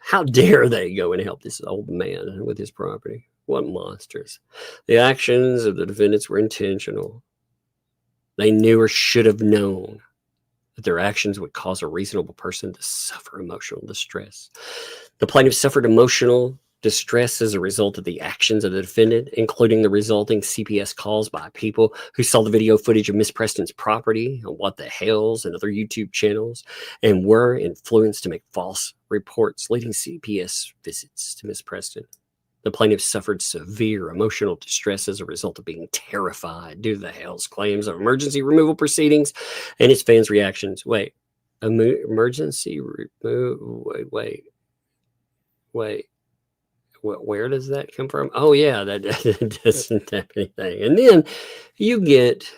How dare they go and help this old man with his property? What monsters. The actions of the defendants were intentional. They knew or should have known that their actions would cause a reasonable person to suffer emotional distress. The plaintiff suffered emotional distress as a result of the actions of the defendant, including the resulting CPS calls by people who saw the video footage of Miss Preston's property on What the Hales and other YouTube channels and were influenced to make false reports, leading CPS visits to Miss Preston. The plaintiff suffered severe emotional distress as a result of being terrified due to the Hale's claims of emergency removal proceedings and its fans' reactions. Wait. Where does that come from? Oh, yeah, that doesn't have anything. And then you get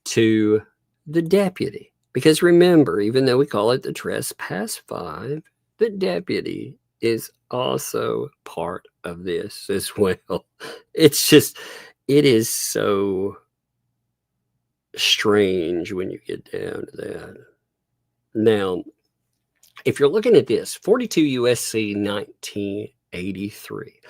to the deputy. Because remember, even though we call it the trespass 5, the deputy is also part of this as well. It's just, it is so strange when you get down to that. Now, if you're looking at this, 42 USC 1983,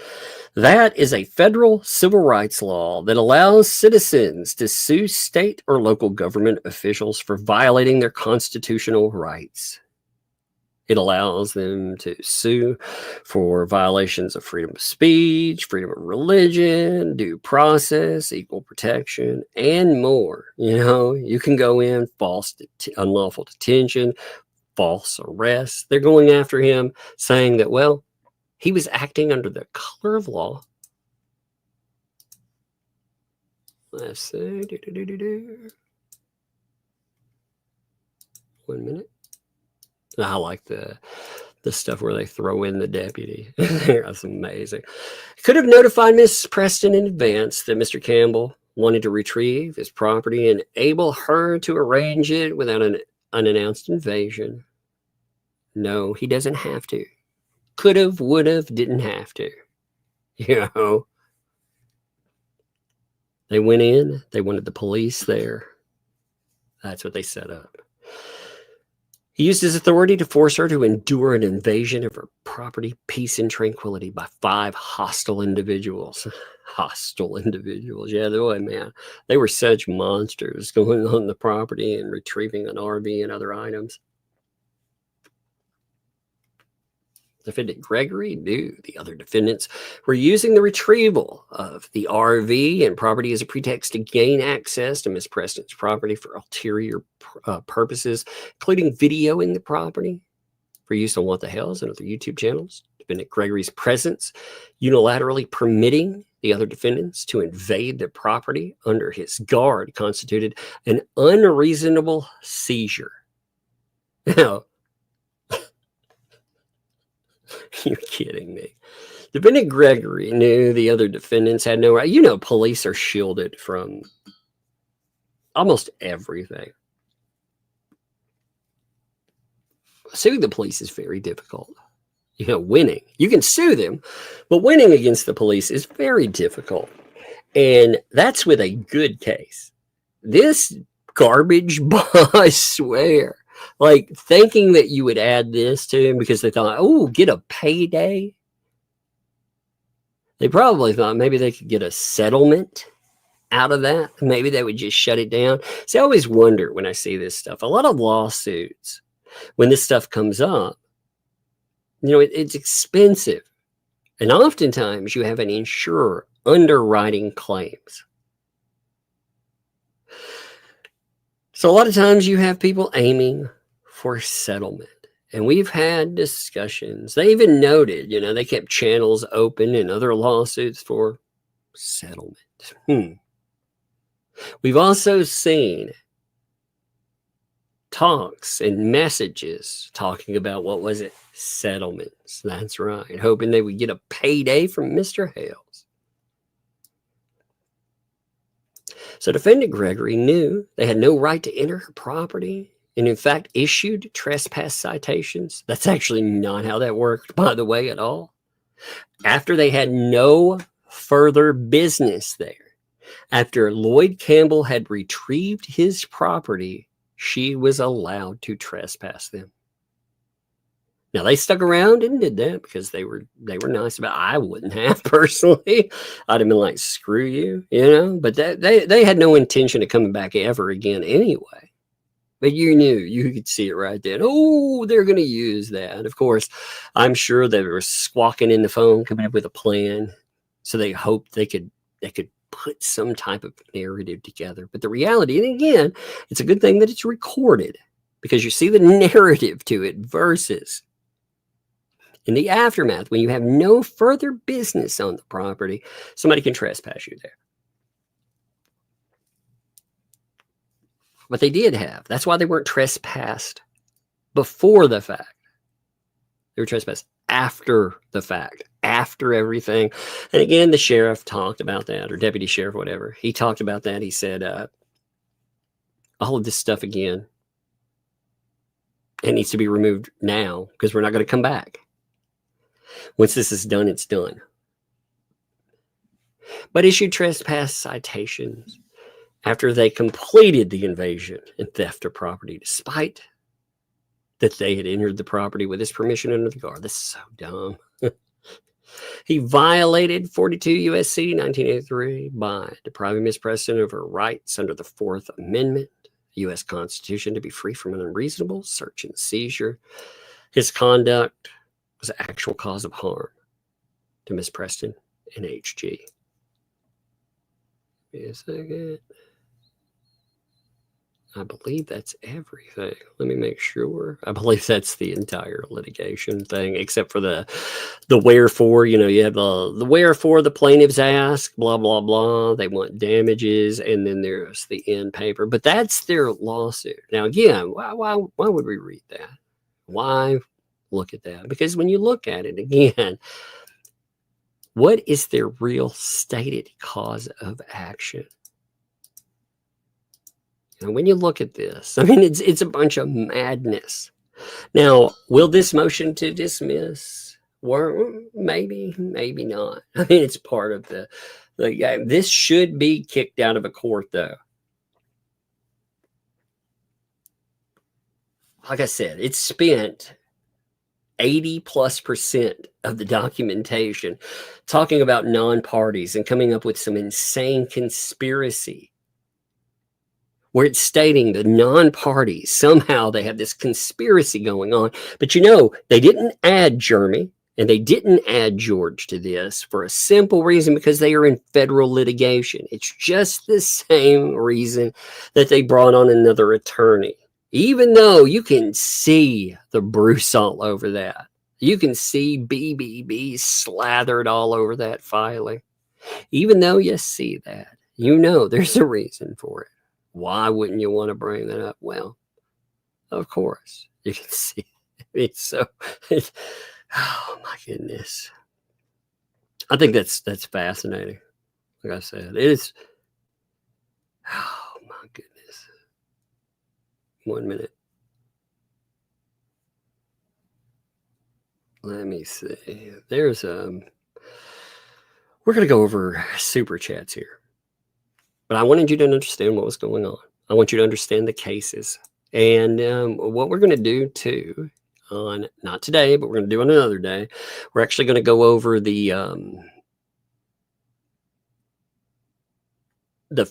that is a federal civil rights law that allows citizens to sue state or local government officials for violating their constitutional rights. It allows them to sue for violations of freedom of speech, freedom of religion, due process, equal protection, and more. You know, you can go in unlawful detention, false arrest. They're going after him saying that, well, he was acting under the color of law. Let's see. 1 minute. I like the stuff where they throw in the deputy. That's amazing. Could have notified Miss Preston in advance that Mr. Campbell wanted to retrieve his property and enable her to arrange it without an unannounced invasion. No, he doesn't have to. Could have, would have, didn't have to. You know, they went in, they wanted the police there. That's what they set up. He used his authority to force her to endure an invasion of her property, peace, and tranquility by 5 hostile individuals. Hostile individuals. Yeah, boy, man. They were such monsters going on the property and retrieving an RV and other items. Defendant Gregory knew the other defendants were using the retrieval of the RV and property as a pretext to gain access to Miss Preston's property for ulterior purposes, including videoing the property for use on What the Hales and other YouTube channels. Defendant Gregory's presence, unilaterally permitting the other defendants to invade the property under his guard, constituted an unreasonable seizure. Now, you're kidding me. Defendant Gregory knew the other defendants had no right. You know, police are shielded from almost everything. Suing the police is very difficult. You know, winning. You can sue them, but winning against the police is very difficult. And that's with a good case. This garbage, I swear. Like, thinking that you would add this to him because they thought, oh, get a payday. They probably thought maybe they could get a settlement out of that. Maybe they would just shut it down. See, I always wonder when I see this stuff. A lot of lawsuits, when this stuff comes up, you know, it's expensive. And oftentimes you have an insurer underwriting claims. So a lot of times you have people aiming for settlement. And we've had discussions. They even noted, you know, they kept channels open in other lawsuits for settlement. We've also seen talks and messages talking about, what was it? Settlements. That's right. Hoping they would get a payday from Mr. Hales. So defendant Gregory knew they had no right to enter her property and in fact issued trespass citations. That's actually not how that worked, by the way, at all. After they had no further business there, after Lloyd Campbell had retrieved his property, she was allowed to trespass them. Now, they stuck around and did that because they were nice about it. I wouldn't have personally. I'd have been like, screw you, you know. But they had no intention of coming back ever again anyway. But you knew, you could see it right then. Oh, they're going to use that. Of course, I'm sure they were squawking in the phone, coming up with a plan. So they hoped they could put some type of narrative together. But the reality, and again, it's a good thing that it's recorded because you see the narrative to it versus in the aftermath, when you have no further business on the property, somebody can trespass you there. But they did have. That's why they weren't trespassed before the fact. They were trespassed after the fact, after everything. And again, the sheriff talked about that, or deputy sheriff, whatever. He talked about that. He said, all of this stuff again, it needs to be removed now because we're not going to come back. Once this is done, it's done. But issued trespass citations after they completed the invasion and theft of property, despite that they had entered the property with his permission under the guard. This is so dumb. He violated 42 U.S.C. 1983 by depriving Miss Preston of her rights under the 4th Amendment, U.S. Constitution, to be free from an unreasonable search and seizure. His conduct was an actual cause of harm to Miss Preston and H.G. Wait a second. I believe that's everything. Let me make sure. I believe that's the entire litigation thing, except for the wherefore. You know, you have the wherefore the plaintiffs ask, blah, blah, blah. They want damages, and then there's the end paper. But that's their lawsuit. Now, again, why would we read that? Why look at that? Because when you look at it again, what is their real stated cause of action? And when you look at this, I mean, it's a bunch of madness. Now, will this motion to dismiss work? Maybe, maybe not. I mean, it's part of the game. This should be kicked out of a court, though. Like I said, it's spent 80+% of the documentation talking about non-parties and coming up with some insane conspiracy where it's stating the non-parties, somehow they have this conspiracy going on. But you know, they didn't add Jeremy and they didn't add George to this for a simple reason, because they are in federal litigation. It's just the same reason that they brought on another attorney. Even though you can see the Bruce all over that. You can see BBB slathered all over that filing. Even though you see that, you know there's a reason for it. Why wouldn't you want to bring that up? Well, of course, you can see it's so. Oh my goodness! I think that's fascinating. Like I said, it is. Oh my goodness! 1 minute. Let me see. There's we're gonna go over super chats here. But I wanted you to understand what was going on. I want you to understand the cases. And what we're going to do, too, on not today, but we're going to do on another day, we're actually going to go over the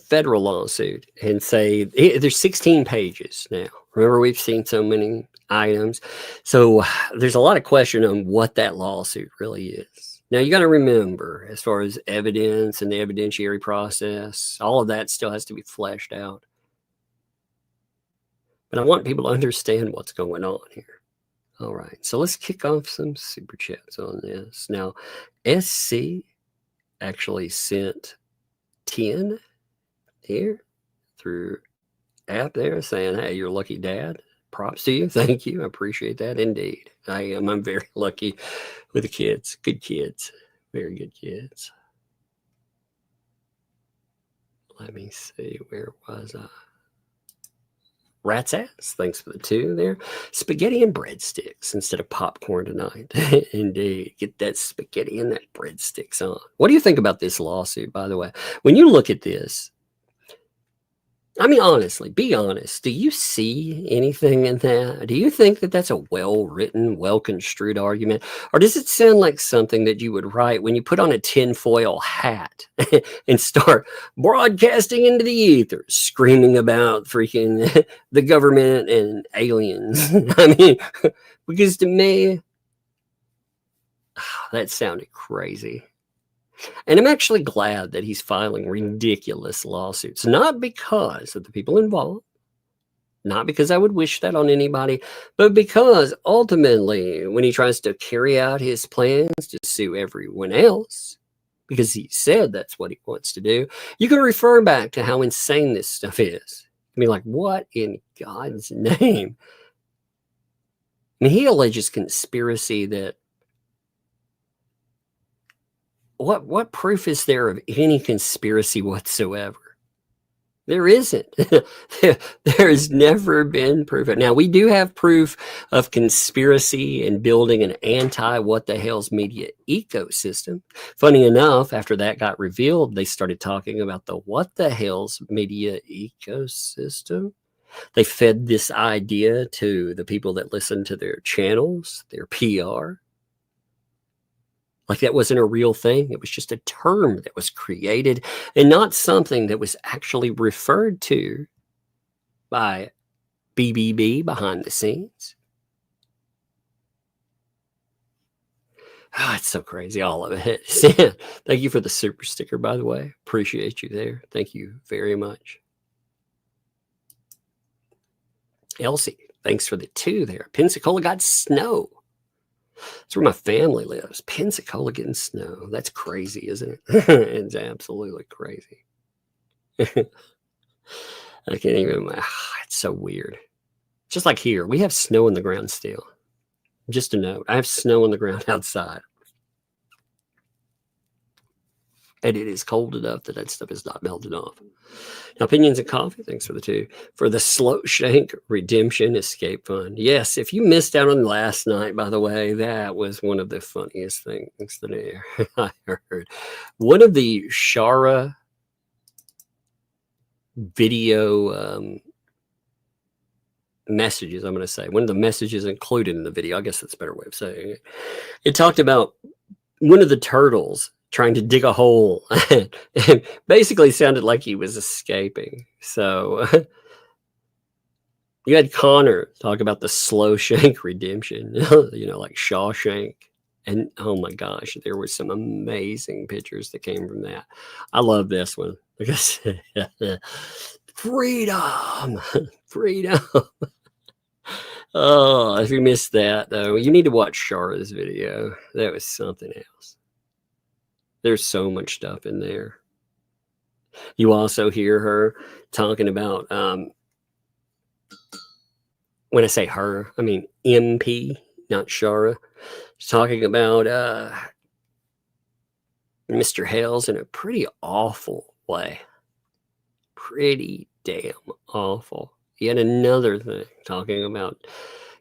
federal lawsuit and say there's 16 pages now. Remember, we've seen so many items. So there's a lot of question on what that lawsuit really is. Now, you got to remember, as far as evidence and the evidentiary process, all of that still has to be fleshed out. But I want people to understand what's going on here. All right, so let's kick off some super chats on this. Now, SC actually sent 10 here through app there saying, hey, you're a lucky dad. Props to you. Thank you. I appreciate that. Indeed. I am. I'm very lucky with the kids. Good kids. Very good kids. Let me see. Where was I? Rat's ass. Thanks for the 2 there. Spaghetti and breadsticks instead of popcorn tonight. Indeed. Get that spaghetti and that breadsticks on. What do you think about this lawsuit, by the way? When you look at this, I mean, honestly, be honest. Do you see anything in that? Do you think that that's a well-written, well-construed argument? Or does it sound like something that you would write when you put on a tinfoil hat and start broadcasting into the ether, screaming about freaking the government and aliens? I mean, because to me, that sounded crazy. And I'm actually glad that he's filing ridiculous lawsuits, not because of the people involved, not because I would wish that on anybody, but because ultimately when he tries to carry out his plans to sue everyone else, because he said that's what he wants to do, you can refer back to how insane this stuff is. I mean, like, what in God's name? I mean, he alleges conspiracy that what proof is there of any conspiracy whatsoever? There isn't. There's never been proof. Now, we do have proof of conspiracy and building an anti-what-the-hales media ecosystem. Funny enough, after that got revealed, they started talking about the what-the-hales media ecosystem. They fed this idea to the people that listen to their channels, their PR. Like that wasn't a real thing. It was just a term that was created and not something that was actually referred to by BBB behind the scenes. Oh, it's so crazy, all of it. Thank you for the super sticker, by the way. Appreciate you there. Thank you very much. Elsie, thanks for the 2 there. Pensacola got snow. That's where my family lives. Pensacola getting snow. That's crazy, isn't it? It's absolutely crazy. I can't even. It's so weird. Just like here, we have snow on the ground still. Just a note, I have snow on the ground outside. And it is cold enough that stuff is not melted off. Now, Opinions and Coffee, thanks for the 2. For the Slow Shank Redemption Escape Fund. Yes, if you missed out on last night, by the way, that was one of the funniest things that I heard. One of the Shara video messages, I'm going to say, one of the messages included in the video, I guess that's a better way of saying it. It talked about one of the turtles trying to dig a hole and basically sounded like he was escaping. So you had Connor talk about the Slow Shank Redemption, like Shawshank. And oh my gosh, there were some amazing pictures that came from that. I love this one. Like I said, freedom. Oh, if you missed that, though, you need to watch Shara's video. That was something else. There's so much stuff in there. You also hear her talking about, when I say her, I mean MP, not Shara. She's talking about Mr. Hales in a pretty awful way. Pretty damn awful. Yet another thing, talking about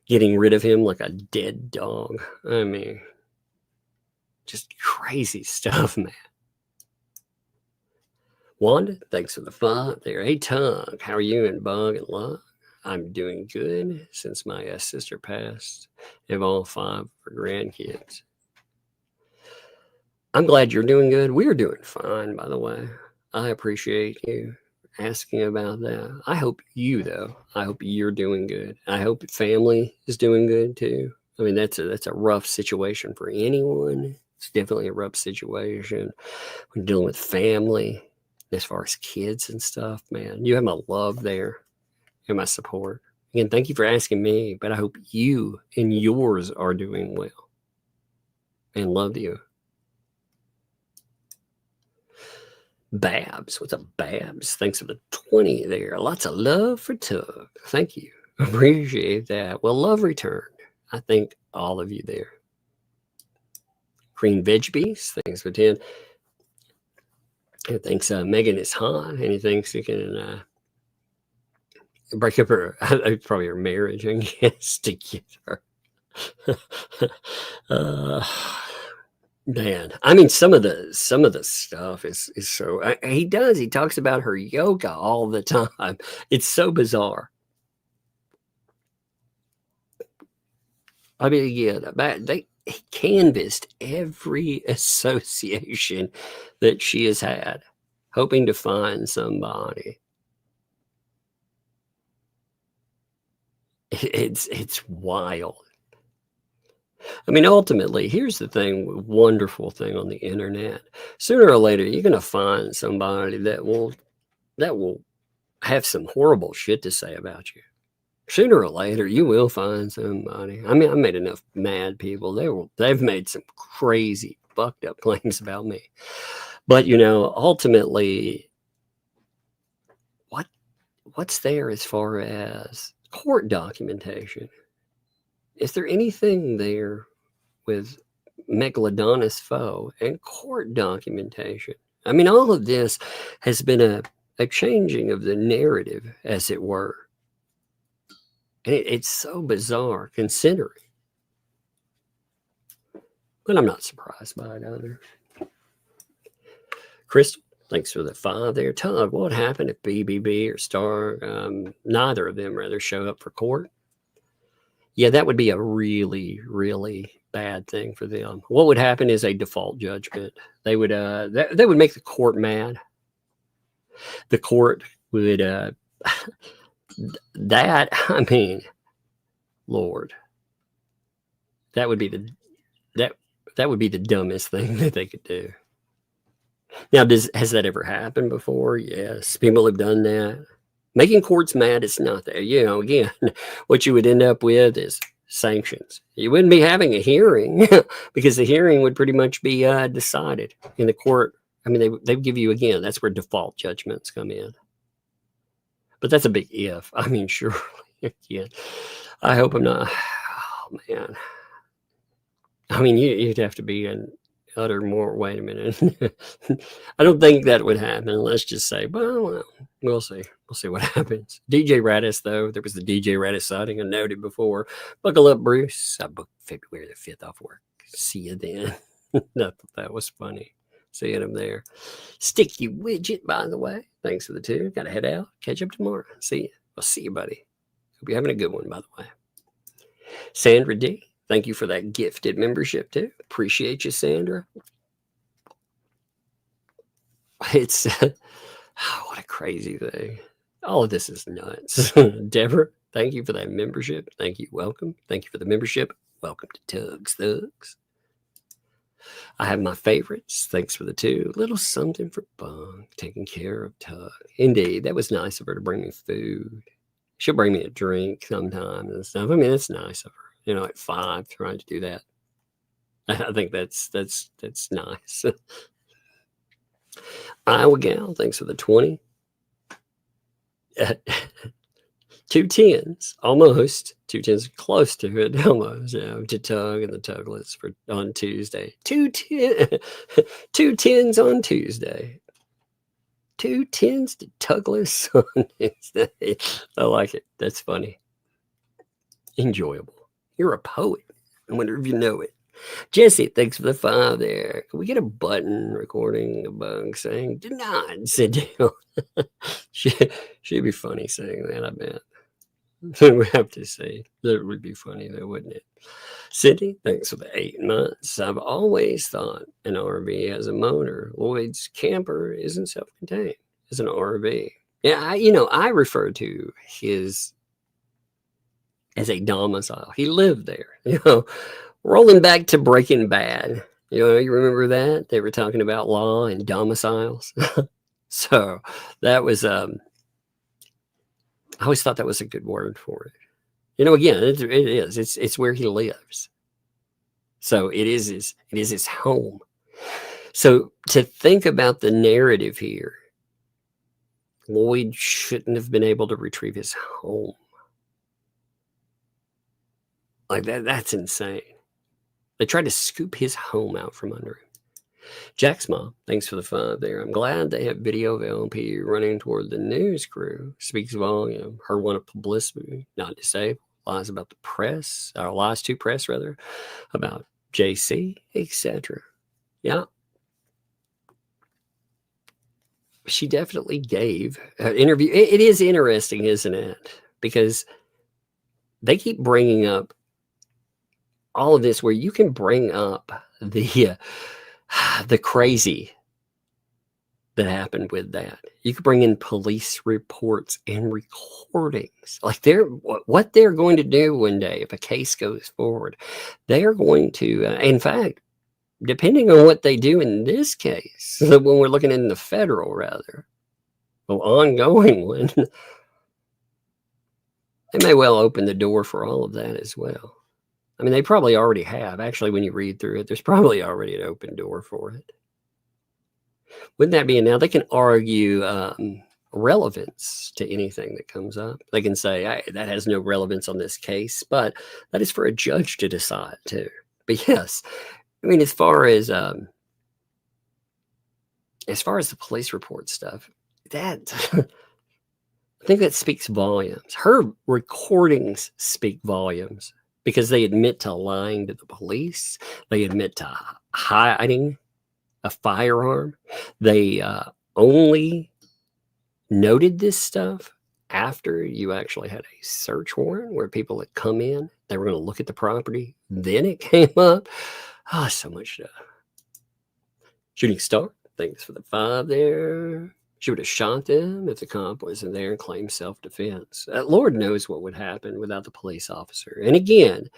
getting rid of him like a dead dog. I mean, just crazy stuff, man. Wanda, thanks for the 5 there. Hey, Tug, how are you and Bug and Luck? I'm doing good since my sister passed. I have all 5 of her grandkids. I'm glad you're doing good. We're doing fine, by the way. I appreciate you asking about that. I hope you're doing good. I hope family is doing good too. I mean, that's a rough situation for anyone. It's definitely a rough situation when dealing with family as far as kids and stuff, man. You have my love there and my support. Again, thank you for asking me, but I hope you and yours are doing well. And love you. Babs, what's up, Babs? Thanks for the 20 there. Lots of love for Tug. Thank you. Appreciate that. Well, love returned. I thank all of you there. Green Veg Beast, thanks for 10. Thanks, Megan is hot. And he thinks you can break up probably her marriage, I guess, to get her. Man, I mean, some of the stuff is so. He talks about her yoga all the time. It's so bizarre. I mean, again, he canvassed every association that she has had, hoping to find somebody. It's wild. I mean, ultimately, here's the wonderful thing on the internet. Sooner or later, you're going to find somebody that will have some horrible shit to say about you. Sooner or later, you will find somebody. I mean, I met enough mad people. They've made some crazy, fucked up claims about me. But, ultimately, what's there as far as court documentation? Is there anything there with Megalodonus foe and court documentation? I mean, all of this has been a changing of the narrative, as it were. And it's so bizarre considering. But I'm not surprised by it either. Crystal, thanks for the 5 there. Tug, what would happen if BBB or Star, neither of them rather, show up for court? Yeah, that would be a really, really bad thing for them. What would happen is a default judgment. They would they would make the court mad. The court would I mean, Lord, that would be the dumbest thing that they could do. Now, has that ever happened before? Yes, people have done that. Making courts mad, it's not there. You know, again, what you would end up with is sanctions. You wouldn't be having a hearing because the hearing would pretty much be decided in the court. I mean, they would give you, again, that's where default judgments come in. But that's a big if. I mean, surely, again, I hope I'm not. Oh, man. I mean, you'd have to be an utter more. Wait a minute. I don't think that would happen. Let's just say, well, we'll see. We'll see what happens. DJ Radis, though, there was the DJ Radis sighting I noted before. Buckle up, Bruce. I booked February the 5th off work. See you then. I thought that was funny. Seeing him there. Sticky Widget, by the way. Thanks for the 2. Got to head out. Catch up tomorrow. See you. I'll see you, buddy. Hope you're having a good one, by the way. Sandra D. Thank you for that gifted membership, too. Appreciate you, Sandra. It's, what a crazy thing. All of this is nuts. Deborah, thank you for that membership. Thank you. Welcome. Thank you for the membership. Welcome to Tugs Thugs. I have my favorites. Thanks for the 2. Little something for Bunk. Taking care of Tug. Indeed, that was nice of her to bring me food. She'll bring me a drink sometime and stuff. I mean, it's nice of her. You know, at 5, trying to do that. I think that's nice. Iowa Gal, thanks for the 20. 2 10s, almost. 2 10s, close to it, almost. Yeah, to Tug and the Tuglets for on Tuesday. 2 10s on Tuesday. 2 10s to Tuglets on Tuesday. I like it. That's funny. Enjoyable. You're a poet. I wonder if you know it. Jesse, thanks for the 5 there. Can we get a button recording a bug saying do not sit down? She'd be funny saying that, I bet. We have to see. That would be funny though, wouldn't it? Cindy, thanks for the 8 months. I've always thought an RV has a motor. Lloyd's camper isn't self-contained. It's an RV. Yeah, I refer to his as a domicile. He lived there, rolling back to Breaking Bad. You remember that? They were talking about law and domiciles. So that was, I always thought that was a good word for it. Again, it is. It's where he lives. So it is his home. So to think about the narrative here, Lloyd shouldn't have been able to retrieve his home. Like that's insane. They tried to scoop his home out from under him. Jack's mom, thanks for the 5 there. I'm glad they have video of LP running toward the news crew. Speaks volume. Her one of publicity, not disabled. Lies about the press, or lies to press rather, about JC, etc. Yeah. She definitely gave an interview. It is interesting, isn't it? Because they keep bringing up all of this where you can bring up the crazy that happened with that. You could bring in police reports and recordings. Like what they're going to do one day if a case goes forward, they're going to, in fact, depending on what they do in this case, when we're looking in the federal rather, ongoing one, they may well open the door for all of that as well. I mean, they probably already have. Actually, when you read through it, there's probably already an open door for it. Wouldn't that be? Now they can argue relevance to anything that comes up. They can say, hey, that has no relevance on this case, but that is for a judge to decide too. But yes, I mean, as far as the police report stuff, that I think that speaks volumes. Her recordings speak volumes. Because they admit to lying to the police. They admit to hiding a firearm. They only noted this stuff after you actually had a search warrant where people had come in. They were going to look at the property. Then it came up. Oh, so much stuff. Shooting Star, thanks for the 5 there. She would have shot them if the cop wasn't there and claimed self-defense. Lord knows what would happen without the police officer. And again,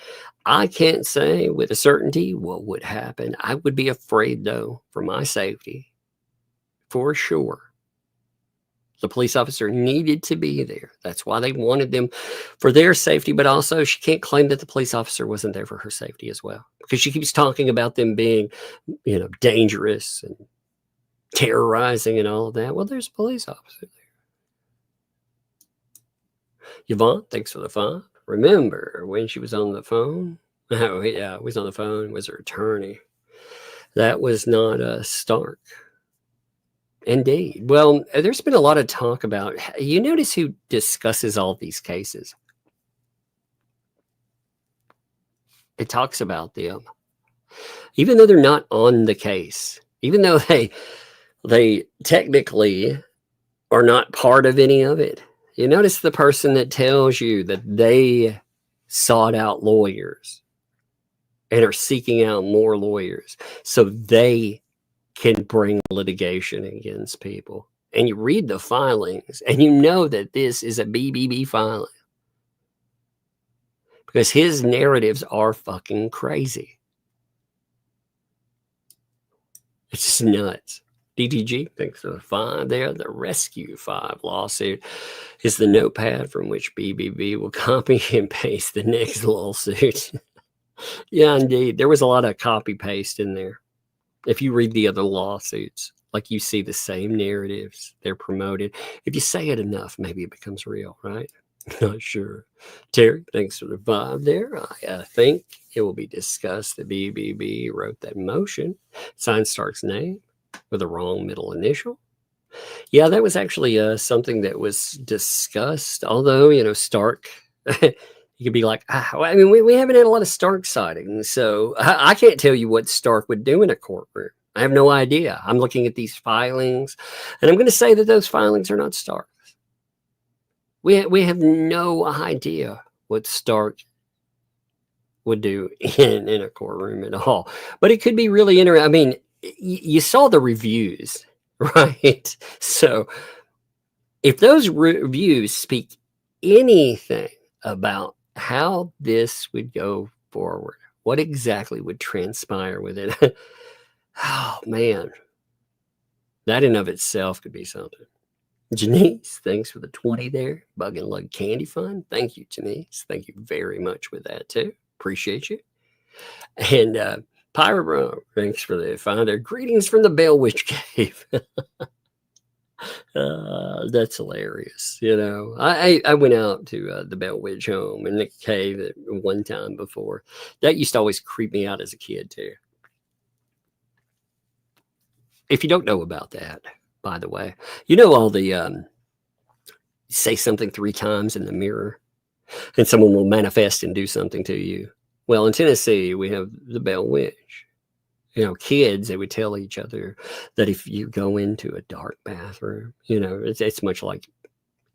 I can't say with a certainty what would happen. I would be afraid, though, for my safety, for sure, The police officer needed to be there. That's why they wanted them for their safety. But also, she can't claim that the police officer wasn't there for her safety as well, because she keeps talking about them being, dangerous and terrorizing and all of that. Well, there's a police officer there. Yvonne, thanks for the 5. Remember when she was on the phone? Oh, yeah, was on the phone, was her attorney. That was not Stark. Indeed. Well, there's been a lot of talk about, you notice who discusses all these cases. It talks about them. Even though they're not on the case, even though they technically are not part of any of it. You notice the person that tells you that they sought out lawyers and are seeking out more lawyers so they can bring litigation against people. And you read the filings and you know that this is a BBB filing, because his narratives are fucking crazy. It's just nuts. DTG, thanks for the 5 there. The Rescue 5 lawsuit is the notepad from which BBB will copy and paste the next lawsuit. Yeah, indeed. There was a lot of copy paste in there. If you read the other lawsuits, like, you see the same narratives. They're promoted. If you say it enough, maybe it becomes real, right? Not sure. Terry, thanks for the 5 there. I think it will be discussed that BBB wrote that motion, signed Stark's name with a wrong middle initial. Yeah, that was actually something that was discussed. Although, Stark, you could be like, we haven't had a lot of Stark sightings, so I can't tell you what Stark would do in a courtroom. I have no idea. I'm looking at these filings, and I'm going to say that those filings are not Stark's. We have no idea what Stark would do in a courtroom at all. But it could be really interesting. I mean, you saw the reviews, right? So if those reviews speak anything about how this would go forward, what exactly would transpire with it, oh man, that in of itself could be something. Janice, thanks for the 20 there. Bug and Lug Candy Fund. Thank you, Janice. Thank you very much with that too. Appreciate you. And Pyro Bro, thanks for the 5 there. Greetings from the Bell Witch Cave. That's hilarious. I went out to the Bell Witch home in the cave at one time before. That used to always creep me out as a kid too. If you don't know about that, by the way, all the say something 3 times in the mirror and someone will manifest and do something to you. Well, in Tennessee, we have the Bell Witch. Kids, they would tell each other that if you go into a dark bathroom, it's much like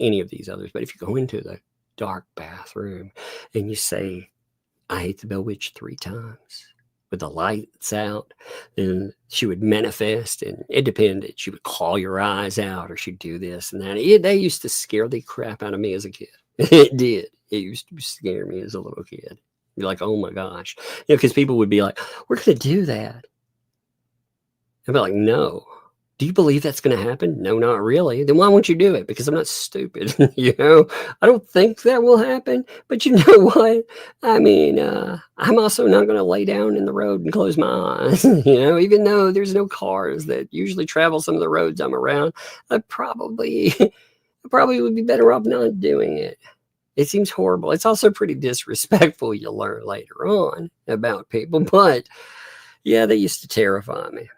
any of these others, but if you go into the dark bathroom and you say, I hate the Bell Witch 3 times, with the lights out, then she would manifest, and it depended. She would claw your eyes out, or she'd do this and that. They used to scare the crap out of me as a kid. It did. It used to scare me as a little kid. Be like, oh my gosh. Because people would be like, we're going to do that. I'd be like, no. Do you believe that's going to happen? No, not really. Then why won't you do it? Because I'm not stupid. I don't think that will happen. But you know what? I mean, I'm also not going to lay down in the road and close my eyes. Even though there's no cars that usually travel some of the roads I'm around, I probably would be better off not doing it. It seems horrible. It's also pretty disrespectful. You'll learn later on about people. But yeah, they used to terrify me.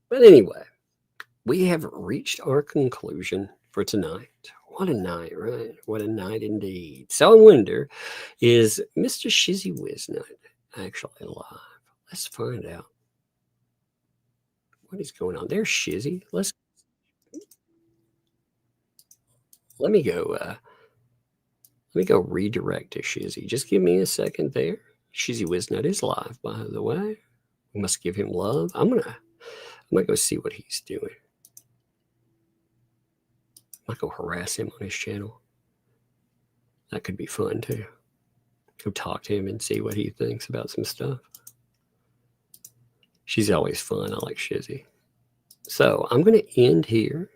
But anyway, we have reached our conclusion for tonight. What a night, right? What a night indeed. So I wonder, is Mr. Shizzy Wiznut actually alive? Let's find out. What is going on? There's Shizzy. Let me go redirect to Shizzy. Just give me a second there. Shizzy Wiznut is live, by the way. We must give him love. I'm gonna go see what he's doing. I might go harass him on his channel. That could be fun too. Go talk to him and see what he thinks about some stuff. She's always fun. I like Shizzy. So I'm going to end here.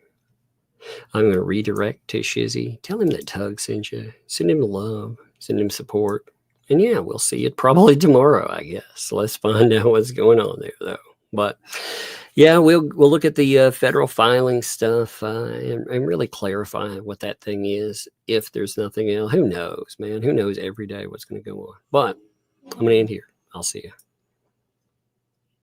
I'm going to redirect to Shizzy. Tell him that Tug sent you. Send him love. Send him support. And yeah, we'll see it probably tomorrow, I guess. Let's find out what's going on there, though. But yeah, we'll look at the federal filing stuff and really clarify what that thing is. If there's nothing else, who knows, man? Who knows every day what's going to go on? But I'm going to end here. I'll see you.